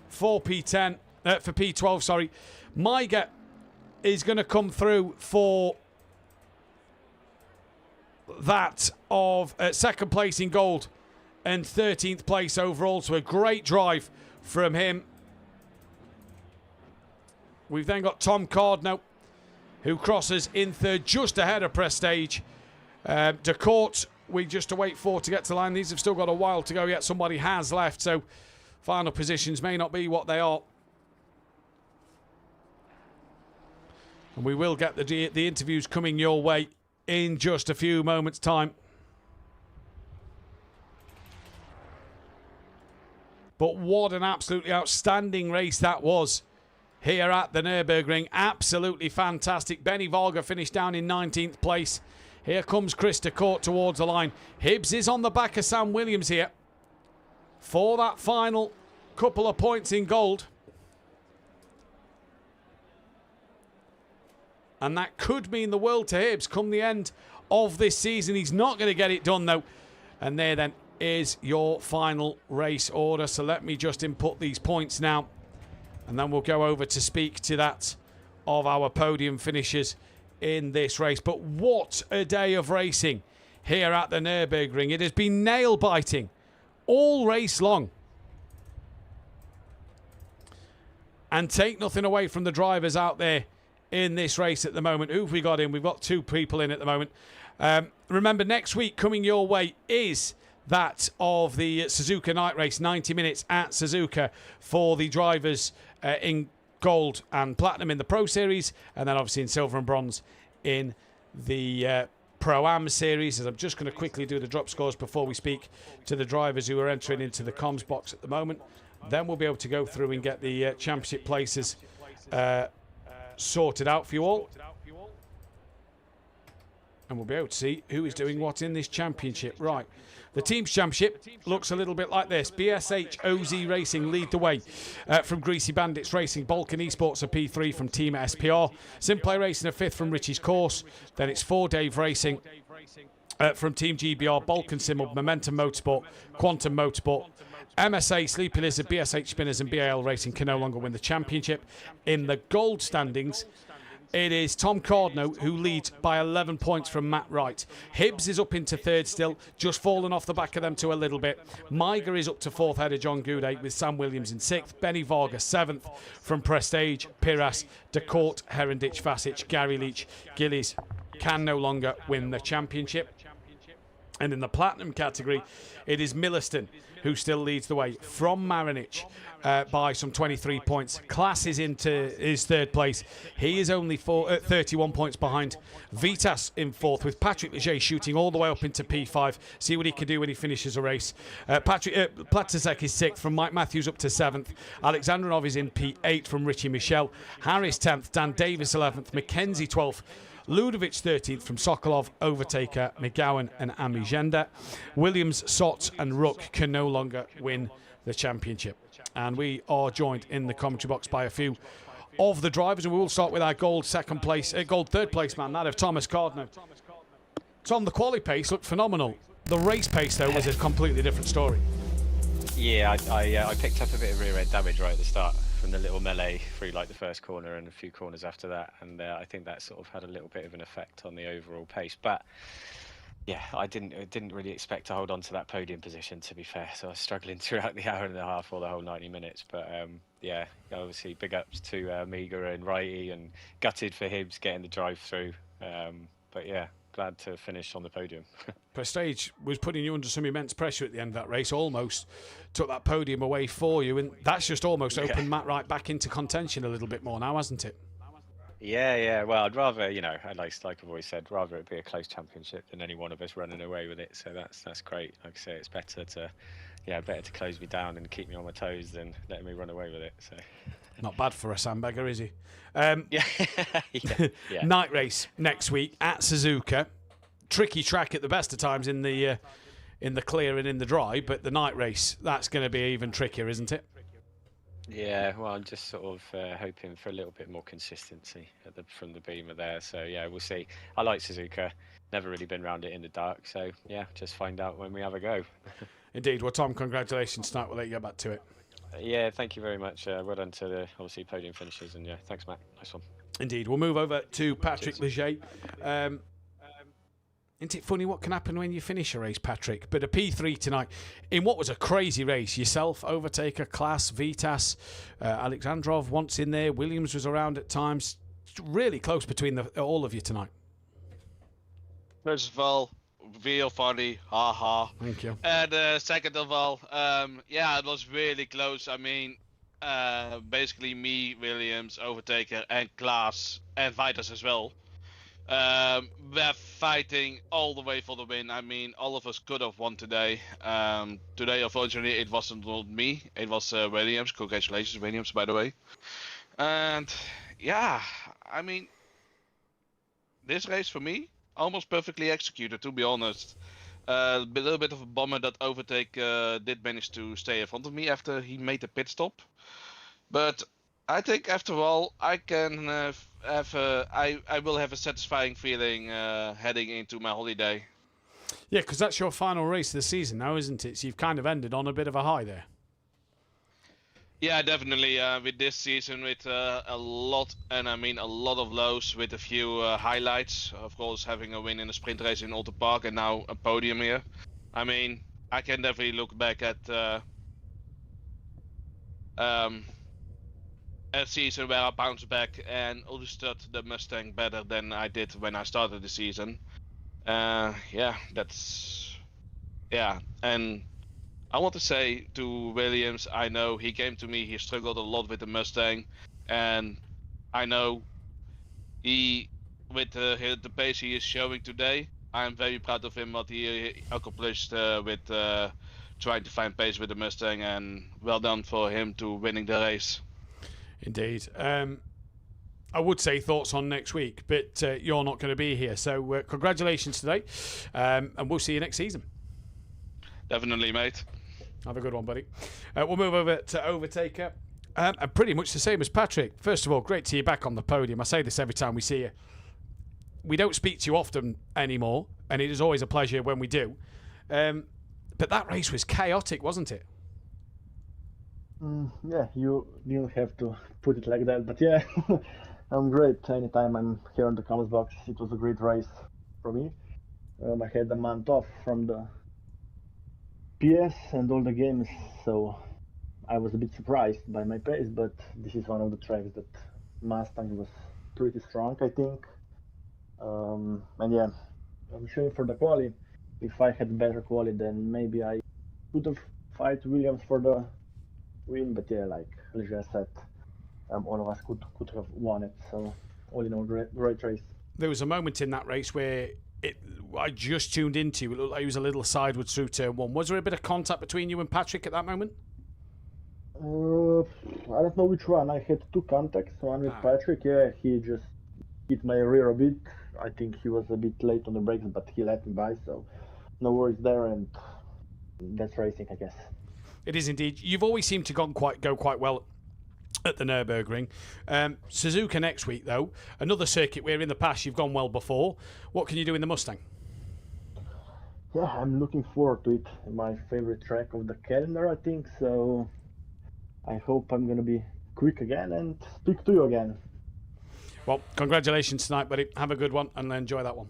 for P10, for P12, sorry. Maiga is going to come through for that of second place in gold and 13th place overall. So a great drive from him. We've then got Tom Cardno, who crosses in third, just ahead of Prestige. De Court, we just await for to get to line. These have still got a while to go yet. Somebody has left, so final positions may not be what they are. And we will get the interviews coming your way in just a few moments' time. But what an absolutely outstanding race that was here at the Nurburgring. Absolutely fantastic. Benny Varga finished down in 19th place. Here comes Chris de Court towards the line. Hibbs is on the back of Sam Williams here for that final couple of points in gold. And that could mean the world to Hibbs come the end of this season. He's not going to get it done, though. And there then is your final race order. So let me just input these points now. And then we'll go over to speak to that of our podium finishers in this race. But what a day of racing here at the Nurburgring. It has been nail-biting all race long. And take nothing away from the drivers out there in this race at the moment. Who have we got in? We've got two people in at the moment. Remember, next week coming your way is that of the Suzuka night race, 90 minutes at Suzuka for the drivers in gold and platinum in the Pro Series, and then obviously in silver and bronze in the Pro-Am Series. As I'm just going to quickly do the drop scores before we speak to the drivers who are entering into the comms box at the moment. Then we'll be able to go through and get the championship places sorted out for you all. And we'll be able to see who is doing what in this championship. Right. The Teams Championship looks a little bit like this. BSH OZ Racing lead the way from Greasy Bandits Racing. Balkan Esports a P3 from Team SPR. SimPlay Racing a 5th from Richie's Course. Then it's 4Dave Racing from Team GBR. Balkan Sim, Momentum Motorsport, Quantum Motorsport. MSA, Sleepy Lizard, BSH Spinners and BAL Racing can no longer win the championship. In the gold standings, it is Tom Cardno who leads by 11 points from Matt Wright. Hibbs is up into third still, just fallen off the back of them to a little bit. Miger is up to fourth ahead of John Goudet with Sam Williams in sixth. Benny Varga 7th from Prestige. Piras, De Court, Herendich, Vasic, Gary Leach, Gillies can no longer win the championship. And in the platinum category, it is Milliston who still leads the way from Marinich by some 23 points. Class is into his third place. He is only 31 points behind. Vitas in fourth, with Patrick Leger shooting all the way up into P5. See what he can do when he finishes a race. Platzek is sixth, from Mike Matthews up to seventh. Alexandrinov is in P8 from Richie Michel. Harris 10th, Dan Davis 11th, Mackenzie 12th. Ludovic 13th from Sokolov, Overtaker, McGowan and Amigenda. Williams, Sott and Rook can no longer win the championship. And we are joined in the commentary box by a few of the drivers, and we will start with our gold third place man, that of Thomas Cardno. Tom, the quali pace looked phenomenal. The race pace, though, was a completely different story. Yeah, I picked up a bit of rear end damage right at the start from the little melee through like the first corner and a few corners after that, and I think that sort of had a little bit of an effect on the overall pace. But yeah, I didn't really expect to hold on to that podium position, to be fair. So I was struggling throughout the hour and a half or the whole 90 minutes. But yeah, obviously big ups to Miga and Righty, and gutted for Hibbs getting the drive through. But yeah, glad to finish on the podium. Prestige was putting you under some immense pressure at the end of that race, almost took that podium away for you, and that's just almost opened Matt Wright back into contention a little bit more now, hasn't it? Yeah. Well, I'd rather, like I've always said, rather it be a close championship than any one of us running away with it. So that's great. Like I say, it's better to close me down and keep me on my toes than letting me run away with it. So not bad for a sandbagger, is he? Yeah. Night race next week at Suzuka. Tricky track at the best of times in the clear and in the dry, but the night race, that's going to be even trickier, isn't it? Yeah, well, I'm just sort of hoping for a little bit more consistency from the beamer there. So yeah, we'll see. I like Suzuka. Never really been around it in the dark. So yeah, just find out when we have a go. Indeed. Well, Tom, congratulations tonight. We'll let you get back to it. Yeah, thank you very much. Well done to the obviously podium finishers, and yeah, thanks, Matt. Nice one. Indeed. We'll move over to Patrick Leger. Isn't it funny what can happen when you finish a race, Patrick? But a P3 tonight in what was a crazy race. Yourself, Overtaker, Class, Vitas, Alexandrov once in there. Williams was around at times. Really close between all of you tonight. First of all, real funny, haha. Thank you. And second of all, yeah, it was really close. I mean, basically me, Williams, Overtaker, and Klaas, and Vitas as well, were fighting all the way for the win. I mean, all of us could have won today. Today, unfortunately, it wasn't me. It was Williams. Congratulations, Williams, by the way. And yeah, I mean, this race for me, almost perfectly executed, to be honest. A little bit of a bummer that Overtake did manage to stay in front of me after he made the pit stop. But I think after all, I can I will have a satisfying feeling heading into my holiday. Yeah, because that's your final race of the season now, isn't it? So you've kind of ended on a bit of a high there. Yeah, definitely. With this season, with a lot, and I mean a lot of lows, with a few highlights. Of course, having a win in a sprint race in Alter Park and now a podium here. I mean, I can definitely look back at a season where I bounced back and understood the Mustang better than I did when I started the season. Yeah, and I want to say to Williams, I know he came to me, he struggled a lot with the Mustang, and I know with the pace he is showing today, I'm very proud of him, what he accomplished with trying to find pace with the Mustang, and well done for him to winning the race. Indeed. I would say thoughts on next week, but you're not going to be here, so congratulations today, and we'll see you next season. Definitely, mate. Have a good one, buddy. We'll move over to Overtaker. And pretty much the same as Patrick. First of all, great to see you back on the podium. I say this every time we see you. We don't speak to you often anymore, and it is always a pleasure when we do. But that race was chaotic, wasn't it? Yeah, you didn't have to put it like that, but yeah, I'm great. Anytime I'm here in the comments box, it was a great race for me. I had a month off from the PS and all the games, so I was a bit surprised by my pace, but this is one of the tracks that Mustang was pretty strong, I think. And yeah, I'm shooting for the quali. If I had better quali, then maybe I could have fight Williams for the win, but yeah, like Alicia said, all of us could have won it. So all in all, great race. There was a moment in that race where I just tuned into. It looked like he was a little sideways through turn one. Was there a bit of contact between you and Patrick at that moment? I don't know which one. I had two contacts. One with Patrick. Yeah, he just hit my rear a bit. I think he was a bit late on the brakes, but he let me by. So no worries there, and that's racing, I guess. It is indeed. You've always seemed to go quite well at the Nurburgring. Suzuka next week, though. Another circuit where in the past you've gone well before. What can you do in the Mustang? Yeah, I'm looking forward to it. My favorite track of the calendar, I think. So I hope I'm going to be quick again and speak to you again. Well, congratulations tonight, buddy. Have a good one and enjoy that one.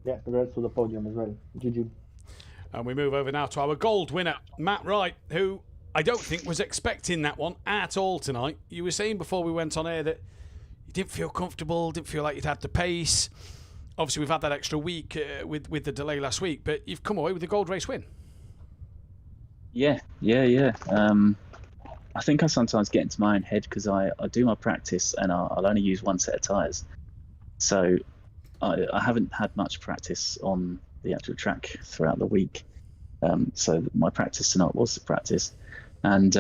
Yeah, congrats to the podium as well. GG. And we move over now to our gold winner, Matt Wright, who I don't think was expecting that one at all tonight. You were saying before we went on air that you didn't feel comfortable, didn't feel like you'd had the pace. Obviously, we've had that extra week with the delay last week, but you've come away with a gold race win. Yeah. I think I sometimes get into my own head because I do my practice and I'll only use one set of tyres. So I haven't had much practice on the actual track throughout the week. So my practice tonight was the practice. And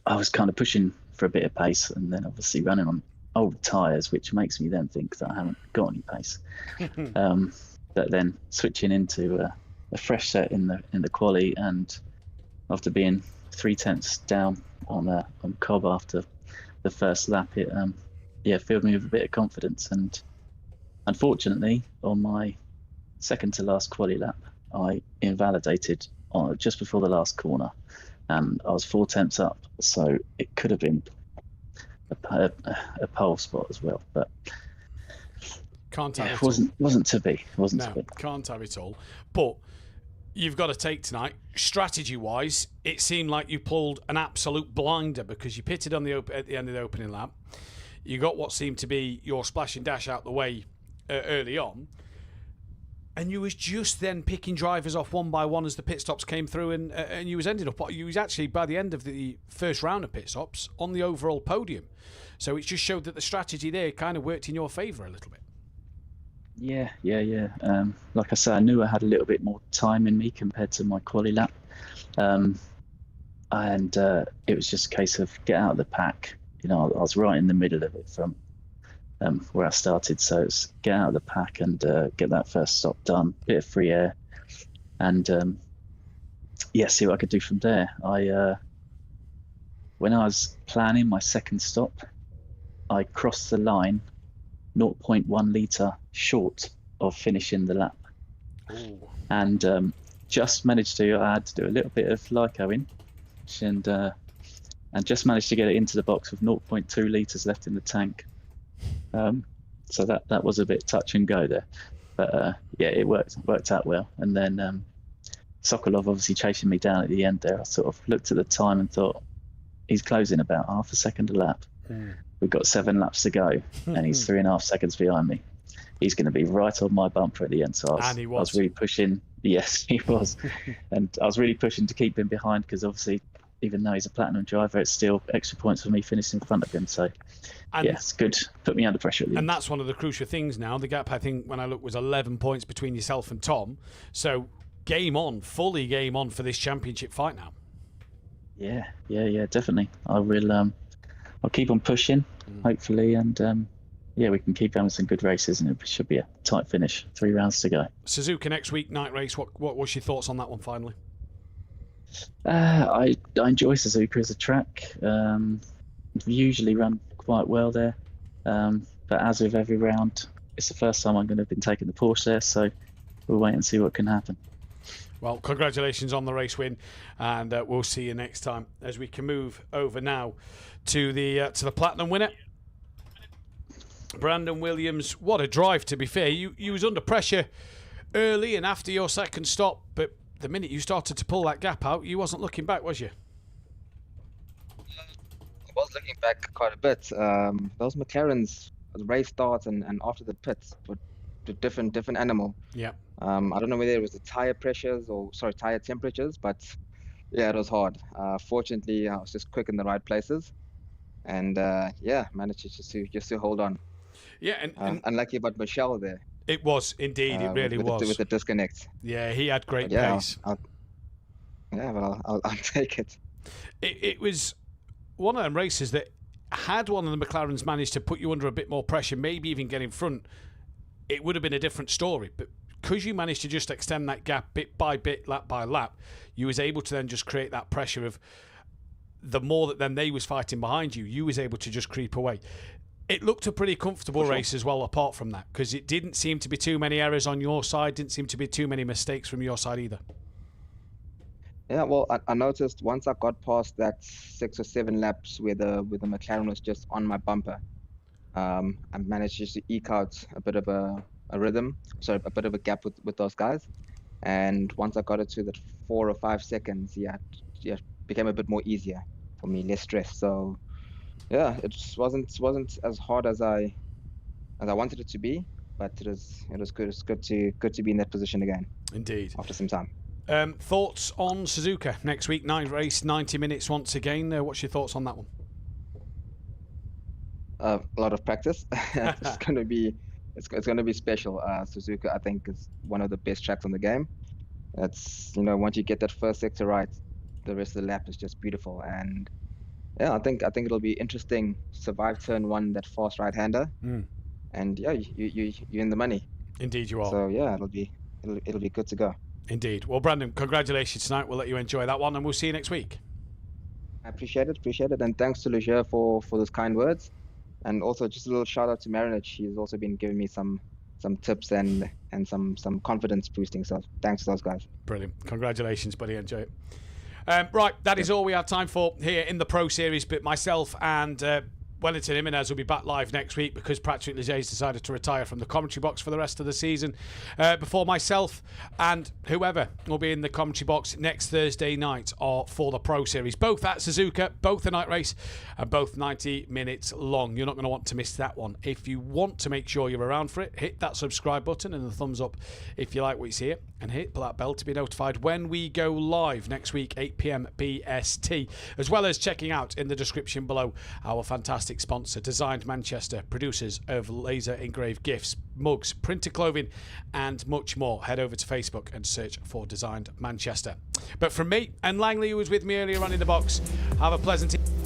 I was kind of pushing for a bit of pace and then obviously running on old tyres, which makes me then think that I haven't got any pace. But then switching into a fresh set in the quali, and after being 0.3 down on Cobb after the first lap, it filled me with a bit of confidence. And unfortunately, on my second to last quali lap, I invalidated just before the last corner, and I was 0.4 up, so it could have been a pole spot as well. But Can't have Yeah, it it all. wasn't to be. Wasn't No, to be. can't have it all. But you've got to take tonight, strategy-wise, it seemed like you pulled an absolute blinder because you pitted on at the end of the opening lap. You got what seemed to be your splash and dash out the way early on. And you was just then picking drivers off one by one as the pit stops came through, and you was actually, by the end of the first round of pit stops, on the overall podium. So it just showed that the strategy there kind of worked in your favour a little bit. Yeah. Like I said, I knew I had a little bit more time in me compared to my quali lap, and it was just a case of get out of the pack. You know, I was right in the middle of it from where I started, so it's get out of the pack and get that first stop done, bit of free air, and see what I could do from there. When I was planning my second stop, I crossed the line 0.1 litre short of finishing the lap. Ooh. And just managed to, I had to do a little bit of lycoing and just managed to get it into the box with 0.2 litres left in the tank. So that was a bit touch and go there, but it worked out well. And then Sokolov obviously chasing me down at the end there. I sort of looked at the time and thought, he's closing about half a second a lap. We've got 7 laps to go, and he's 3.5 seconds behind me. He's going to be right on my bumper at the end. So I was really pushing. Yes, he was, and I was really pushing to keep him behind because obviously, even though he's a platinum driver, it's still extra points for me finishing in front of him. So it's good. Put me under pressure at the end. And that's one of the crucial things now. The gap, I think, when I looked, was 11 points between yourself and Tom. So fully game on for this championship fight now. Yeah, definitely. I will. I'll keep on pushing, hopefully, and we can keep having some good races, and it should be a tight finish. 3 rounds to go. Suzuka next week, night race. What was your thoughts on that one finally? I enjoy Suzuka as a track. Usually run quite well there, but as with every round, it's the first time I'm going to have been taking the Porsche there, so we'll wait and see what can happen. Well, congratulations on the race win, and we'll see you next time as we can move over now to the platinum winner, Brandon Williams. What a drive, to be fair. You was under pressure early and after your second stop, but the minute you started to pull that gap out, you wasn't looking back, was you? I was looking back quite a bit. Those McLarens, the race starts and after the pits, but a different animal. Yeah. I don't know whether it was the tire temperatures, but yeah, it was hard. Fortunately, I was just quick in the right places, and managed just to hold on. Yeah, and unlucky about Michelle there. It was indeed. It really was with the disconnect. Yeah, he had great pace. I'll take it. It was one of them races that had one of the McLarens managed to put you under a bit more pressure, maybe even get in front, it would have been a different story. But because you managed to just extend that gap bit by bit, lap by lap, you was able to then just create that pressure of the more that then they was fighting behind you, you was able to just creep away. It looked a pretty comfortable race as well, apart from that, because it didn't seem to be too many errors on your side, didn't seem to be too many mistakes from your side either. Yeah, well, I noticed once I got past that 6 or 7 laps where the McLaren was just on my bumper, I managed just to eke out a bit of a gap with those guys. And once I got it to that 4 or 5 seconds, it became a bit more easier for me, less stress. So yeah, it wasn't as hard as I wanted it to be, but it was good. It's good to be in that position again. Indeed. After some time. Thoughts on Suzuka next week? Night race, 90 minutes once again. What's your thoughts on that one? A lot of practice. It's going to be special. Suzuka, I think, is one of the best tracks on the game. It's once you get that first sector right, the rest of the lap is just beautiful. And yeah, I think it'll be interesting. Survive turn 1, that fast right-hander, and yeah, you're in the money. Indeed, you are. So yeah, it'll be good to go. Indeed. Well, Brandon, congratulations tonight. We'll let you enjoy that one, and we'll see you next week. I appreciate it, and thanks to Leger for those kind words, and also just a little shout out to Marinich. He's also been giving me some tips and some confidence boosting. So thanks to those guys. Brilliant. Congratulations, buddy. Enjoy it. Right, that is all we have time for here in the Pro Series. But myself and Wellington Jimenez will be back live next week because Patrick Legger's decided to retire from the commentary box for the rest of the season. Before myself and whoever will be in the commentary box next Thursday night or for the Pro Series. Both at Suzuka, both a night race, and both 90 minutes long. You're not going to want to miss that one. If you want to make sure you're around for it, hit that subscribe button and the thumbs up if you like what you see, and hit that bell to be notified when we go live next week, 8 PM BST, as well as checking out in the description below our fantastic sponsor, Designed Manchester, producers of laser engraved gifts, mugs, printed clothing, and much more. Head over to Facebook and search for Designed Manchester. But from me and Langley, who was with me earlier on in the box, have a pleasant evening.